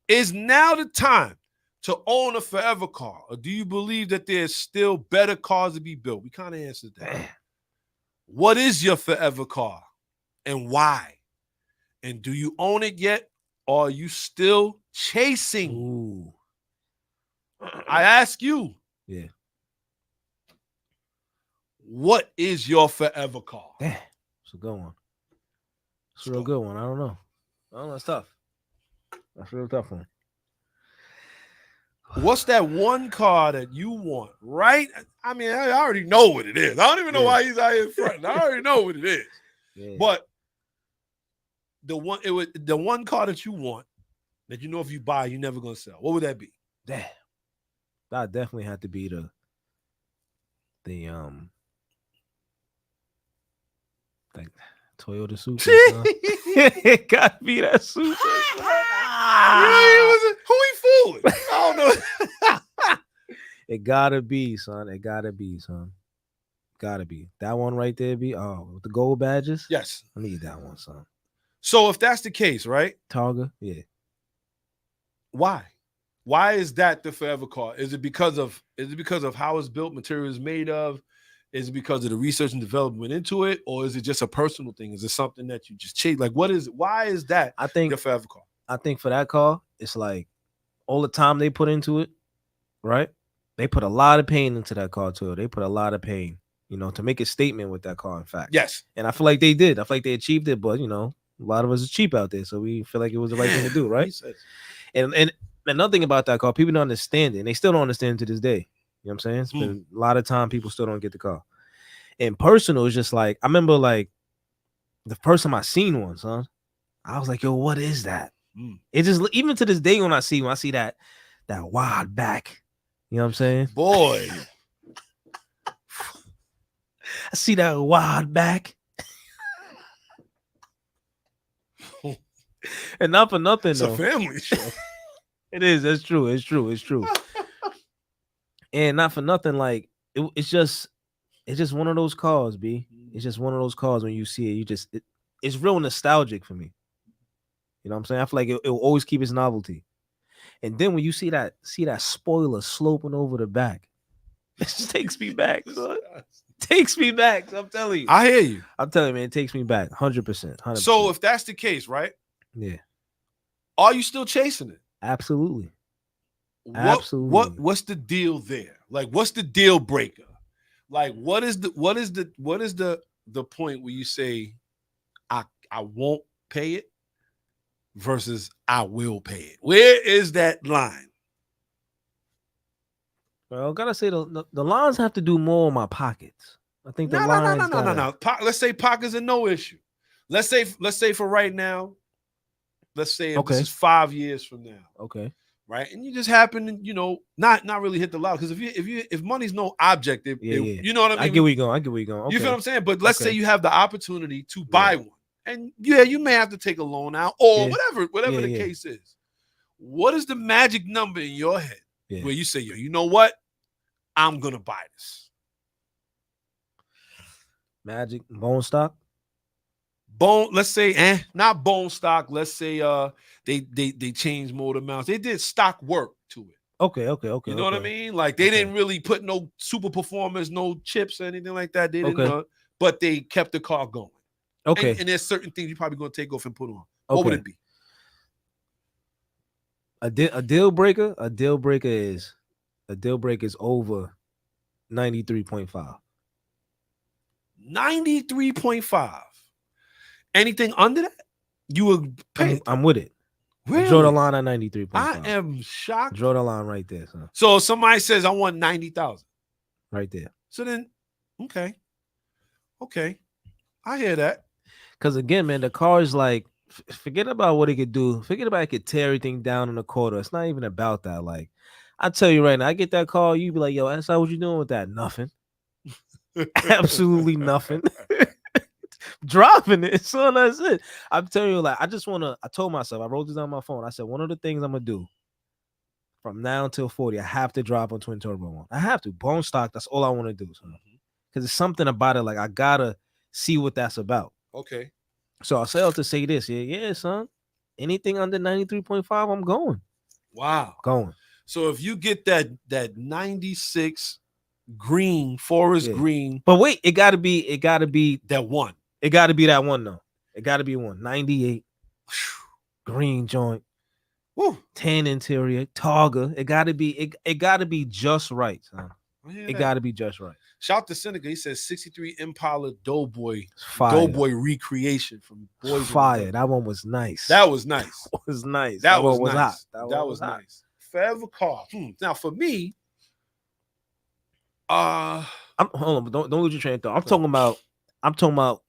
Is now the time to own a forever car, or do you believe that there's still better cars to be built? We kind of answered that. What is your forever car and why? And do you own it yet, or are you still chasing? Ooh. I ask you. Yeah. What is your forever car? Damn. It's a good one. It's a real good one. I don't know. It's tough. That's a real tough one. What's that one car that you want, right? I mean, I already know what it is. I don't even know why he's out here in front. I already know what it is. Yeah. But the one car that you want, that you know if you buy, you're never gonna sell. What would that be? Damn. That definitely had to be the like Toyota Supra. It gotta be that Supra. Who he fooling? I don't know. It gotta be, son. It gotta be, son. Gotta be. That one right there be with the gold badges. Yes. I need that one, son. So if that's the case, right? Targa, yeah. Why? Why is that the forever car? Is it because of how it's built, material is made of? Is it because of the research and development into it, or is it just a personal thing? Is it something that you just chase? Like, why is that I think your forever car? I think for that car, it's like all the time they put into it, right? They put a lot of pain into that car too. They put a lot of pain, to make a statement with that car, in fact. Yes. And I feel like they did. I feel like they achieved it, but a lot of us are cheap out there, so we feel like it was the right thing to do, right? And another thing about that car, people don't understand it, and they still don't understand it to this day. You know what I'm saying? It's been a lot of time people still don't get the car. And personal is just like, I remember like the first time I seen one, son, I was like, yo, what is that? It just, even to this day when I see that wide back, you know what I'm saying? Boy. I see that wide back. And not for nothing, though. It's a family show. It is. That's true. It's true. And not for nothing, like it's just one of those cars, B. It's just one of those cars when you see it, it's real nostalgic for me. You know what I'm saying? I feel like it will always keep its novelty. And then when you see that spoiler sloping over the back, it just takes me back, son. Takes me back. I'm telling you. I hear you. I'm telling you, man, it takes me back 100%. So if that's the case, right? Yeah. Are you still chasing it? Absolutely. Absolutely. What's the deal there? Like, what's the deal breaker? Like, what is the point where you say I won't pay it versus I will pay it? Where is that line? Well, I gotta say the lines have to do more in my pockets. I think the lines. No. Let's say pockets are no issue. Let's say for right now. Let's say if this is 5 years from now. Okay. Right, and you just happen to, not really hit the lotto, because if money's no object, you know what I mean. I get where you're going. Okay. You feel what I'm saying? But let's say you have the opportunity to buy one, and you may have to take a loan out or whatever the case is. What is the magic number in your head where you say, yo, you know what, I'm gonna buy this? Magic bone stock. Let's say not bone stock. Let's say they changed motor mounts. They did stock work to it. Okay. You know what I mean? Like they didn't really put no super performance, no chips or anything like that. They didn't, but they kept the car going. Okay. And there's certain things you're probably gonna take off and put on. What would it be? A deal breaker. A deal breaker is over 93.5. 93.5. Anything under that, you would pay. I'm with it. Really? Draw the line at 93.5. I am shocked. Draw the line right there, son. So if somebody says I want 90,000. Right there. So then, okay. I hear that. Because again, man, the car is like, forget about what it could do. Forget about it could tear everything down in a quarter. It's not even about that. Like, I tell you right now, I get that car, you be like, yo, S.I, what you doing with that? Nothing. Absolutely nothing. Dropping it. So that's it. I'm telling you, like, I told myself, I wrote this on my phone. I said, one of the things I'm gonna do from now until 40, I have to drop on twin turbo one. I have to. Bone stock, that's all I want to do. So because it's something about it, like I gotta see what that's about. Okay. So I'll say to say this, yeah, son. Anything under 93.5, I'm going. Wow. Going. So if you get that 96 green, forest Yeah. green, But wait, it gotta be that one. It gotta be that one though. It gotta be one. 98 green joint. Woo. 10 interior, Targa. It gotta be just right, son. It gotta be just right. Shout to Seneca. He says 63 Impala Doughboy. Fire. Doughboy recreation from Boys. Fire. That one was nice. That was nice. That was nice. That was one nice. hot. That was nice. Forever car. Now for me, hold on, but don't lose your train of thought. I'm talking about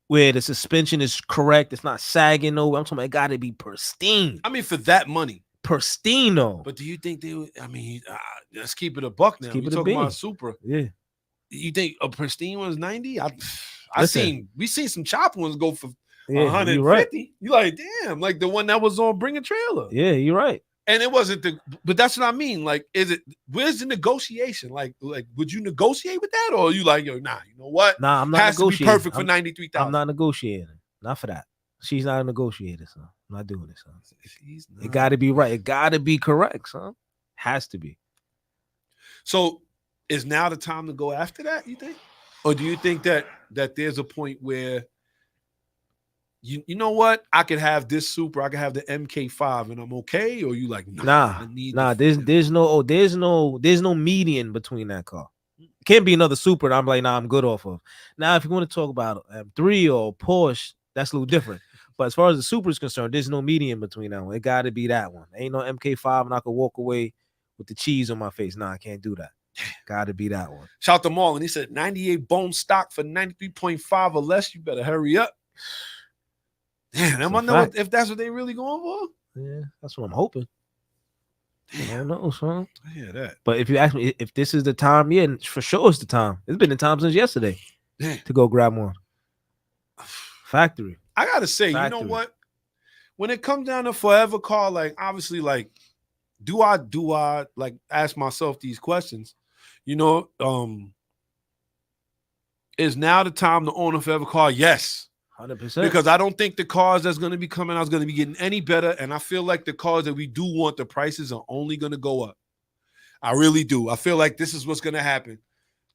where the suspension is correct. It's not sagging over. I'm talking about it gotta be pristine. I mean, for that money. Pristine though. But do you think they would? I mean, let's keep it a buck now. Keep We're it a talking about bean. Supra. Yeah. You think a pristine one's 90? Listen. We seen some chop ones go for Yeah, 150. you're right. You like, damn, like the one that was on Bring a Trailer. Yeah, you're right. And it wasn't but that's what I mean. Like, where's the negotiation? Like, would you negotiate with that? Or are you like, yo, nah, you know what? Nah, I'm not Has negotiating. to be perfect for 93,000. I'm not negotiating. Not for that. She's not a negotiator, son. I'm not doing this, son. It gotta be right. It gotta be correct, son. Has to be. So is now the time to go after that, you think? Or do you think that there's a point where you know what? I could have this Supra, I could have the MK5 and I'm okay? Or you like, Nah, there's no median between that car. It can't be another Supra and I'm like, nah, I'm good off of. Now, if you want to talk about M3 or Porsche, that's a little different. But as far as the Supra is concerned, there's no median between that one. It got to be that one. Ain't no MK5 and I could walk away with the cheese on my face. Nah, I can't do that. Got to be that one. Shout to Maul, and he said 98 bone stock for 93.5 or less. You better hurry up. Damn, I know if that's what they really going for. Yeah, that's what I'm hoping. Damn. I don't know, son. I hear that. But if you ask me if this is the time, yeah, for sure it's the time. It's been the time since yesterday to go grab one. Factory. I gotta say, you know what? When it comes down to forever car, like obviously, like, do I like ask myself these questions? You know, is now the time to own a forever car? Yes. 100%. Because I don't think the cars that's going to be coming out is going to be getting any better. And I feel like the cars that we do want, the prices are only going to go up. I really do. I feel like this is what's going to happen.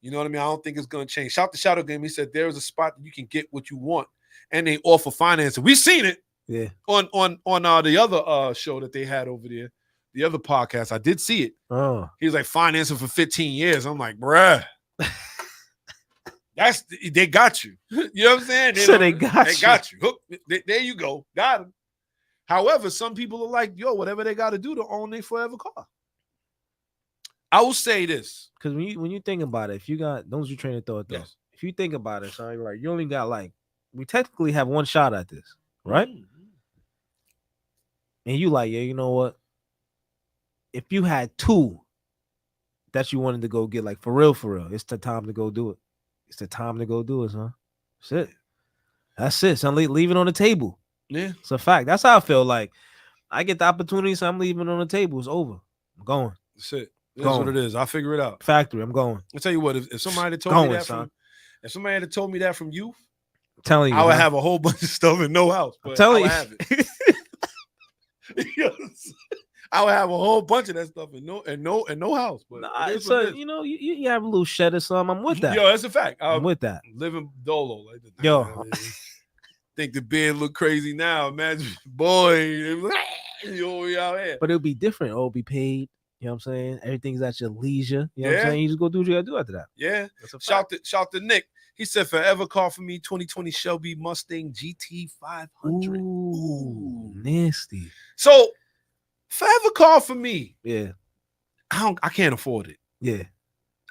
You know what I mean? I don't think it's going to change. Shout to Shadow Game. He said there's a spot that you can get what you want and they offer financing. We've seen it. Yeah. On the other show that they had over there, the other podcast. I did see it. Oh. He was like financing for 15 years. I'm like, bruh. They got you. You know what I'm saying? They got you. There you go. Got him. However, some people are like, yo, whatever they got to do to own their forever car. I will say this. Because when you think about it, if you got, don't you train of thought though. Yes. If you think about it, son, like you only got we technically have one shot at this, right? Mm-hmm. And you like, yeah, you know what? If you had two that you wanted to go get, like for real, it's the time to go do it. It's the time to go do it, son. That's it. That's it, son. Leave it on the table. Yeah. It's a fact. That's how I feel. Like, I get the opportunity, so I'm leaving it on the table. It's over. I'm going. That's it. That's what it is. I'll figure it out. Factory. I'm going. I'll tell you what, if somebody had told me that if somebody had told me that from youth, I'm telling you, I would have a whole bunch of stuff in no house. But I'm telling you. Have it. I would have a whole bunch of that stuff in no house. But so you know, you have a little shed or something. I'm with that. Yo, that's a fact. I'm with that. Living dolo like that. Yo, think the beard look crazy now. Imagine, boy, you out here. But it'll be different. It'll be paid. You know what I'm saying? Everything's at your leisure. You know what I'm saying? You just go do what you gotta do after that. Yeah. Shout to Nick. He said, forever car for me, 2020 Shelby Mustang GT 500. Ooh, nasty. So, forever car for me. Yeah. I can't afford it. Yeah.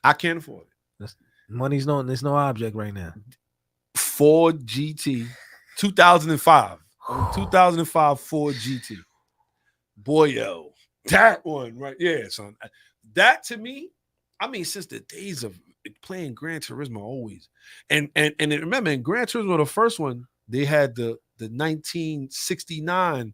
I can't afford it. There's no object right now. Ford GT 2005. 2005 Ford GT. Boy, yo. That one, right? Yeah, son. That to me, I mean, since the days of playing Gran Turismo, always. And remember, in Gran Turismo, the first one, they had the 1969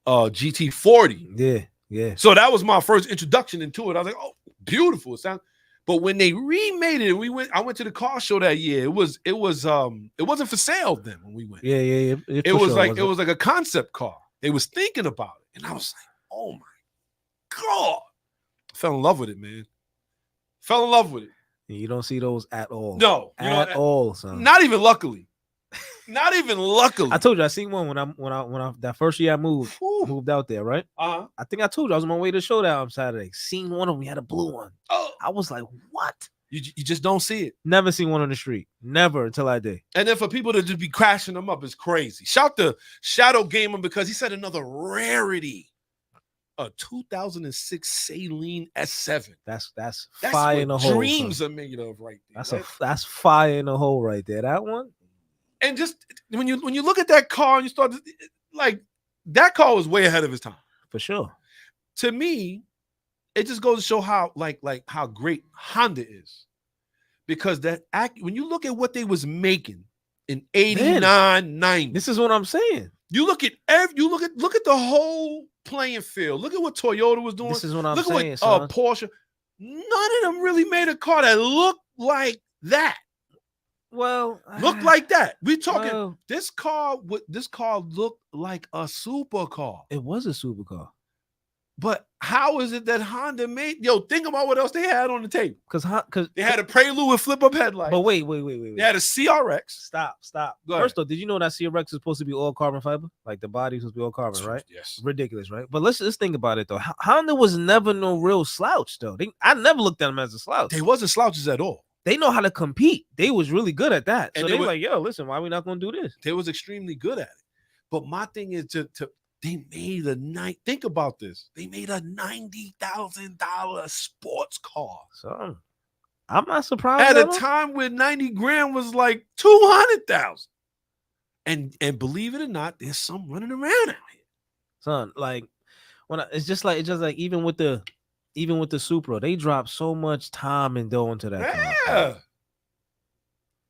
GT40. Yeah. So that was my first introduction into it. I was like, oh, beautiful. It sounds, But when they remade it, I went to the car show that year. It wasn't for sale then when we went. Yeah. It was like a concept car. They was thinking about it. And I was like, oh my God. I fell in love with it, man. Fell in love with it. You don't see those at all. No. At all, son. Not even luckily. Not even luckily. I told you I seen one when I that first year I moved out there, right? Uh-huh. I think I told you I was on my way to the showdown on Saturday. Seen one of them, we had a blue one. Oh. I was like, what? You just don't see it. Never seen one on the street. Never until I did. And then for people to just be crashing them up is crazy. Shout to Shadow Gamer because he said another rarity. A 2006 Saline S7. That's fire in the hole. Dreams are made of right there. That's fire in the hole right there. That one. And just when you look at that car and you start to, like, that car was way ahead of his time. For sure. To me, it just goes to show how how great Honda is. Because when you look at what they was making in 89, 90. This is what I'm saying. You look at the whole playing field. Look at what Toyota was doing. This is what I'm saying. Look at what Porsche. None of them really made a car that looked like that. Well, look like that. We talking this car looked like a supercar. It was a supercar. But how is it that Honda made? Yo, think about what else they had on the table. Because they had a Prelude with flip-up headlights. But wait. They had a CRX. Stop. First off, did you know that CRX is supposed to be all carbon fiber? Like the body is supposed to be all carbon, right? Yes. Ridiculous, right? But let's think about it though. Honda was never no real slouch though. I never looked at them as a slouch. They wasn't slouches at all. They know how to compete. They was really good at that. And so they were like, yo, listen, why are we not going to do this? They was extremely good at it. But my thing is they made think about this. They made a $90,000 sports car. So I'm not surprised. At a time when 90 grand was like 200,000. And believe it or not, there's some running around out here. Son, like it's just like even with the Supra, they dropped so much time and dough into that car. Yeah.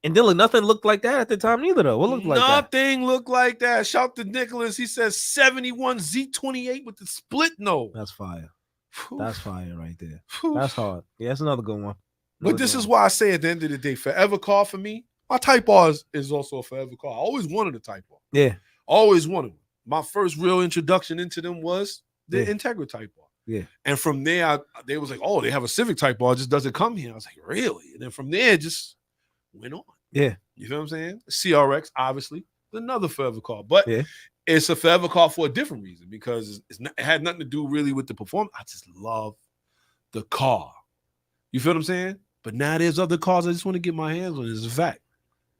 And then nothing looked like that at the time neither, though. What looked like that? Nothing looked like that. Shout to Nicholas. He says 71 Z28 with the split nose. That's fire. Whew. That's fire right there. Whew. That's hard. Yeah, that's another good one. But this is why I say at the end of the day, forever car for me, my Type R is also a forever car. I always wanted a Type R. Yeah. Always wanted one. My first real introduction into them was the Integra Type R. Yeah. And from there, they was like, oh, they have a Civic Type R. It just doesn't come here. I was like, really? And then from there, it just went on. Yeah. You feel what I'm saying? CRX, obviously, another forever car. But it's a forever car for a different reason because it had nothing to do really with the performance. I just love the car. You feel what I'm saying? But now there's other cars I just want to get my hands on. It's a fact.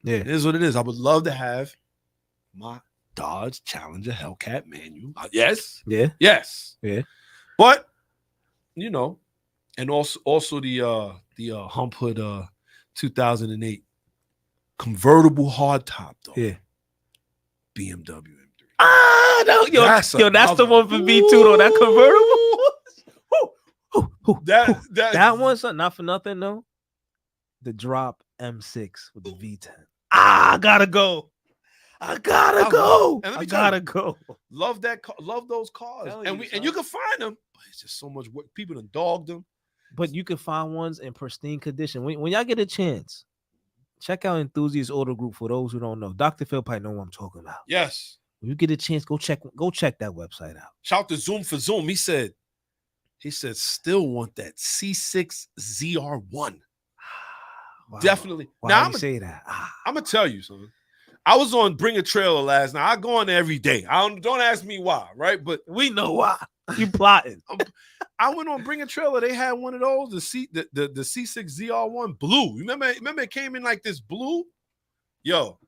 Yeah. It is what it is. I would love to have my Dodge Challenger Hellcat manual. Yes. Yeah. Yes. Yeah. But, you know, and also the Hump Hood 2008 convertible hardtop though. Yeah. BMW M3. Ah, no, that's the one for me too though. That convertible. That one, son, not for nothing though. The drop M6 with the V10. I gotta go. I gotta go. Love that. Love those cars. And you can find them, but it's just so much work. People done dogged them. But you can find ones in pristine condition. When y'all get a chance, check out Enthusiast Auto Group for those who don't know. Dr. Phil probably know what I'm talking about. Yes. When you get a chance, go check that website out. Shout to Zoom for Zoom. He said, still want that C6 ZR1. Wow. Definitely. Why now you say that? I'm gonna tell you, son. I was on Bring a Trailer last night. I go on there every day. Don't ask me why, right? But we know why. You plotting. I went on Bring a Trailer. They had one of those, the C6 ZR1 blue. Remember it came in like this blue? Yo.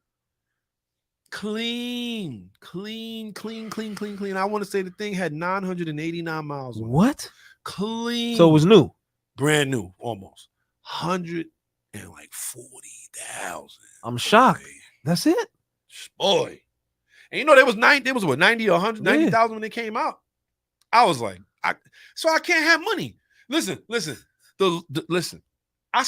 Clean. I want to say the thing had 989 miles. What? Clean. So it was new. Brand new, almost. 140,000. I'm shocked. Boy. That's it? Boy. And you know, there was 90 or 190,000 when they came out. I was like, I can't have money. Listen. Listen. I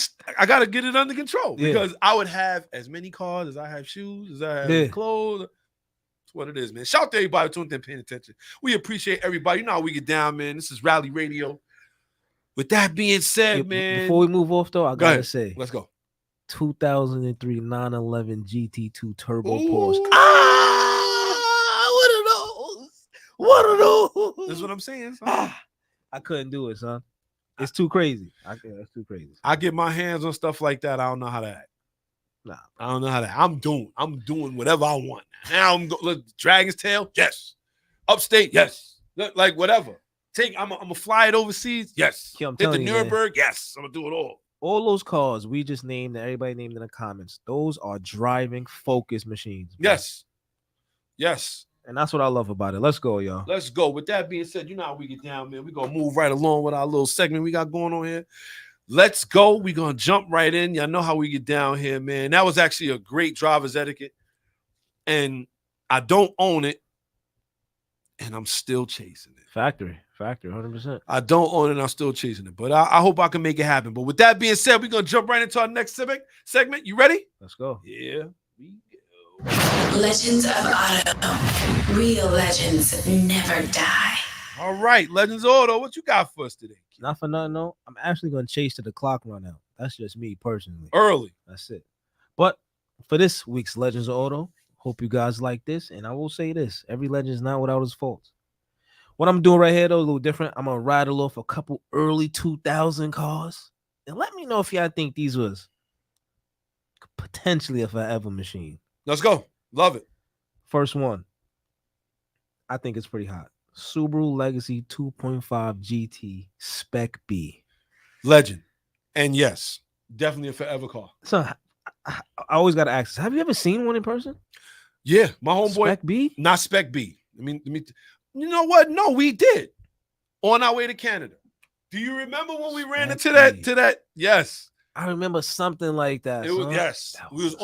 gotta get it under control because I would have as many cars as I have shoes, as I have clothes. That's what it is, man. Shout out to everybody tuned in, paying attention. We appreciate everybody. You know how we get down, man. This is Rally Radio. With that being said, Yeah, man. before we move off though, I gotta ahead. say, Let's go. 2003 911 GT2 Turbo Ooh. Porsche. One of those. One of those. That's what I'm saying. Son. I couldn't do it, son. It's too crazy. It's too crazy. Son. I get my hands on stuff like that. I don't know how to act. Nah, I don't know how to. I'm doing whatever I want. Now I'm look, Dragon's Tail, yes. Upstate, yes. Look, like whatever. I'm gonna fly it overseas, yes. Yo, I'm Hit the telling you, Nuremberg, yes. I'm gonna do it all. All those cars we just named that everybody named in the comments, those are driving focus machines. Bro. Yes. Yes. And that's what I love about it. Let's go, y'all. Let's go. With that being said, you know how we get down, man. We're gonna move right along with our little segment we got going on here. Let's go. We're gonna jump right in. Y'all know how we get down here, man. That was actually a great driver's etiquette. And I don't own it, and I'm still chasing it. Factory, 100%. I don't own it, and I'm still chasing it. But I hope I can make it happen. But with that being said, we're gonna jump right into our next segment. You ready? Let's go. Yeah, we go. Legends of Auto. Real legends never die. All right, Legends Auto, what you got for us today? Not for nothing, no. I'm actually gonna chase to the clock run out. That's just me personally. Early. That's it. But for this week's Legends of Auto, hope you guys like this. And I will say this: every legend is not without its faults. What I'm doing right here, though, a little different. I'm gonna rattle off a couple early 2000 cars, and let me know if y'all think these was potentially a forever machine. Let's go. Love it. First one, I think it's pretty hot. Subaru Legacy 2.5 GT Spec B. Legend. And yes, definitely a forever car. So I always got to ask, have you ever seen one in person? Yeah, my homeboy. Spec B? Not Spec B. You know what? No, we did. On our way to Canada. Do you remember when we ran into that? Yes. I remember something like that. It was, yes. We was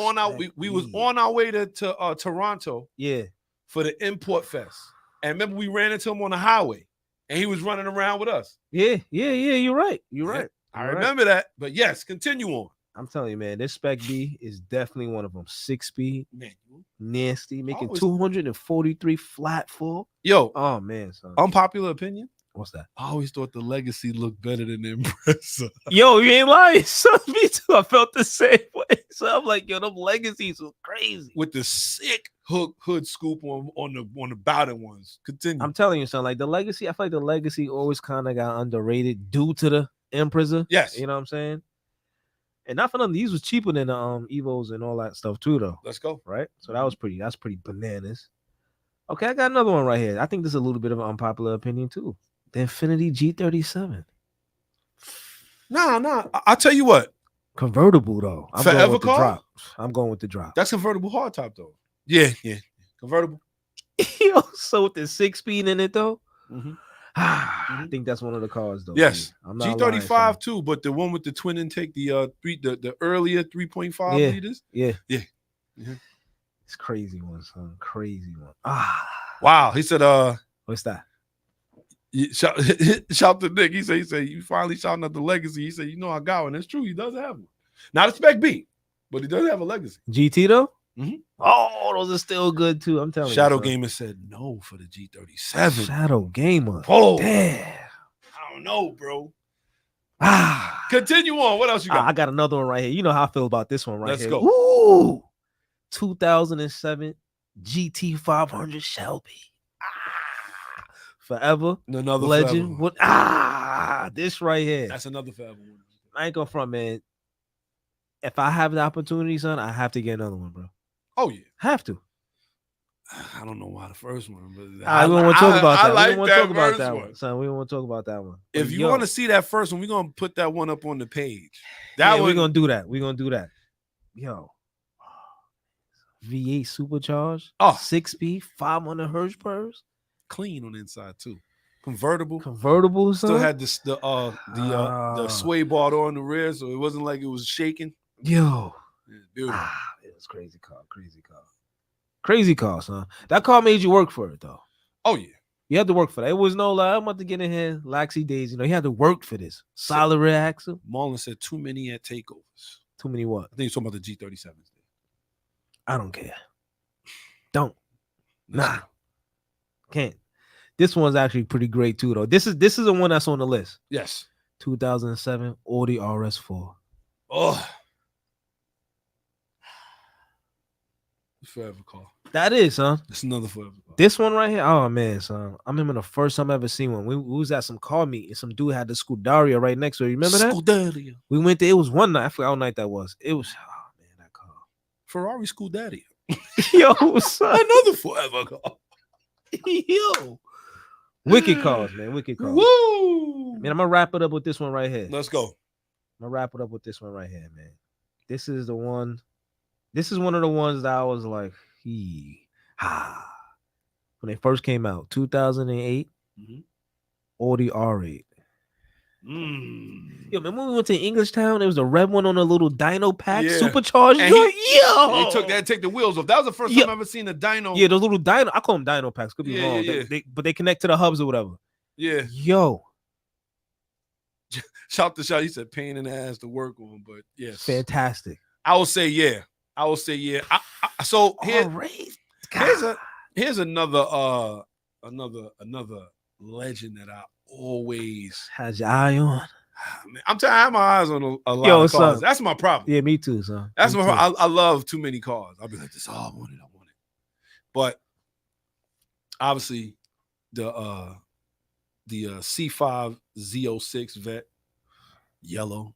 on our way to Toronto. Yeah. For the import fest. And remember we ran into him on the highway and he was running around with us. Yeah. You're right. You're right. I remember that. But yes, continue on. I'm telling you, man, this Spec B is definitely one of them. 6-speed, manual, nasty, making 243 flat full. Yo, oh man, son. Unpopular opinion. What's that? I always thought the Legacy looked better than the Impreza. Yo, you ain't lying. Son, me too. I felt the same way. So I'm like, yo, them Legacies were crazy. With the sick hood scoop on the Bowden ones. Continue. I'm telling you, son, like the Legacy, I feel like the Legacy always kind of got underrated due to the Impreza. Yes. You know what I'm saying? And not for nothing, these was cheaper than the Evos and all that stuff too, though. Let's go. Right? So that's pretty bananas. Okay, I got another one right here. I think this is a little bit of an unpopular opinion too. The Infiniti G37. Nah. I'll tell you what. Convertible though. I'm forever going with car? the drop. I'm going with the drop. That's convertible hardtop though. Yeah. Convertible. Yo, so with the 6-speed in it though. Mm-hmm. I think that's one of the cars though. Yes. I'm not G35 lying, too, but the one with the twin intake, the earlier 3.5 liters. Yeah. Mm-hmm. It's crazy one, son. Crazy one. Wow. He said, what's that? Shout to Nick. He said, you finally shouting out the Legacy. He said, you know, I got one. It's true. He does have one. Not a Spec B, but he does have a Legacy. GT though? Mm-hmm. Oh, those are still good too. I'm telling Shadow you. Gamer said no for the G37. Shadow Gamer. Oh, damn. I don't know, bro. Continue on. What else you got? I got another one right here. You know how I feel about this one right here. Let's go. Ooh. 2007 GT 500 Shelby. Forever. Another legend. forever. What? This right here. That's another forever one. I ain't going front, man. If I have the opportunity, son, I have to get another one, bro. Oh yeah, have to. I don't know why the first one, but we don't want to talk about that. Like we don't want to talk about that one, son. We don't want to talk about that one. If you want to see that first one, we're gonna put that one up on the page. We're gonna do that. We're gonna do that. Yo, V8 supercharged. 6-speed, 500 horsepower. Clean on the inside too. Convertible, son? Still had the sway bar on the rear, so it wasn't like it was shaking. Yo, beautiful. It was crazy car, son. That car made you work for it though. Oh yeah, you had to work for that. It was no like I'm about to get in here laxy days. You know, you had to work for this. Solid rear axle. Marlon said too many at takeovers. Too many what? I think he's talking about the G37s. I don't care. Don't. Nah. Can't. This one's actually pretty great too, though. This is the one that's on the list. Yes. 2007 Audi RS4. Oh, forever car. That is, huh? It's another forever car. This one right here, oh man, son. I remember the first time I ever seen one. We was at some car meet and some dude had the Scuderia right next to it. You remember that? Scuderia. We went there. It was one night. I forgot what night that was. It was, oh man, that car. Ferrari Scuderia. Yo, son. Another forever car. Yo. Wicked cars, man. Wicked cars. Woo! Man, I'm gonna wrap it up with this one right here. Let's go. I'm gonna wrap it up with this one right here, man. This is the one. This is one of the ones that I was like, when they first came out, 2008, Audi R8. Yo, remember when we went to English Town? There was a red one on a little dyno pack, Yeah. supercharged. And Yo, They take the wheels off. That was the first time I ever seen a dyno. Yeah, those little dyno. I call them dyno packs. Could be Yeah, wrong. yeah. But they connect to the hubs or whatever. Yeah. Yo, Shout to shout. He said pain in the ass to work on, but yes. fantastic. I will say yeah. So here's another another legend that I always has your eye on. Man, I'm telling you, I have my eyes on a lot Yo, of cars. son. That's my problem. Yeah, me too, son. That's Me my too. problem. I love too many cars. I'll be like this. Oh, I want it. But obviously, the C5 Z06 Vet yellow.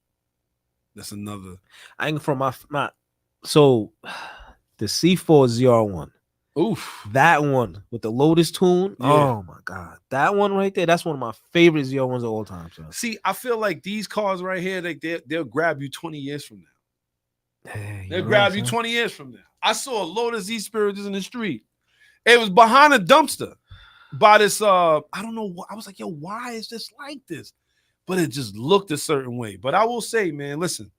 That's another. I ain't from my so the C4 ZR1. Oof. That one with the Lotus tune. Yeah. Oh my god. That one right there. That's one of my favorite ZR1s of all time. Son. See, I feel like these cars right here, they'll grab you 20 years from now. Hey, They'll grab you 20 years from now. I saw a Lotus Z-Spirit in the street. It was behind a dumpster by this, I don't know what. I was like, yo, why is this like this? But it just looked a certain way. But I will say, man, listen,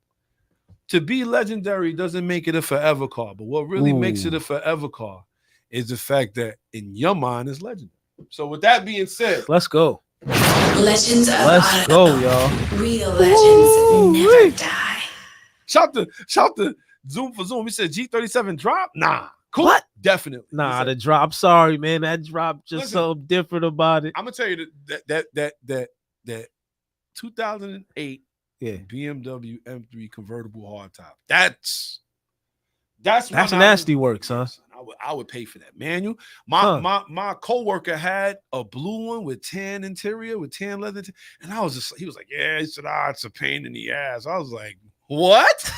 to be legendary doesn't make it a forever car. But what really makes it a forever car is the fact that in your mind it's legendary. So with that being said, let's go. Legends of Let's Auto. go, y'all. Real legends never die. shout to Zoom for Zoom. He said G37 drop. Nah, cool. What? Definitely. Nah, the drop. Sorry, man. That drop just Listen, so different about it. I'm gonna tell you that 2008 BMW M3 convertible hardtop. That's nasty work, son. I would pay for that manual. My coworker had a blue one with tan interior, with tan leather, and he was like, yeah, he said, it's a pain in the ass. I was like, what?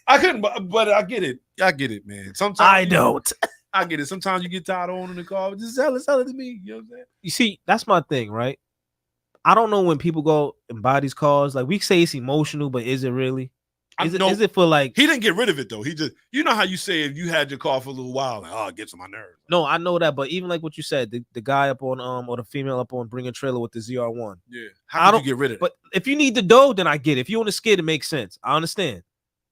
I couldn't, but I get it, man. Sometimes I get it. Sometimes you get tired of owning the car. Just sell it to me. You know what I'm saying? You see, that's my thing, right? I don't know when people go and buy these cars. Like we say it's emotional, but is it really? Is it for like he didn't get rid of it though? He just, you know how you say if you had your car for a little while, like, it gets on my nerves. No, I know that, but even like what you said, the guy up on or the female up on Bring a Trailer with the ZR1. Yeah, how do you get rid of it? But if you need the dough, then I get it. If you on the skid, it makes sense. I understand.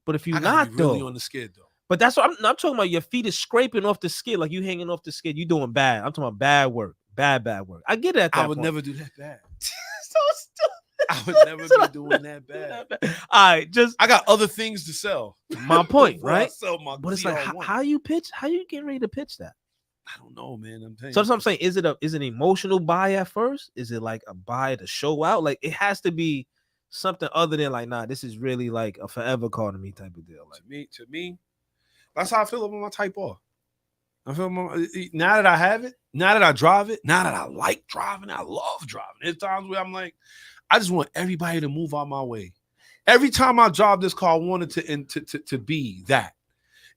But if you're not really though, on the skid though. But that's what I'm talking about. Your feet is scraping off the skid, like you hanging off the skid. You doing bad. I'm talking about bad work, bad work. I get it. At that I would point. never do that bad. So stupid. I would never be doing that bad. All right, I got other things to sell. My point, right? Sell my but it's like how you getting ready to pitch that? I don't know, man. I'm telling you. So that's what I'm saying. Is it an emotional buy at first? Is it like a buy to show out? Like it has to be something other than like, nah, this is really like a forever car to me type of deal. Like to me, that's how I feel about my Type R. I feel now that I have it, now that I drive it, now that I like driving, I love driving. There's times where I'm like, I just want everybody to move out my way. Every time I drive this car, I wanted to be that.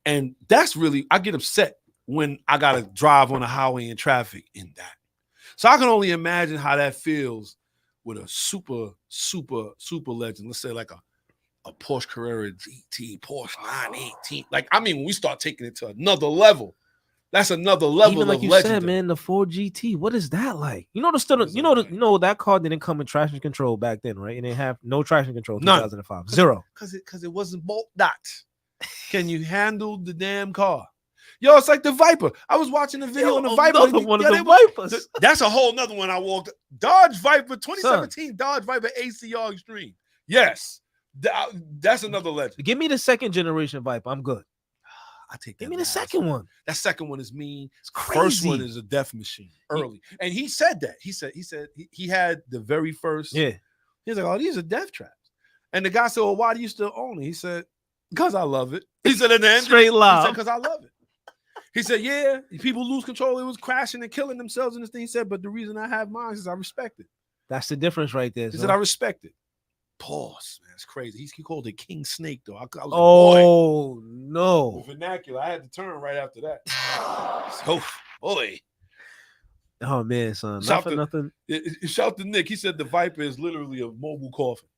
And that's really, I get upset when I got to drive on a highway in traffic in that. So I can only imagine how that feels with a super legend. Let's say like a Porsche Carrera GT, Porsche 918. Like, I mean, when we start taking it to another level, that's another level. Even like of you legendary. said, man, the Ford GT. What is that like? You know that car didn't come with traction control back then, right? And they have no traction control. 2005, zero. Because it wasn't bolt dot. Can you handle the damn car? Yo, it's like the Viper. I was watching the video on the Viper. One of the Vipers. That's a whole nother one I walked. Dodge Viper, 2017 Dodge Viper ACR Extreme. Yes, that's another legend. Give me the second generation Viper. I'm good. I take that. Give me the second one. That second one is mean. It's crazy. First one is a death machine. Early, and he said that. He said he had the very first. Yeah. He's like, oh, these are death traps. And the guy said, well, why do you still own it? He said, because I love it. He said, in the end, Straight he love. said, because I love it. He said, yeah, people lose control. It was crashing and killing themselves in this thing. He said, but the reason I have mine is I respect it. That's the difference right there. He son. said, I respect it. Pause, man. It's crazy. He called it King Snake, though. I was like, Oh, boy. no. Vernacular. I had to turn right after that. Oh, boy. Oh, man, son. Shout Not for to- nothing. Shout to Nick. He said the Viper is literally a mobile coffin.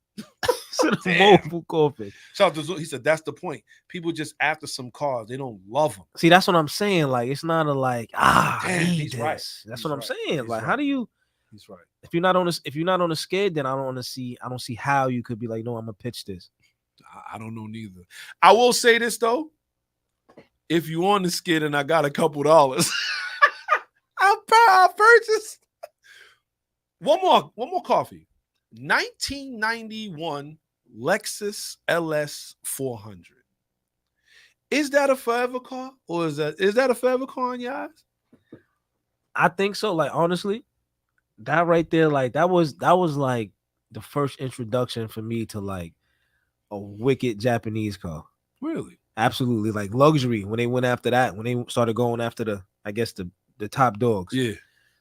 Mobile coffin. Shout to Zoo. He said that's the point. People just after some cars, they don't love them. See, that's what I'm saying. Like, it's not a like, I Damn, need he's this. right. That's He's what I'm right. saying. He's Like, right. how do you? He's right. If you're not on a skid, then I don't see how you could be like, no, I'm gonna pitch this. I don't know neither. I will say this though. If you on the skid and I got a couple dollars, I'll purchase one more coffee. 1991 Lexus LS 400. Is that a forever car, or is that a forever car in your eyes? I think so. Like, honestly, that right there, like that was like the first introduction for me to like a wicked Japanese car. Really? Absolutely, like luxury. When they went after that, when they started going after the top dogs. Yeah.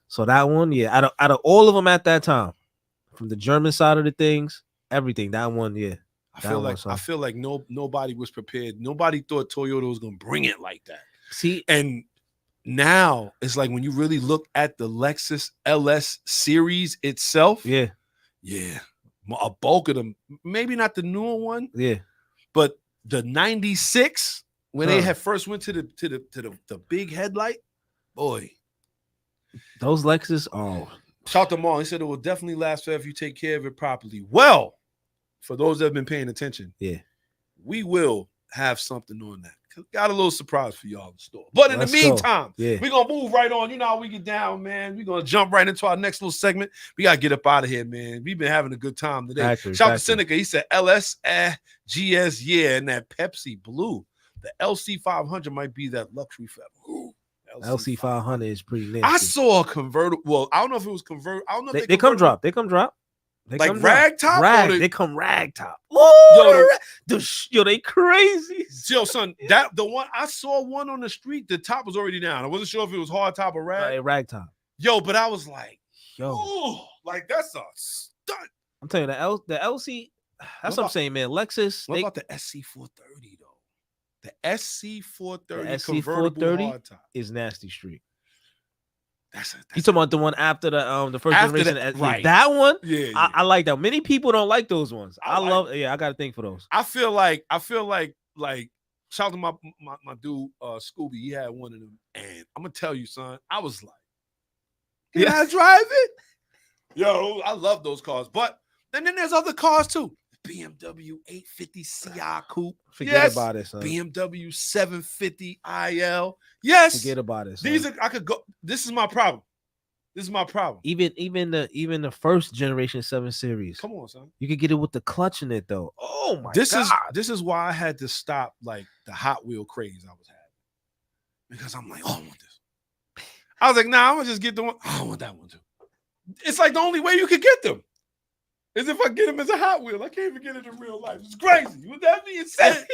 So that one, yeah, out of all of them at that time, from the German side of the things, everything, that one, yeah. I feel like nobody was prepared. Nobody thought Toyota was gonna bring it like that. See, and now it's like when you really look at the Lexus LS series itself, yeah, a bulk of them, maybe not the newer one, yeah, but the 96 when they had first went to the big headlight, boy, those Lexus, oh, shout them all. He said it will definitely last forever if you take care of it properly. Well, for those that have been paying attention, yeah, we will have something on that. Got a little surprise for y'all in the store. But in the meantime, we're going to move right on. You know how we get down, man. We're going to jump right into our next little segment. We got to get up out of here, man. We've been having a good time today. Shout out to Seneca. He said LS, GS, yeah, and that Pepsi Blue. The LC 500 might be that luxury forever. Ooh, LC 500 is pretty nasty. I saw a convertible. Well, I don't know if it was convertible. I don't know if they come drop. They come drop. Like rag top? They come rag top. Yo, they crazy. Yo, son, the one I saw one on the street, the top was already down. I wasn't sure if it was hard top or rag. Rag top. Yo, but I was like, yo, like that's a stunt. I'm telling you, the LC, that's what I'm saying, man. Lexus. What about the SC 430 though? The SC 430 the SC convertible 430 hard top is nasty street. That's you talking about the one after the first generation? Right. That one, yeah. I like that. Many people don't like those ones. I got to think for those. I feel like shout out to my dude Scooby. He had one of them, and I'm gonna tell you, son, I was like, can I drive it? Yo, I love those cars, but then there's other cars too. BMW 850 Ci Coupe. Forget about it, son. BMW 750 IL. Yes. Forget about it. Son. These are I could go. This is my problem. Even the first generation 7 Series. Come on, son. You could get it with the clutch in it though. Oh my god. This is why I had to stop like the Hot Wheel craze I was having. Because I'm like, oh, I want this. I was like, nah, I'm gonna just get the one. I want that one too. It's like the only way you could get them. Is if I get them as a Hot Wheel. I can't even get it in real life. It's crazy. With that being said,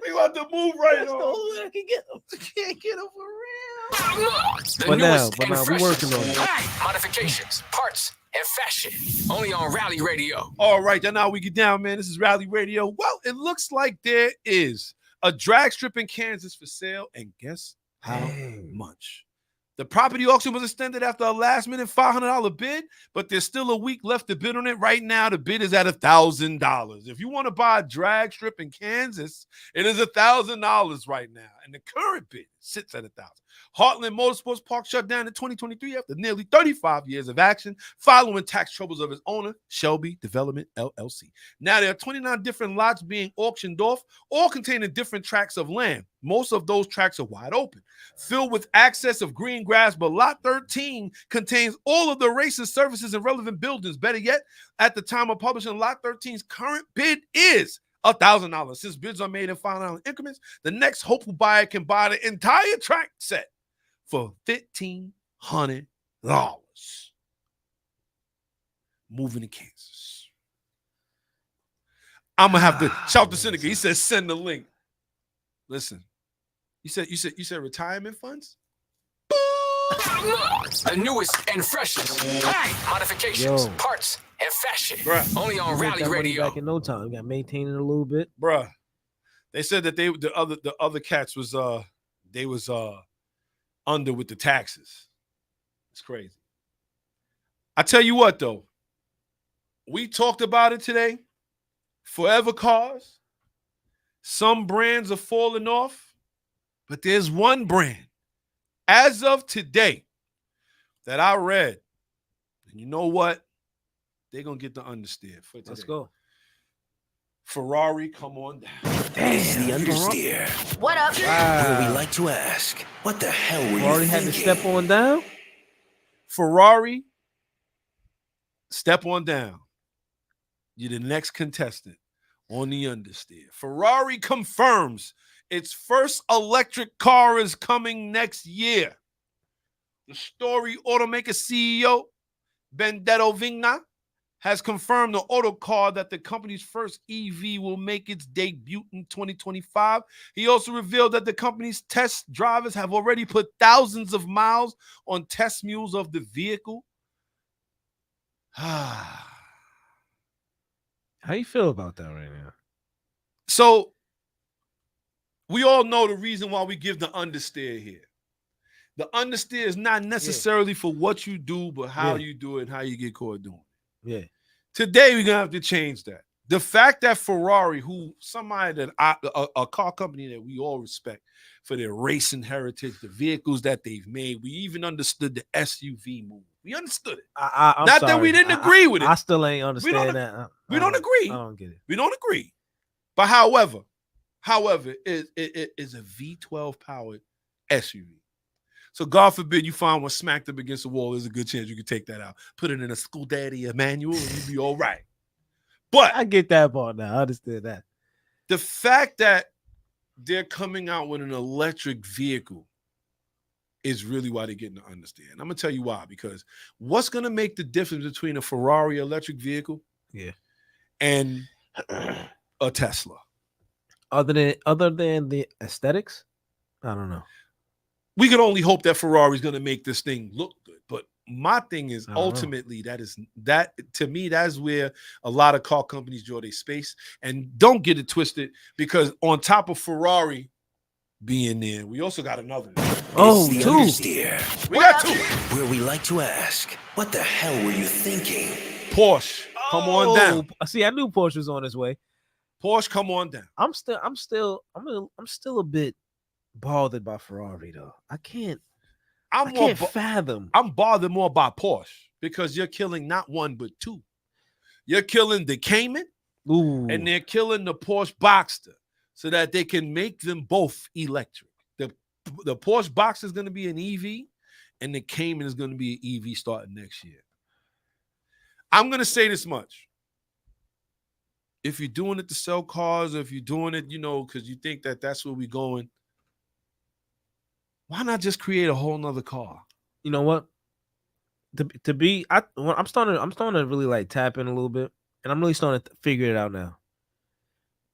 we want to move right on. That's the only way I can get them. I can't get them for real. But now we're working on it. Modifications, parts, and fashion. Only on Rally Radio. All right, then now we get down, man. This is Rally Radio. Well, it looks like there is a drag strip in Kansas for sale. And guess how much? The property auction was extended after a last-minute $500 bid, but there's still a week left to bid on it. Right now, the bid is at $1,000. If you want to buy a drag strip in Kansas, it is $1,000 right now, and the current bid sits at $1,000. Heartland Motorsports Park shut down in 2023 after nearly 35 years of action following tax troubles of its owner, Shelby Development, LLC. Now, there are 29 different lots being auctioned off, all containing different tracts of land. Most of those tracts are wide open, filled with access of green grass, but Lot 13 contains all of the racing services and relevant buildings. Better yet, at the time of publishing, Lot 13's current bid is $1,000. Since bids are made in $5 increments, the next hopeful buyer can buy the entire track set for $1,500. Moving to Kansas. I'm gonna have to shout to Seneca. He said, send the link. Listen, you said retirement funds? The newest and freshest. Modifications, Yo. parts, and fashion. Bruh. Only on Make Rally that money Radio. back in no time. We got to maintain it a little bit. Bruh. They said that the other cats was they was under with the taxes. It's crazy. I tell you what though, we talked about it today. Forever cars. Some brands are falling off, but there's one brand as of today that I read. And you know what? They're gonna get the understeer for today. Let's go. Ferrari, come on down. It's the understeer. What up? Where we like to ask, what the hell were you Already had to thinking? step on down. Ferrari, step on down. You're the next contestant on the understeer. Ferrari confirms its first electric car is coming next year. The Story automaker CEO, Benedetto Vigna, has confirmed the auto car that the company's first EV will make its debut in 2025. He also revealed that the company's test drivers have already put thousands of miles on test mules of the vehicle. How you feel about that right now? So we all know the reason why we give the understeer here. The understeer is not necessarily for what you do, but how you do it and how you get caught doing it. Yeah. Today, we're going to have to change that. The fact that Ferrari, who somebody that a car company that we all respect for their racing heritage, the vehicles that they've made, we even understood the SUV move. We understood it. I'm Not sorry. that we didn't agree with it. I still ain't understand that. We don't agree. I don't get it. We don't agree. But however, it is a V12 powered SUV. So God forbid you find one smacked up against the wall. There's a good chance you can take that out. Put it in a school daddy manual and you'll be all right. But I get that part now. I understand that. the fact that they're coming out with an electric vehicle is really why they're getting to understand. I'm going to tell you why. Because what's going to make the difference between a Ferrari electric vehicle and a Tesla? Other than the aesthetics, I don't know. We can only hope that Ferrari is going to make this thing look good. But my thing is ultimately that to me, that's where a lot of car companies draw their space. And don't get it twisted, because on top of Ferrari being there, we also got another one. Oh, It's the two. understeer. We got two. Where we like to ask, what the hell were you thinking? Porsche, come on down. See, I knew Porsche was on his way. Porsche, come on down. I'm still a bit bothered by Ferrari though. I can't fathom. I'm bothered more by Porsche because you're killing not one but two. You're killing the Cayman and they're killing the Porsche Boxster so that they can make them both electric. The Porsche Boxster is going to be an EV and the Cayman is going to be an EV starting next year. I'm going to say this much. If you're doing it to sell cars, or if you're doing it, because you think that that's where we're going, why not just create a whole nother car? You know what? I'm starting to really like tap in a little bit, and I'm really starting to figure it out now.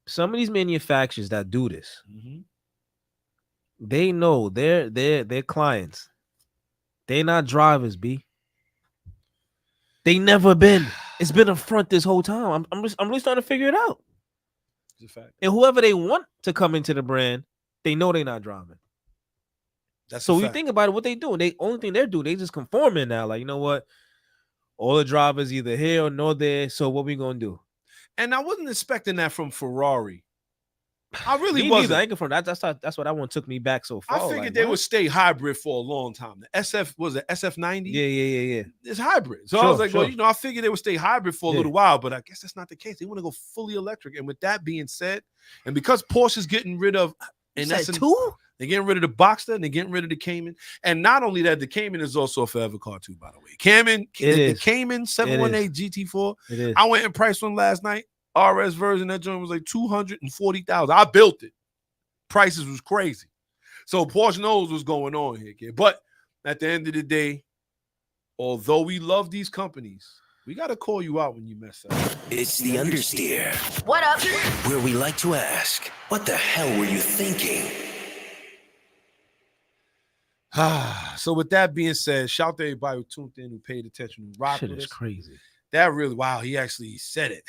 Some of these manufacturers that do this, they know their clients. They're not drivers, B. They never been. It's been a front this whole time. I'm really starting to figure it out. It's a fact. And whoever they want to come into the brand, they know they're not driving. So you think about it, what they do, only thing they're doing, they just conforming now. Like, you know what? All the drivers either here or nor there. So what we gonna do? And I wasn't expecting that from Ferrari. I really Me wasn't. neither. I ain't from that's why that one took me back so far. I figured like, they what? would stay hybrid for a long time. The SF90? Yeah. It's hybrid. So I was like, well, I figured they would stay hybrid for a little while, but I guess that's not the case. They want to go fully electric. And with that being said, and because Porsche is getting rid of, and that's two. They're getting rid of the Boxster and they're getting rid of the Cayman. And not only that, the Cayman is also a forever car too, by the way. The Cayman 718 GT4. It is. I went and priced one last night. RS version, that joint was like $240,000. I built it. Prices was crazy. So Porsche knows what's going on here, kid. But at the end of the day, although we love these companies, We got to call you out when you mess up. It's the understeer, What up? where we like to ask, what the hell were you thinking? So with that being said, shout out to everybody who tuned in, who paid attention, who rocked Shit with is us. crazy. That really, wow, he actually said it.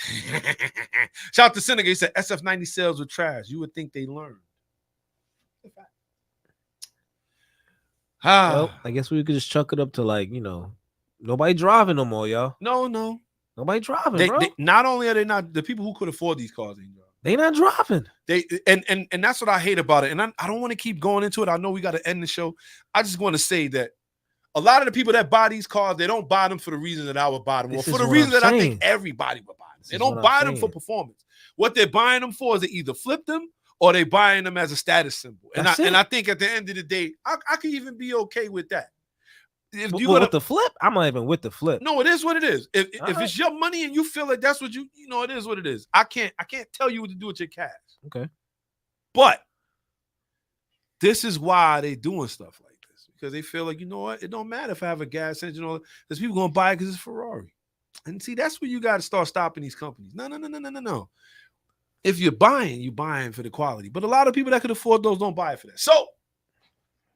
Shout out to Seneca. He said SF90 sales were trash. You would think they learned. Well, I guess we could just chuck it up to like, nobody driving no more, y'all. No. Nobody driving, bro. They, not only are they not, the people who could afford these cars ain't driving. They not driving. And that's what I hate about it. And I don't want to keep going into it. I know we got to end the show. I just want to say that a lot of the people that buy these cars, they don't buy them for the reason that I would buy them, or for the reason that I think everybody would buy them. They don't buy them for performance. What they're buying them for is they either flip them or they buying them as a status symbol. And I think at the end of the day, I could even be okay with that. If you with the flip, I'm not even with the flip. No, it is what it is. If it's your money and you feel like that's what you know, it is what it is. I can't tell you what to do with your cash. Okay. But this is why they doing stuff like this, because they feel like, you know what, it don't matter if I have a gas engine or there's people gonna buy it because it's Ferrari. And see, that's where you got to start stopping these companies. No. If you're buying for the quality. But a lot of people that could afford those don't buy it for that. So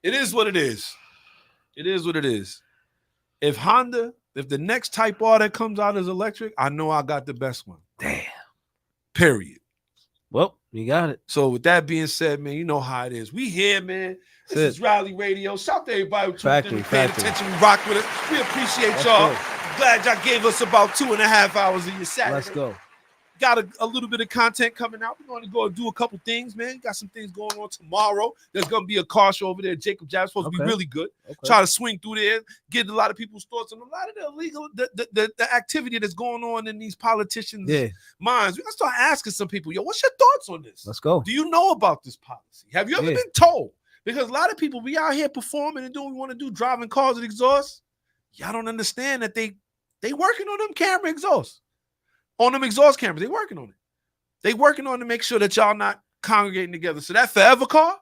it is what it is. It is what it is. If the next Type R that comes out is electric, I know I got the best one. Damn. Period. Well, you got it. So with that being said, man, you know how it is. We here, man. This is Rally Radio. Shout out to everybody who tuned in and paid attention and rocked with us. We appreciate y'all. Glad y'all gave us about 2.5 hours of your Saturday. Let's go. Got a little bit of content coming out. We're going to go and do a couple things, man. Got some things going on tomorrow. There's going to be a car show over there. Jacob Jab's supposed to be really good. Try to swing through there, get a lot of people's thoughts on a lot of the illegal, the activity that's going on in these politicians' minds. We're going to start asking some people, yo, what's your thoughts on this? Let's go. Do you know about this policy? Have you ever been told? Because a lot of people, we out here performing and doing what we want to do, driving cars with exhaust. Y'all don't understand that they working on them camera exhausts. On them exhaust cameras, they working on it. They working on to make sure that y'all not congregating together. So that forever car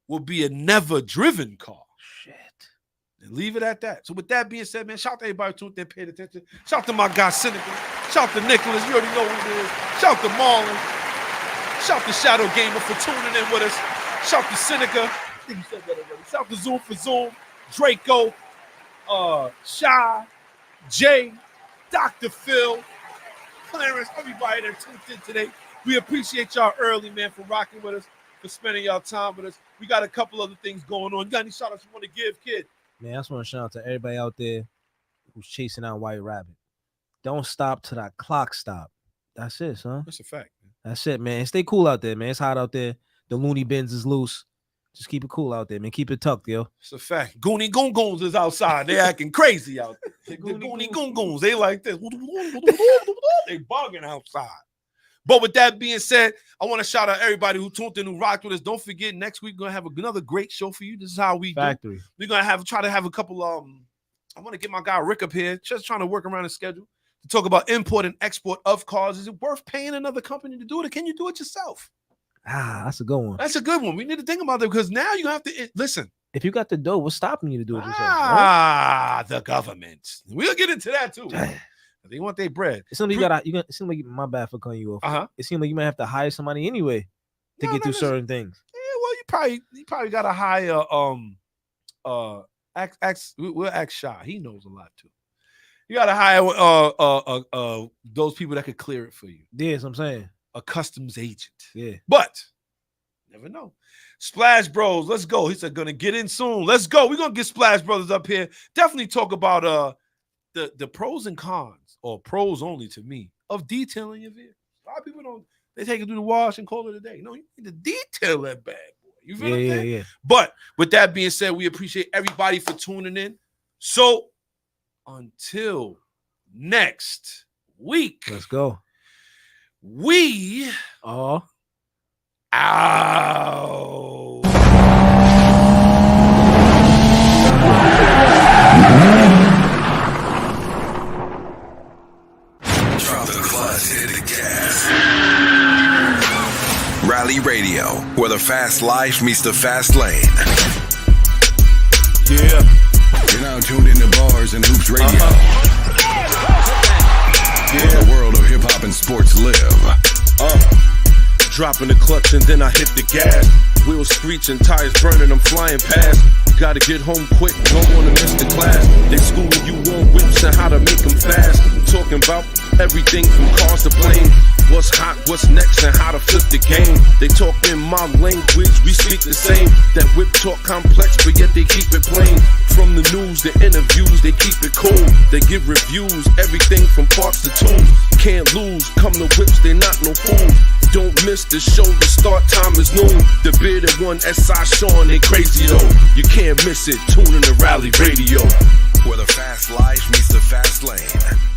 will be a never driven car. Shit. And leave it at that. So with that being said, man, shout out to everybody who tuned in, paid attention. Shout out to my guy Seneca. Shout out to Nicholas. You already know who it is. Shout out to Marlon. Shout out to Shadow Gamer for tuning in with us. Shout out to Seneca. I think you said that already. Shout out to Zoom for Zoom. Draco. Shy. Jay. Dr. Phil. Clarence, everybody that tuned in today. We appreciate y'all early, man, for rocking with us, for spending y'all time with us. We got a couple other things going on. You got any shout outs you want to give, kid? Man, I just want to shout out to everybody out there who's chasing out White Rabbit. Don't stop till that clock stop. That's it, son. That's a fact, man. That's it, man. Stay cool out there, man. It's hot out there. The loony bins is loose. Just keep it cool out there, man. Keep it tucked, yo. It's a fact. Goonie Goon is outside. They acting crazy out there. The Goonie Goon, they like this. They bugging outside. But with that being said, I want to shout out everybody who tuned in, who rocked with us. Don't forget, next week we're gonna have another great show for you. This is how we do. We're gonna try to have a couple. I want to get my guy Rick up here, just trying to work around the schedule to talk about import and export of cars. Is it worth paying another company to do it, or can you do it yourself? That's a good one. That's a good one. We need to think about that because now you have to listen. If you got the dough, what's stopping you to do it yourself? Right? The government. We'll get into that too. They want their bread. It seems like it seems like my bad for cutting you off. It seems like you might have to hire somebody anyway to get through certain things. Yeah, well, you probably got to hire we'll ask Shy. He knows a lot too. You got to hire those people that could clear it for you. Yeah, that's what I'm saying. A customs agent. Yeah. But never know. Splash Bros, let's go. He said gonna get in soon. Let's go. We're gonna get Splash Brothers up here. Definitely talk about the pros and cons, or pros only to me, of detailing your vehicle. A lot of people they take it through the wash and call it a day. No, you need to detail that bad boy. You feel what I'm saying? Yeah. But with that being said, we appreciate everybody for tuning in. So until next week. Let's go. We are out. Drop the clutch, hit the gas. Rally Radio, where the fast life meets the fast lane. Yeah. You're now tuned into Bars and Hoops Radio. where the world of hip hop and sports live. Dropping the clutch and then I hit the gas. Wheels screeching, tires burning, I'm flying past. Gotta get home quick, don't wanna miss the class. They schooling you on whips and how to make them fast. Talking about everything from cars to planes. What's hot, what's next, and how to flip the game. They talk in my language, we speak the same. That whip talk complex, but yet they keep it plain. From the news, the interviews, they keep it cool. They give reviews, everything from parts to tools. Can't lose, come to whips, they not no fools. Don't miss the show, the start time is noon. The bearded one, S.I Shawn, they crazy though. You can't miss it, tune in the Rally Radio. Where the fast life meets the fast lane.